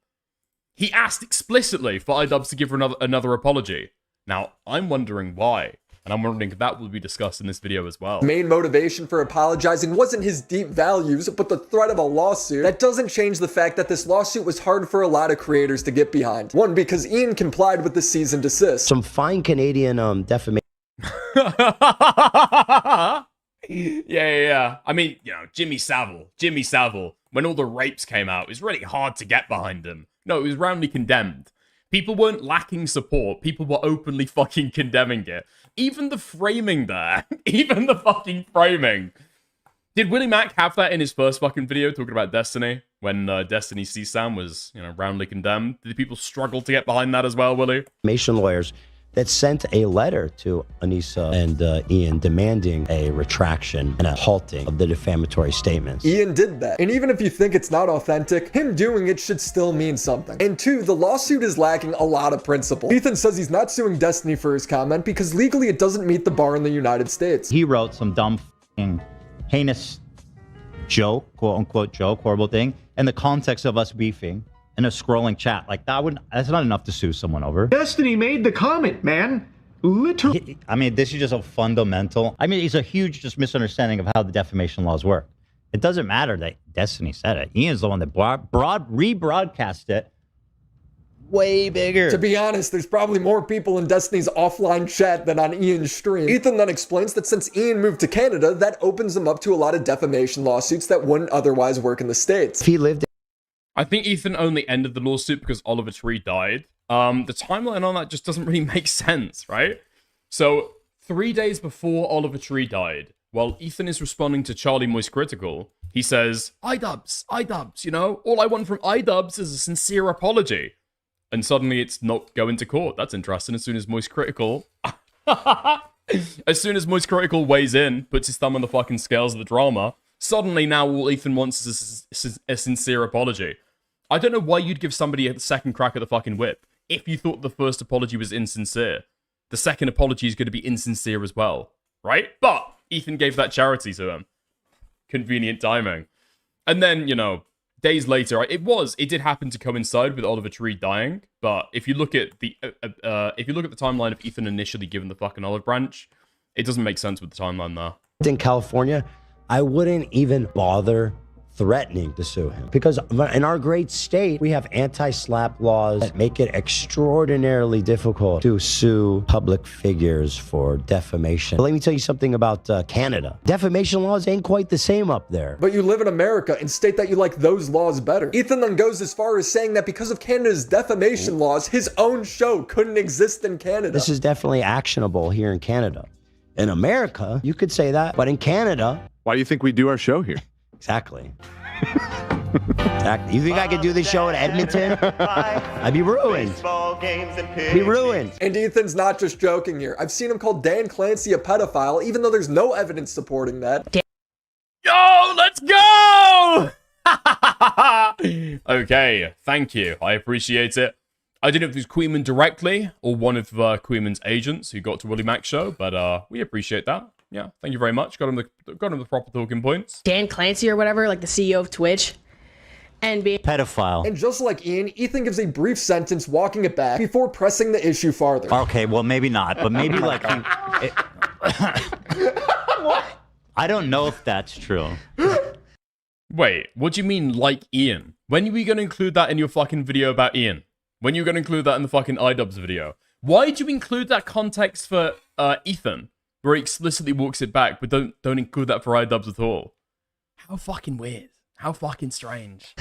He asked explicitly for iDubbbz to give her another apology. Now, I'm wondering why. And I'm wondering if that will be discussed in this video as well. Main motivation for apologizing wasn't his deep values, but the threat of a lawsuit. That doesn't change the fact that this lawsuit was hard for a lot of creators to get behind. One, because Ian complied with the cease and desist. Some fine Canadian defamation. Yeah. I mean, you know, Jimmy Savile, when all the rapes came out, it was really hard to get behind him. No, it was roundly condemned. People weren't lacking support. People were openly fucking condemning it. Even the framing there. Even the fucking framing. Did Willie Mack have that in his first fucking video talking about Destiny? When Destiny CSAM was, you know, roundly condemned? Did people struggle to get behind that as well, Willie? Defamation lawyers that sent a letter to Anissa and Ian demanding a retraction and a halting of the defamatory statements. Ian did that. And even if you think it's not authentic, him doing it should still mean something. And two, the lawsuit is lacking a lot of principle. Ethan says he's not suing Destiny for his comment because legally it doesn't meet the bar in the United States. He wrote some dumb heinous joke, quote unquote joke, horrible thing, in the context of us beefing. In a scrolling chat like that's not enough to sue someone over. Destiny made the comment, man. Literally. I mean, this is just a fundamental. I mean, it's a huge just misunderstanding of how the defamation laws work. It doesn't matter that Destiny said it. Ian's the one that rebroadcast it. Way bigger. To be honest, there's probably more people in Destiny's offline chat than on Ian's stream. Ethan then explains that since Ian moved to Canada, that opens him up to a lot of defamation lawsuits that wouldn't otherwise work in the States. If he lived I think Ethan only ended the lawsuit because Oliver Tree died. The timeline on that just doesn't really make sense, right? So, 3 days before Oliver Tree died, while Ethan is responding to Charlie Moist Critical, he says, iDubbbz, you know, all I want from iDubbbz is a sincere apology. And suddenly it's not going to court. That's interesting. As soon as Moist Critical weighs in, puts his thumb on the fucking scales of the drama, suddenly now all Ethan wants is a sincere apology. I don't know why you'd give somebody a second crack at the fucking whip if you thought the first apology was insincere. The second apology is going to be insincere as well, right? But Ethan gave that charity to him. Convenient timing. And then, you know, days later, it did happen to coincide with Oliver Tree dying. But if you look at the timeline of Ethan initially given the fucking olive branch, it doesn't make sense with the timeline there. in California, I wouldn't even bother threatening to sue him. Because in our great state, we have anti-slap laws that make it extraordinarily difficult to sue public figures for defamation. But let me tell you something about Canada. Defamation laws ain't quite the same up there. But you live in America and state that you like those laws better. Ethan then goes as far as saying that because of Canada's defamation laws, his own show couldn't exist in Canada. This is definitely actionable here in Canada. In America, you could say that, but in Canada... Why do you think we do our show here? Exactly. Exactly. You think I could do this show in Edmonton? I'd be ruined. Be ruined. And Ethan's not just joking here. I've seen him call Dan Clancy a pedophile, even though there's no evidence supporting that. Yo, let's go! Okay, thank you. I appreciate it. I don't know if it was Queenman directly or one of Queenman's agents who got to Willie Mac's show, but we appreciate that. Yeah, thank you very much. Got him the proper talking points. Dan Clancy or whatever, like the CEO of Twitch, and being pedophile. And just like Ian, Ethan gives a brief sentence walking it back before pressing the issue farther. Okay, well maybe not, but maybe like What? I don't know if that's true. Wait, what do you mean like Ian? When are we going to include that in your fucking video about Ian? When are you going to include that in the fucking iDubbbz video? Why do you include that context for Ethan, where he explicitly walks it back, but don't include that for iDubbbz at all? How fucking weird. How fucking strange.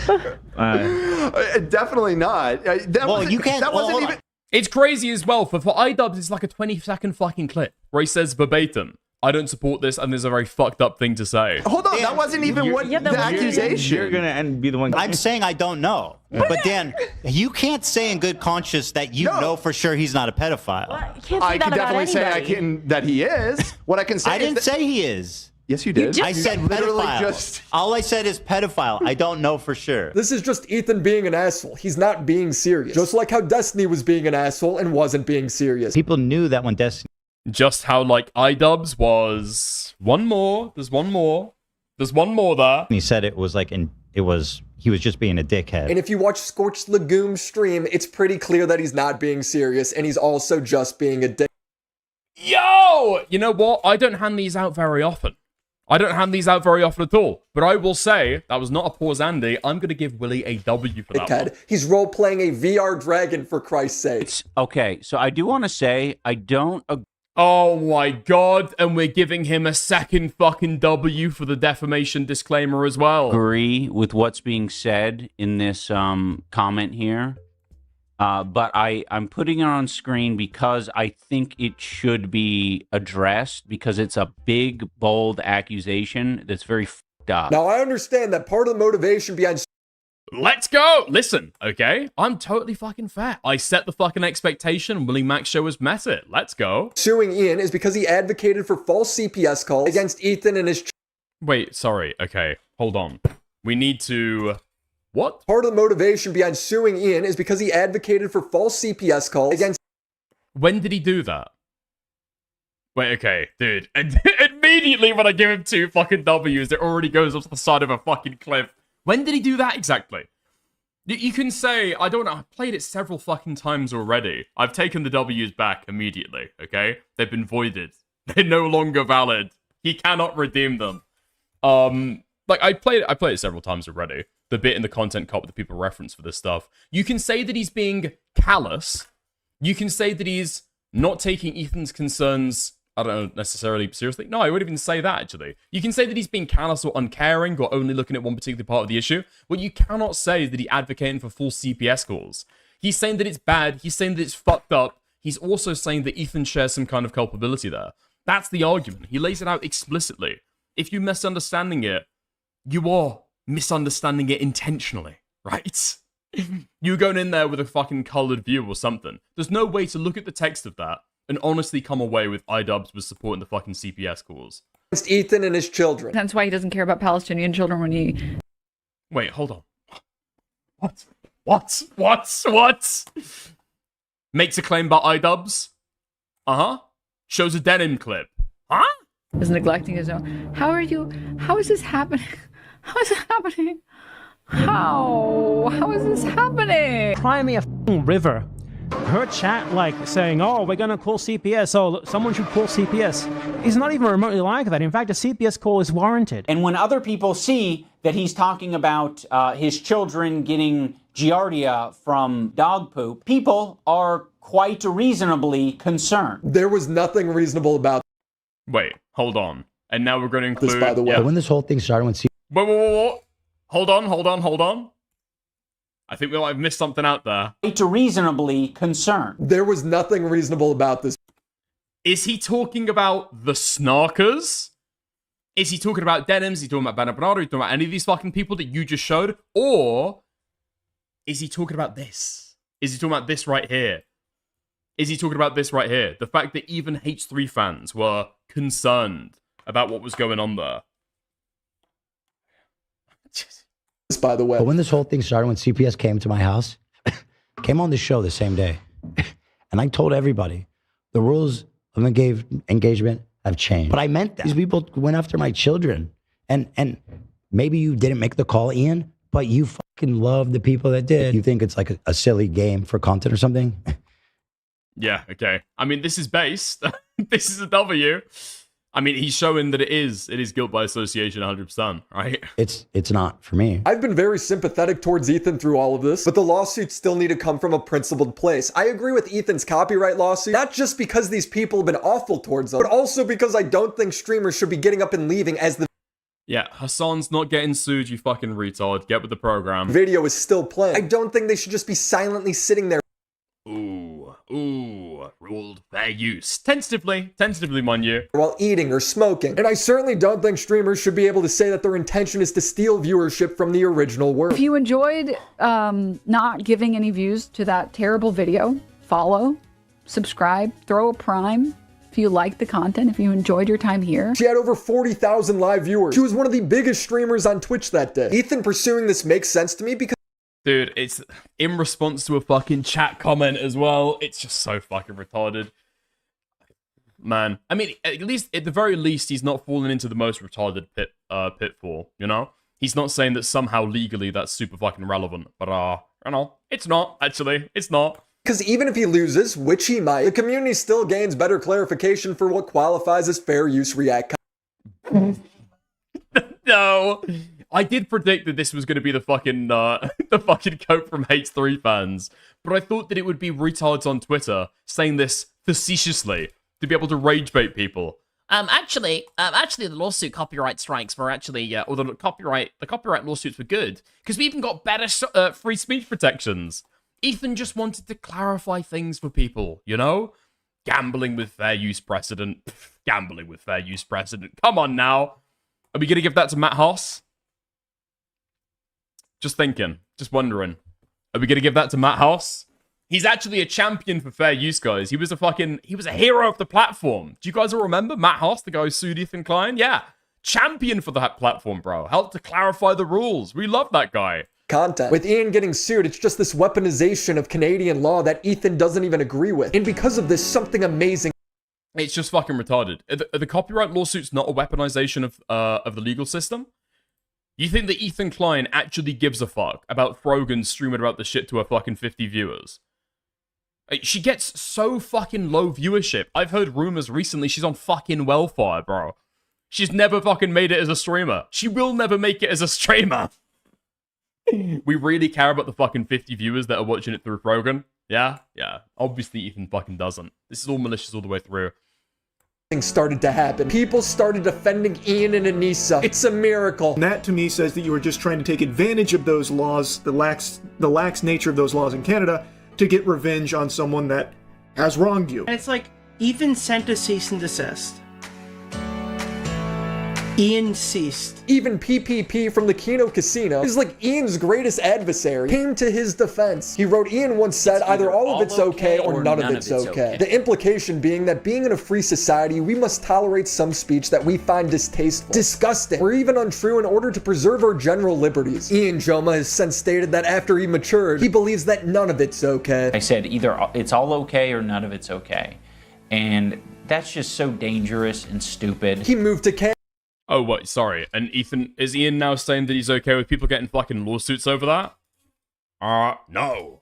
Definitely not. That wasn't even... It's crazy as well. For iDubbbz, it's like a 20-second fucking clip where he says verbatim, I don't support this, and there's a very fucked up thing to say. Hold on, that wasn't even what the accusation. You're gonna be the one. I'm saying I don't know, but Dan, you can't say in good conscience that you know for sure he's not a pedophile. I can definitely say that he is. What I can say. I didn't say he is. Yes, you did. I said pedophile. All I said is pedophile. I don't know for sure. This is just Ethan being an asshole. He's not being serious. Just like how Destiny was being an asshole and wasn't being serious. People knew that when Destiny... Just how, like, iDubbbz was... One more. There's one more. There's one more there. He said it was like... he was just being a dickhead. And if you watch Scorched Legume's stream, it's pretty clear that he's not being serious, and he's also just being a dick. Yo! You know what? I don't hand these out very often. I don't hand these out very often at all. But I will say, that was not a pause Andy. I'm going to give Willie a W for that one. He's role-playing a VR dragon, for Christ's sake. Okay, so I do want to say, I don't agree. Oh my god, and we're giving him a second fucking W for the defamation disclaimer as well. Agree with what's being said in this comment here. But I'm putting it on screen because I think it should be addressed because it's a big, bold accusation that's very fucked up. Now, I understand that part of the motivation behind... Let's go! Listen, okay? I'm totally fucking fair. I set the fucking expectation. Willie Mac's show has met it. Let's go. Suing Ian is because he advocated for false CPS calls against Ethan and his... Wait, sorry. Okay, hold on. We need to... What? Part of the motivation behind suing Ian is because he advocated for false CPS calls against... When did he do that? Wait, okay, dude. Immediately when I give him 2 fucking W's, it already goes up to the side of a fucking cliff. When did he do that exactly? You can say, I don't know, I've played it several fucking times already. I've taken the W's back immediately, okay? They've been voided. They're no longer valid. He cannot redeem them. Like, I played it several times already. The bit in the content cop that people reference for this stuff. You can say that he's being callous. You can say that he's not taking Ethan's concerns, I don't know, necessarily seriously. No, I wouldn't even say that, actually. You can say that he's being callous or uncaring or only looking at one particular part of the issue. What you cannot say is that he's advocating for full CPS calls. He's saying that it's bad. He's saying that it's fucked up. He's also saying that Ethan shares some kind of culpability there. That's the argument. He lays it out explicitly. If you're misunderstanding it, you are misunderstanding it intentionally, right? You're going in there with a fucking colored view or something. There's no way to look at the text of that and honestly come away with iDubbbz was supporting the fucking CPS calls. Against Ethan and his children. That's why he doesn't care about Palestinian children when he... Wait, hold on. What? Makes a claim about iDubbbz? Uh-huh. Shows a denim clip. Huh? Is neglecting his own... How is this happening? How is it happening? How is this happening? Cry me a river. Her chat like saying, oh, we're gonna call CPS, oh, someone should call CPS. It's not even remotely like that. In fact, a CPS call is warranted. And when other people see that he's talking about his children getting giardia from dog poop, people are quite reasonably concerned. There was nothing reasonable about Wait, hold on. And now we're going to include... this, by the way. Yeah. But when this whole thing started, when Whoa. Hold on. I think we might have missed something out there. Quite reasonably concerned. There was nothing reasonable about this. Is he talking about the snarkers? Is he talking about Denims? Is he talking about Bernardo? Is he talking about any of these fucking people that you just showed? Or is he talking about this? Is he talking about this right here? Is he talking about this right here? The fact that even H3 fans were concerned about what was going on there. By the way. But when this whole thing started, when CPS came to my house, came on the show the same day, and I told everybody the rules of engagement have changed. But I meant that. These people went after my children. And maybe you didn't make the call, Ian, but you fucking love the people that did. You think it's like a silly game for content or something? Yeah, okay. I mean, this is based. This is a W. I mean, he's showing that it is guilt by association 100%, right? It's not for me. I've been very sympathetic towards Ethan through all of this, but the lawsuits still need to come from a principled place. I agree with Ethan's copyright lawsuit, not just because these people have been awful towards them, but also because I don't think streamers should be getting up and leaving as the Yeah, Hassan's not getting sued, you fucking retard. Get with the program. video is still playing. I don't think they should just be silently sitting there. Ooh, ruled fair use. Tentatively, mind you. While eating or smoking. And I certainly don't think streamers should be able to say that their intention is to steal viewership from the original work. If you enjoyed not giving any views to that terrible video, follow, subscribe, throw a prime. If you like the content, if you enjoyed your time here. She had over 40,000 live viewers. She was one of the biggest streamers on Twitch that day. Ethan pursuing this makes sense to me because dude, it's in response to a fucking chat comment as well. It's just so fucking retarded. Man. I mean, at the very least, he's not falling into the most retarded pitfall, you know? He's not saying that somehow legally that's super fucking relevant. But, you know, it's not, actually. It's not. Because even if he loses, which he might, the community still gains better clarification for what qualifies as fair use react. No. I did predict that this was going to be the fucking quote from H3 fans, but I thought that it would be retards on Twitter saying this facetiously to be able to rage bait people. Actually, the lawsuit copyright strikes were actually, or the copyright lawsuits were good because we even got better free speech protections. Ethan just wanted to clarify things for people, you know? Gambling with fair use precedent. Gambling with fair use precedent. Come on now. Are we going to give that to Matt Haas? Just thinking. Just wondering. Are we going to give that to Matt Haas? He's actually a champion for fair use, guys. He was a hero of the platform. Do you guys all remember Matt Haas, the guy who sued Ethan Klein? Yeah. Champion for that platform, bro. Helped to clarify the rules. We love that guy. Content. With Ian getting sued, it's just this weaponization of Canadian law that Ethan doesn't even agree with. And because of this, something amazing. It's just fucking retarded. Are the copyright lawsuits not a weaponization of the legal system? You think that Ethan Klein actually gives a fuck about Frogan streaming about the shit to her fucking 50 viewers? She gets so fucking low viewership. I've heard rumors recently she's on fucking welfare, bro. She's never fucking made it as a streamer. She will never make it as a streamer. We really care about the fucking 50 viewers that are watching it through Frogan. Yeah? Yeah. Obviously Ethan fucking doesn't. This is all malicious all the way through. Things started to happen. People started defending Ian and Anissa. It's a miracle. And that to me says that you were just trying to take advantage of those laws, the lax nature of those laws in Canada, to get revenge on someone that has wronged you. And it's like, Ethan sent a cease and desist. Ian ceased. Even PPP from the Keno Casino is like Ian's greatest adversary, came to his defense. He wrote, Ian once said, either all of it's okay or none of it's okay. The implication being that being in a free society, we must tolerate some speech that we find distasteful, disgusting, or even untrue in order to preserve our general liberties. Ian Joma has since stated that after he matured, he believes that none of it's okay. I said either it's all okay or none of it's okay. And that's just so dangerous and stupid. He moved to Canada. Oh, what? Sorry. And is Ian now saying that he's okay with people getting fucking lawsuits over that? No.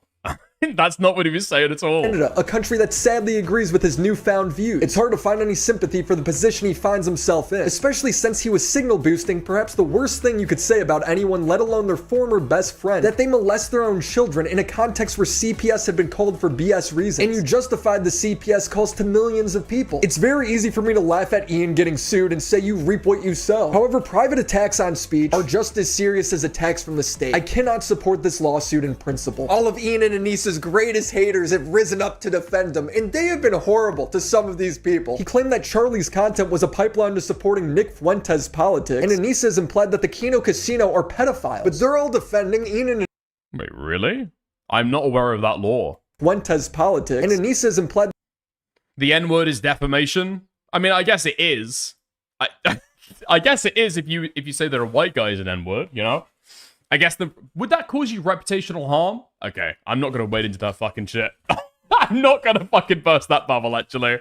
That's not what he was saying at all. Canada, a country that sadly agrees with his newfound views. It's hard to find any sympathy for the position he finds himself in, especially since he was signal boosting perhaps the worst thing you could say about anyone, let alone their former best friend, that they molest their own children in a context where CPS had been called for BS reasons, and you justified the CPS calls to millions of people. It's very easy for me to laugh at Ian getting sued and say you reap what you sow. However, private attacks on speech are just as serious as attacks from the state. I cannot support this lawsuit in principle. All of Ian and Anissa's greatest haters have risen up to defend him, and they have been horrible to some of these people. He claimed that Charlie's content was a pipeline to supporting Nick Fuentes' politics, and Anissa has implied that the Kino Casino are pedophiles. But they're all defending Ian and Wait, really? I'm not aware of that law. Fuentes' politics, and Anissa has implied the N-word is defamation. I mean, I guess it is. I guess it is if you say that a white guy is an N-word, you know? I guess would that cause you reputational harm? Okay, I'm not gonna wade into that fucking shit. I'm not gonna fucking burst that bubble, actually.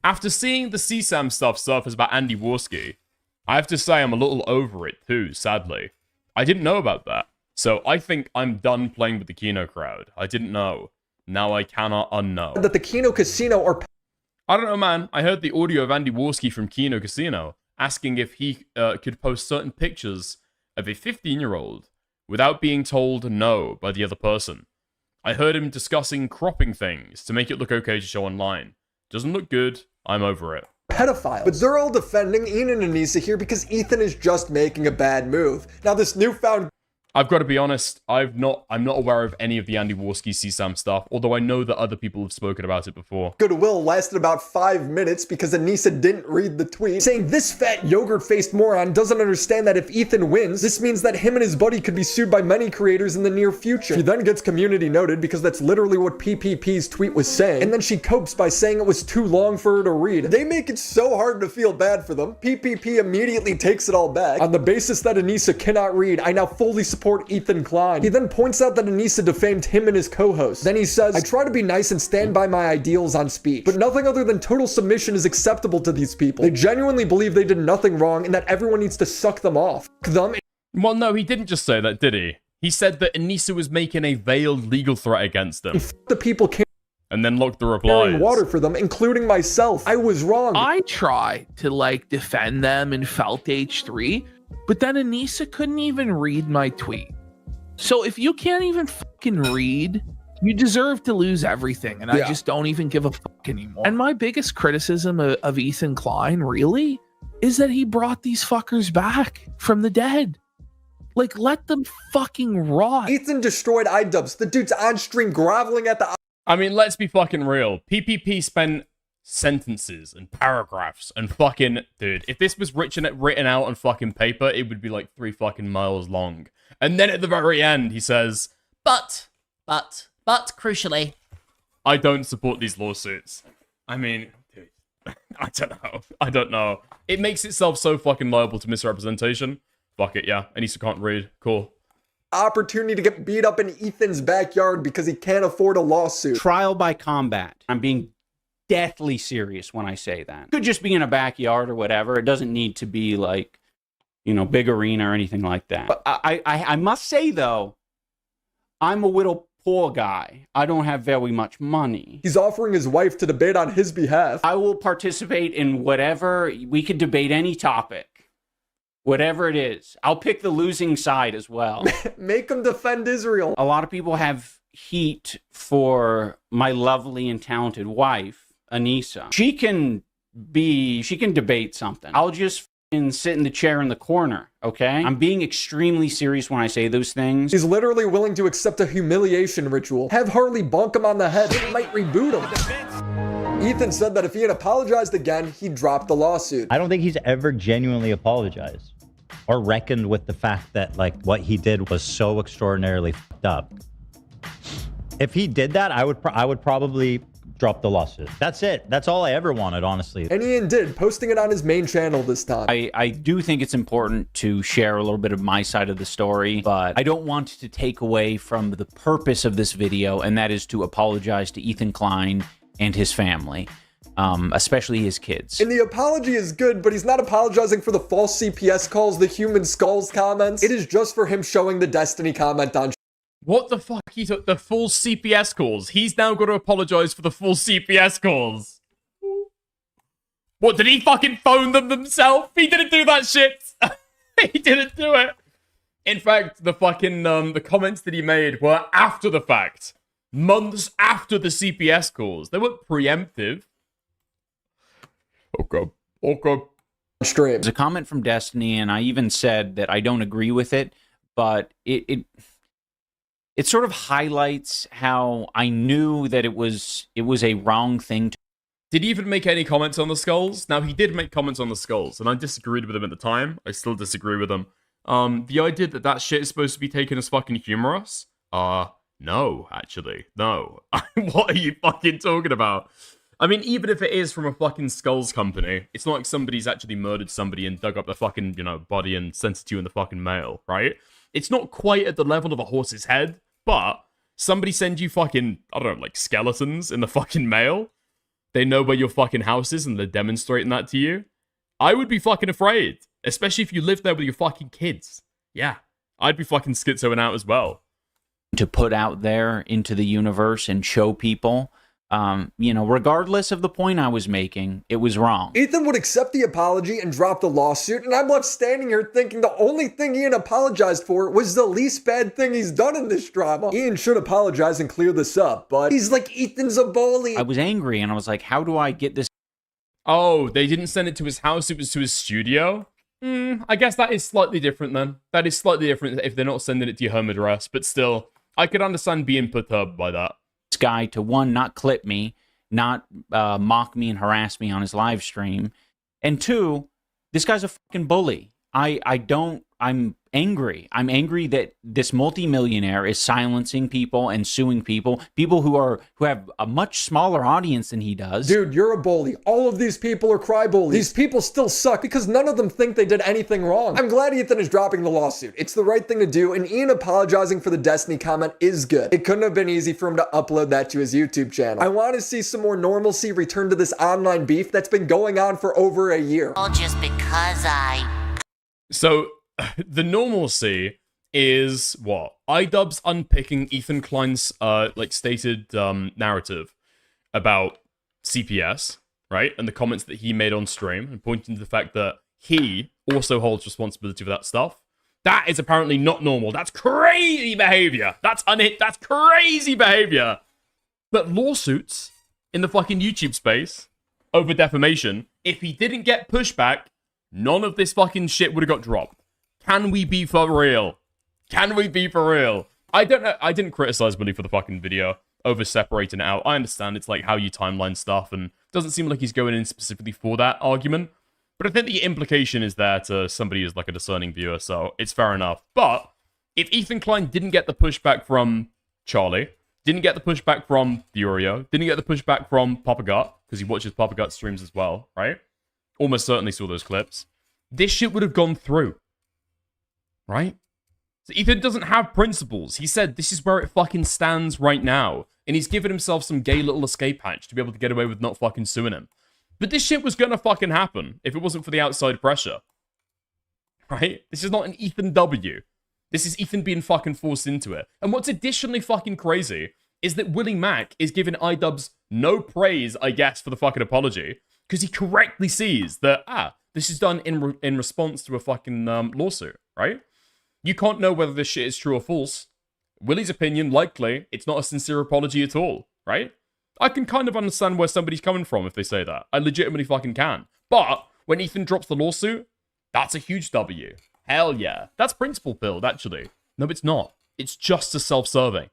After seeing the CSAM stuff surface about Andy Warski, I have to say I'm a little over it too, sadly. I didn't know about that. So I think I'm done playing with the Kino crowd. I didn't know. Now I cannot unknow. that the Kino Casino are I don't know, man. I heard the audio of Andy Warski from Kino Casino asking if he could post certain pictures of a 15-year-old without being told no by the other person. I heard him discussing cropping things to make it look okay to show online. Doesn't look good. I'm over it. pedophiles. But they're all defending Ian and Anissa here because Ethan is just making a bad move. Now this newfound... I've got to be honest, I'm not aware of any of the Andy Warski CSAM stuff, although I know that other people have spoken about it before. Goodwill lasted about 5 minutes because Anissa didn't read the tweet, saying this fat yogurt-faced moron doesn't understand that if Ethan wins, this means that him and his buddy could be sued by many creators in the near future. She then gets community noted because that's literally what PPP's tweet was saying, and then she copes by saying it was too long for her to read. They make it so hard to feel bad for them. PPP immediately takes it all back. On the basis that Anissa cannot read, I now fully support Ethan Klein. He then points out that Anissa defamed him and his co-host. Then he says, I try to be nice and stand by my ideals on speech, but nothing other than total submission is acceptable to these people. They genuinely believe they did nothing wrong and that everyone needs to suck them off. Well, no, he didn't just say that, did he? He said that Anissa was making a veiled legal threat against them. The people can't. And then look the replies. Water for them, including myself. I was wrong. I tried to defend them in Felt H3, but then Anissa couldn't even read my tweet. So if you can't even fucking read, you deserve to lose everything. And I just don't even give a fuck anymore. And my biggest criticism of Ethan Klein, really, is that he brought these fuckers back from the dead. Like, let them fucking rot. Ethan destroyed iDubbbz. The dude's on stream groveling at the... I mean, let's be fucking real. PPP spent sentences and paragraphs and fucking... Dude, if this was written out on fucking paper, it would be like 3 fucking miles long. And then at the very end, he says, But, crucially... I don't support these lawsuits. I mean, dude, I don't know. It makes itself so fucking liable to misrepresentation. Fuck it, yeah. Anissa can't read. Cool. Opportunity to get beat up in Ethan's backyard because he can't afford a lawsuit. Trial by combat. I'm being deathly serious when I say that. Could just be in a backyard or whatever. It doesn't need to be like, you know, big arena or anything like that. But I must say though, I'm a little poor guy. I don't have very much money. He's offering his wife to debate on his behalf. I will participate in whatever. We could debate any topic. Whatever it is. I'll pick the losing side as well. Make him defend Israel. A lot of people have heat for my lovely and talented wife, Anissa. She can debate something. I'll just sit in the chair in the corner, okay? I'm being extremely serious when I say those things. He's literally willing to accept a humiliation ritual. Have Harley bonk him on the head. It might reboot him. Ethan said that if he had apologized again, he'd drop the lawsuit. I don't think he's ever genuinely apologized or reckoned with the fact that like what he did was so extraordinarily fucked up. If he did that, I would probably drop the lawsuit. That's it. That's all I ever wanted, honestly. And Ian did, posting it on his main channel this time. I do think it's important to share a little bit of my side of the story, but I don't want to take away from the purpose of this video, and that is to apologize to Ethan Klein and his family, especially his kids. And the apology is good, but he's not apologizing for the false CPS calls, the human skulls comments. It is just for him showing the Destiny comment on. What the fuck? He took the full CPS calls. He's now got to apologize for the full CPS calls. What, did he fucking phone them himself? He didn't do that shit. He didn't do it. In fact, the fucking, the comments that he made were after the fact. Months after the CPS calls. They weren't preemptive. Oh god. Oh god. There's a comment from Destiny, and I even said that I don't agree with it, but it sort of highlights how I knew that it was a wrong thing to. Did he even make any comments on the skulls? Now, he did make comments on the skulls, and I disagreed with him at the time. I still disagree with him. The idea that that shit is supposed to be taken as fucking humorous? No, actually. No. What are you fucking talking about? I mean, even if it is from a fucking skulls company, it's not like somebody's actually murdered somebody and dug up the fucking, you know, body and sent it to you in the fucking mail, right? It's not quite at the level of a horse's head, but somebody send you fucking, I don't know, like skeletons in the fucking mail. They know where your fucking house is and they're demonstrating that to you. I would be fucking afraid, especially if you live there with your fucking kids. Yeah, I'd be fucking schizoing out as well. To put out there into the universe and show people, you know, regardless of the point I was making, it was wrong. Ethan would accept the apology and drop the lawsuit, and I'm left standing here thinking the only thing Ian apologized for was the least bad thing he's done in this drama. Ian should apologize and clear this up, but he's like, Ethan's a bully. I was angry, and I was like, how do I get this? Oh, they didn't send it to his house, it was to his studio? I guess that is slightly different then. That is slightly different if they're not sending it to your home address, but still, I could understand being perturbed by that. This guy to, one, not clip me, not mock me and harass me on his live stream, and two, this guy's a fucking bully. I'm angry. I'm angry that this multimillionaire is silencing people and suing people who have a much smaller audience than he does. Dude, you're a bully. All of these people are cry bullies. These people still suck because none of them think they did anything wrong. I'm glad Ethan is dropping the lawsuit. It's the right thing to do, and Ian apologizing for the Destiny comment is good. It couldn't have been easy for him to upload that to his YouTube channel. I want to see some more normalcy return to this online beef that's been going on for over a year. All just because So, the normalcy is what? iDubbbz unpicking Ethan Klein's stated narrative about CPS, right? And the comments that he made on stream and pointing to the fact that he also holds responsibility for that stuff. That is apparently not normal. That's crazy behavior. That's crazy behavior. But lawsuits in the fucking YouTube space over defamation, if he didn't get pushback, none of this fucking shit would have got dropped. Can we be for real? Can we be for real? I don't know. I didn't criticize Willie for the fucking video over separating it out. I understand it's like how you timeline stuff, and it doesn't seem like he's going in specifically for that argument. But I think the implication is there to somebody who's like a discerning viewer, so it's fair enough. But if Ethan Klein didn't get the pushback from Charlie, didn't get the pushback from Furio, didn't get the pushback from Papa Gut, because he watches Papa Gut streams as well, right? Almost certainly saw those clips. This shit would have gone through. Right? So Ethan doesn't have principles. He said this is where it fucking stands right now. And he's given himself some gay little escape hatch to be able to get away with not fucking suing him. But this shit was gonna fucking happen if it wasn't for the outside pressure. Right? This is not an Ethan W. This is Ethan being fucking forced into it. And what's additionally fucking crazy is that Willie Mack is giving iDubbbz no praise, I guess, for the fucking apology. Because he correctly sees that, this is done in response to a fucking lawsuit, right? You can't know whether this shit is true or false. Willie's opinion, likely, it's not a sincere apology at all, right? I can kind of understand where somebody's coming from if they say that. I legitimately fucking can. But when Ethan drops the lawsuit, that's a huge W. Hell yeah. That's principle build, actually. No, it's not. It's just as self-serving.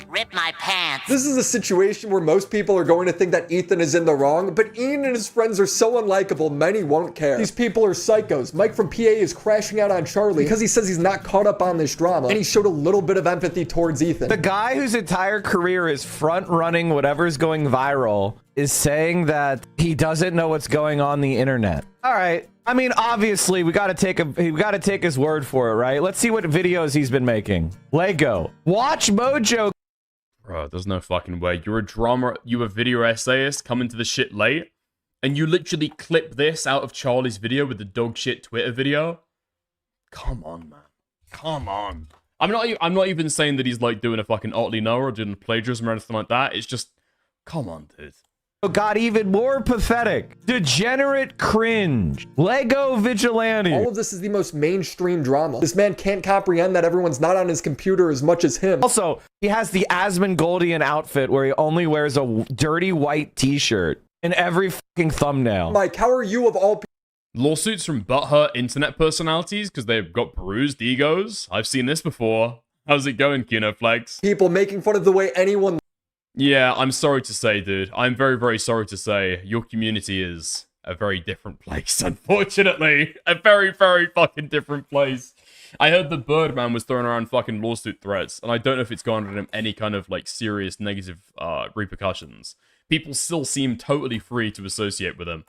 Rip my pants. This is a situation where most people are going to think that Ethan is in the wrong, but Ian and his friends are so unlikable, many won't care. These people are psychos. Mike from PA is crashing out on Charlie because he says he's not caught up on this drama, and he showed a little bit of empathy towards Ethan. The guy whose entire career is front-running whatever's going viral is saying that he doesn't know what's going on the internet. All right. I mean, obviously, we gotta take his word for it, right? Let's see what videos he's been making. Lego. Watch Mojo. Bro, there's no fucking way. You're a drama, you a video essayist coming to the shit late, and you literally clip this out of Charlie's video with the dog shit Twitter video? Come on, man. Come on. I'm not even saying that he's like doing a fucking Otley Noah or doing plagiarism or anything like that. It's just, come on, dude. Got even more pathetic. Degenerate cringe. Lego vigilante. All of this is the most mainstream drama. This man can't comprehend that everyone's not on his computer as much as him. Also, he has the Asmongoldie outfit where he only wears a dirty white t-shirt in every fucking thumbnail. Mike, how are you of all people? Lawsuits from butthurt internet personalities because they've got bruised egos. I've seen this before. How's it going, Kinoflex? People making fun of the way anyone... Yeah, I'm sorry to say, dude. I'm very, very sorry to say your community is a very different place, unfortunately. A very, very fucking different place. I heard the Birdman was throwing around fucking lawsuit threats, and I don't know if it's garnered him any kind of, like, serious negative repercussions. People still seem totally free to associate with him.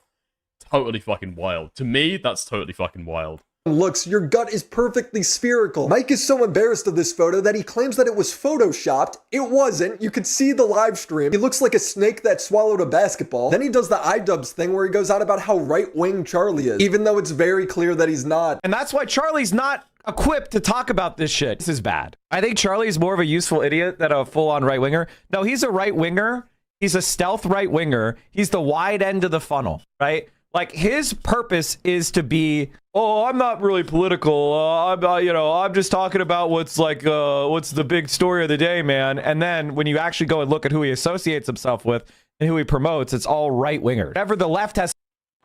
Totally fucking wild. To me, that's totally fucking wild. Looks, your gut is perfectly spherical. Mike is so embarrassed of this photo that he claims that it was photoshopped. It wasn't. You could see the live stream. He looks like a snake that swallowed a basketball. Then he does the iDubbbz thing where he goes on about how right-wing Charlie is, even though it's very clear that he's not. And that's why Charlie's not equipped to talk about this shit. This is bad. I think Charlie's more of a useful idiot than a full-on right-winger. No, he's a right-winger. He's a stealth right-winger. He's the wide end of the funnel, right? Like, his purpose is to be, oh, I'm not really political. I'm just talking about what's the big story of the day, man. And then when you actually go and look at who he associates himself with and who he promotes, it's all right-winger. Whatever the left has...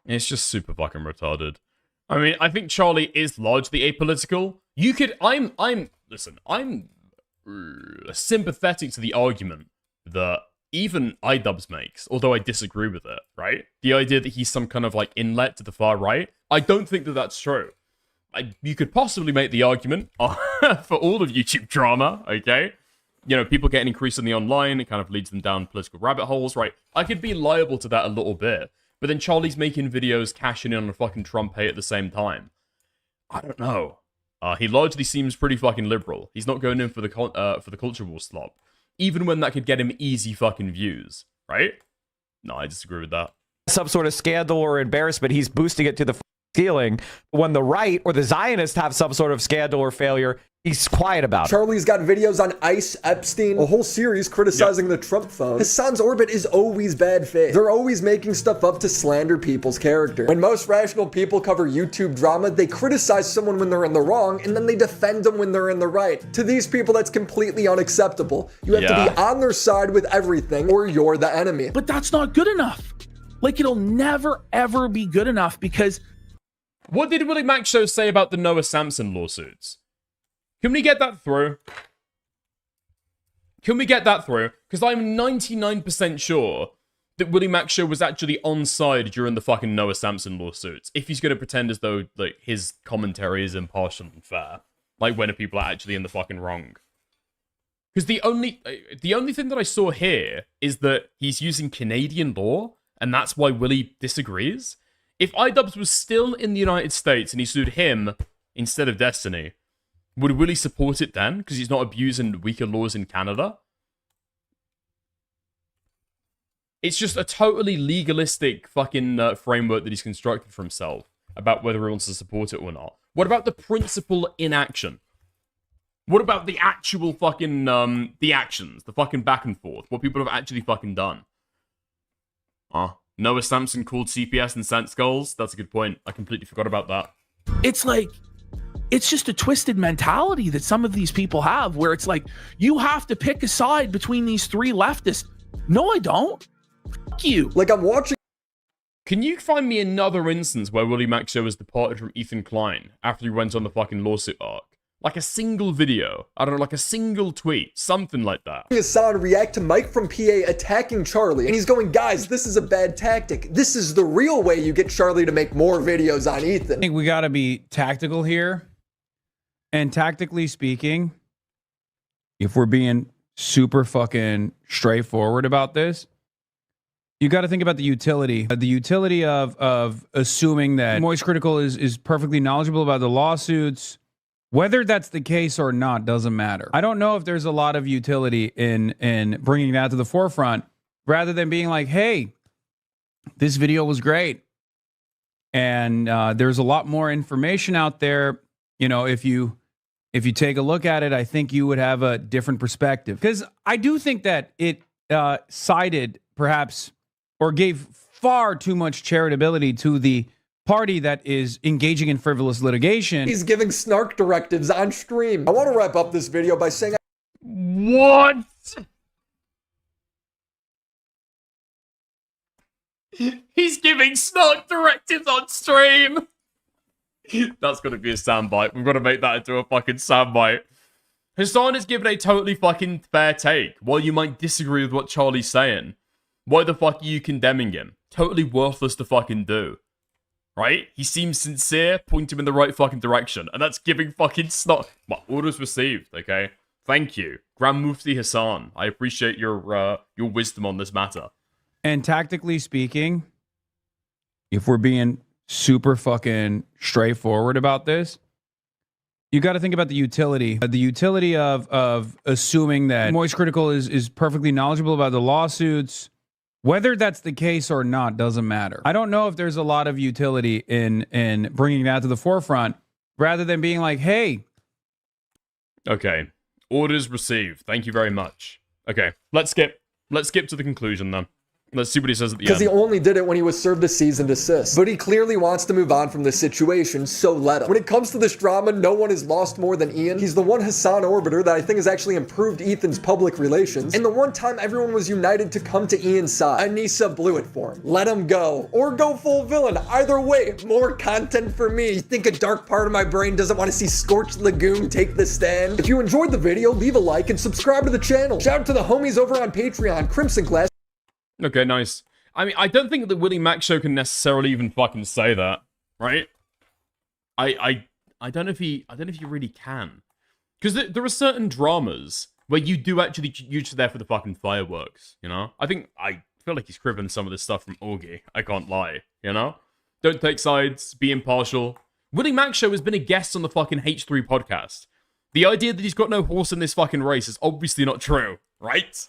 It's just super fucking retarded. I mean, I think Charlie is largely apolitical. You could, I'm sympathetic to the argument that even iDubbbz makes, although I disagree with it, right? The idea that he's some kind of like inlet to the far right, I don't think that that's true. You could possibly make the argument for all of YouTube drama, okay? You know, people getting increasingly online, it kind of leads them down political rabbit holes, right? I could be liable to that a little bit, but then Charlie's making videos cashing in on a fucking Trump hate at the same time. I don't know. He largely seems pretty fucking liberal. He's not going in for the culture war slop. Even when that could get him easy fucking views, right? No, I disagree with that. Some sort of scandal or embarrassment, he's boosting it to the ceiling. When the right or the Zionists have some sort of scandal or failure, he's quiet about it. Charlie's got videos on ICE, Epstein, a whole series criticizing the Trump phone. Hassan's orbit is always bad faith. They're always making stuff up to slander people's character. When most rational people cover YouTube drama, they criticize someone when they're in the wrong, and then they defend them when they're in the right. To these people, that's completely unacceptable. You have to be on their side with everything, or you're the enemy. But that's not good enough. Like, it'll never, ever be good enough because... What did Willie Mac Show say about the Noah Samson lawsuits? Can we get that through? Can we get that through? Because I'm 99% sure that Willie Mac Show was actually on side during the fucking Noah Samson lawsuits. If he's going to pretend as though like his commentary is impartial and fair. Like when people are actually in the fucking wrong. Because the only thing that I saw here is that he's using Canadian law, and that's why Willie disagrees. If iDubbbz was still in the United States and he sued him instead of Destiny, would Willie support it then? Because he's not abusing weaker laws in Canada? It's just a totally legalistic fucking framework that he's constructed for himself about whether he wants to support it or not. What about the principle in action? What about the actual fucking, the actions, the fucking back and forth, what people have actually fucking done? Noah Samson called CPS and sent skulls? That's a good point. I completely forgot about that. It's like, it's just a twisted mentality that some of these people have where it's like, you have to pick a side between these three leftists. No, I don't. Fuck you. Like, I'm watching. Can you find me another instance where Willie Mac Show has departed from Ethan Klein after he went on the fucking lawsuit arc? Like a single video. I don't know, like a single tweet. Something like that. Hassan react to Mike from PA attacking Charlie, and he's going, guys, this is a bad tactic. This is the real way you get Charlie to make more videos on Ethan. I think we gotta be tactical here. And tactically speaking, if we're being super fucking straightforward about this, you got to think about the utility. The utility of assuming that Moist Critical is perfectly knowledgeable about the lawsuits. Whether that's the case or not doesn't matter. I don't know if there's a lot of utility in bringing that to the forefront rather than being like, hey, this video was great. And there's a lot more information out there. You know, if you if you take a look at it, I think you would have a different perspective. Because I do think that it sided perhaps or gave far too much charitability to the party that is engaging in frivolous litigation. He's giving snark directives on stream. I want to wrap up this video by saying... What? He's giving snark directives on stream. That's got to be a soundbite. We've got to make that into a fucking soundbite. Hassan has given a totally fucking fair take. While you might disagree with what Charlie's saying, why the fuck are you condemning him? Totally worthless to fucking do. Right? He seems sincere, point him in the right fucking direction. And that's giving fucking snark. Well, orders received, okay? Thank you. Grand Mufti Hassan. I appreciate your wisdom on this matter. And tactically speaking, if we're being super fucking straightforward about this, you got to think about the utility. The utility of assuming that Moist Critical is perfectly knowledgeable about the lawsuits. Whether that's the case or not doesn't matter. I don't know if there's a lot of utility in bringing that to the forefront rather than being like, hey. Okay. Orders received. Thank you very much. Okay. Let's skip to the conclusion then. Let's see what he says at the end. Because he only did it when he was served a cease and desist. But he clearly wants to move on from the situation, so let him. When it comes to this drama, no one has lost more than Ian. He's the one Hassan Orbiter that I think has actually improved Ethan's public relations. And the one time everyone was united to come to Ian's side. Anissa blew it for him. Let him go. Or go full villain. Either way, more content for me. You think a dark part of my brain doesn't want to see Scorched Lagoon take the stand? If you enjoyed the video, leave a like and subscribe to the channel. Shout out to the homies over on Patreon, Crimson Class. Okay, nice. I mean, I don't think the Willie Mac show can necessarily even fucking say that, right? I don't know if he really can, because there are certain dramas where you do actually use there for the fucking fireworks, you know. I feel like he's cribbing some of this stuff from Augie. I can't lie, you know. Don't take sides. Be impartial. Willie Mac show has been a guest on the fucking H3 podcast. The idea that he's got no horse in this fucking race is obviously not true, right?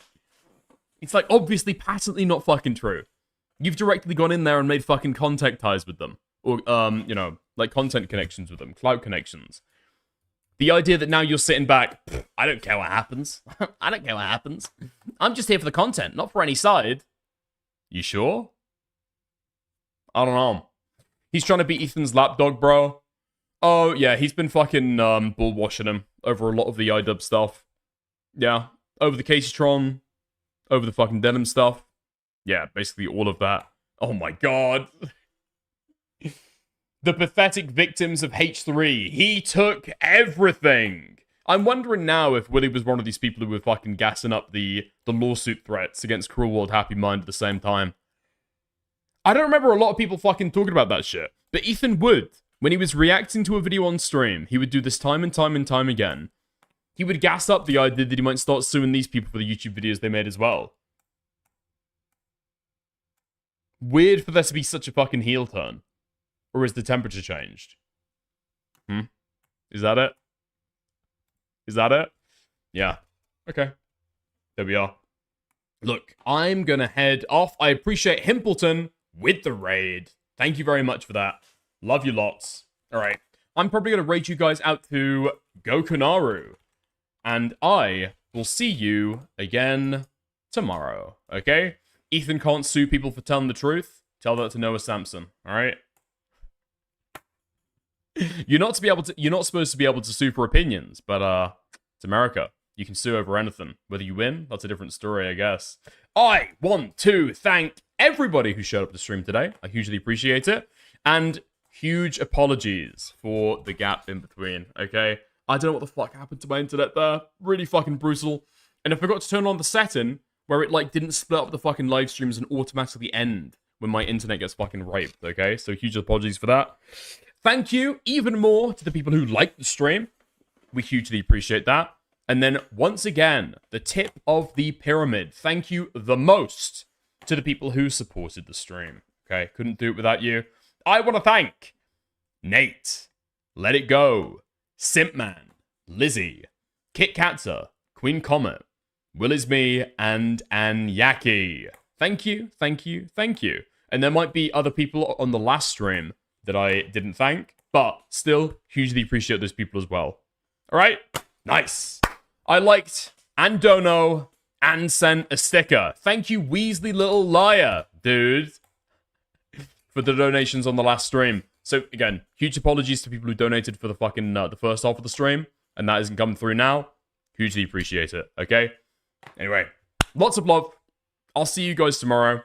It's like obviously patently not fucking true. You've directly gone in there and made fucking contact ties with them. Or, you know, like content connections with them, clout connections. The idea that now you're sitting back, I don't care what happens. I don't care what happens. I'm just here for the content, not for any side. You sure? I don't know. He's trying to be Ethan's lapdog, bro. Oh, yeah, he's been fucking bullwashing him over a lot of the iDub stuff. Yeah, over the Casey-tron. Over the fucking denim stuff. Yeah, basically all of that. Oh my god. The pathetic victims of H3. He took everything. I'm wondering now if Willie was one of these people who were fucking gassing up the lawsuit threats against Cruel World Happy Mind at the same time. I don't remember a lot of people fucking talking about that shit. But Ethan would. When he was reacting to a video on stream, he would do this time and time and time again. He would gas up the idea that he might start suing these people for the YouTube videos they made as well. Weird for there to be such a fucking heel turn. Or is the temperature changed? Is that it? Is that it? Yeah. Okay. There we are. Look, I'm gonna head off. I appreciate Himpleton with the raid. Thank you very much for that. Love you lots. Alright. I'm probably gonna raid you guys out to Gokunaru. And I will see you again tomorrow, okay? Ethan can't sue people for telling the truth. Tell that to Noah Sampson, alright? You're not supposed to be able to sue for opinions, but it's America. You can sue over anything. Whether you win, that's a different story, I guess. I want to thank everybody who showed up to stream today. I hugely appreciate it. And huge apologies for the gap in between, okay? I don't know what the fuck happened to my internet there. Really fucking brutal. And I forgot to turn on the setting where it, like, didn't split up the fucking live streams and automatically end when my internet gets fucking raped, okay? So huge apologies for that. Thank you even more to the people who liked the stream. We hugely appreciate that. And then, once again, the tip of the pyramid. Thank you the most to the people who supported the stream. Okay, couldn't do it without you. I want to thank Nate, Let It Go, Simpman, Lizzie, Kit Katzer, Queen Comet, Will Is Me, and Anyaki. Thank you, thank you, thank you. And there might be other people on the last stream that I didn't thank, but still hugely appreciate those people as well. All right? Nice. I liked and dono and sent a sticker. Thank you, Weasley Little Liar, dude, for the donations on the last stream. So, again, huge apologies to people who donated for the fucking the first half of the stream, and that isn't coming through now. Hugely appreciate it, okay? Anyway, lots of love. I'll see you guys tomorrow.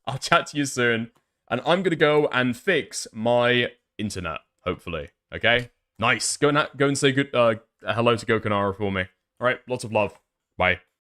I'll chat to you soon. And I'm going to go and fix my internet, hopefully, okay? Nice. Go and say good hello to Gokanara for me. All right, lots of love. Bye.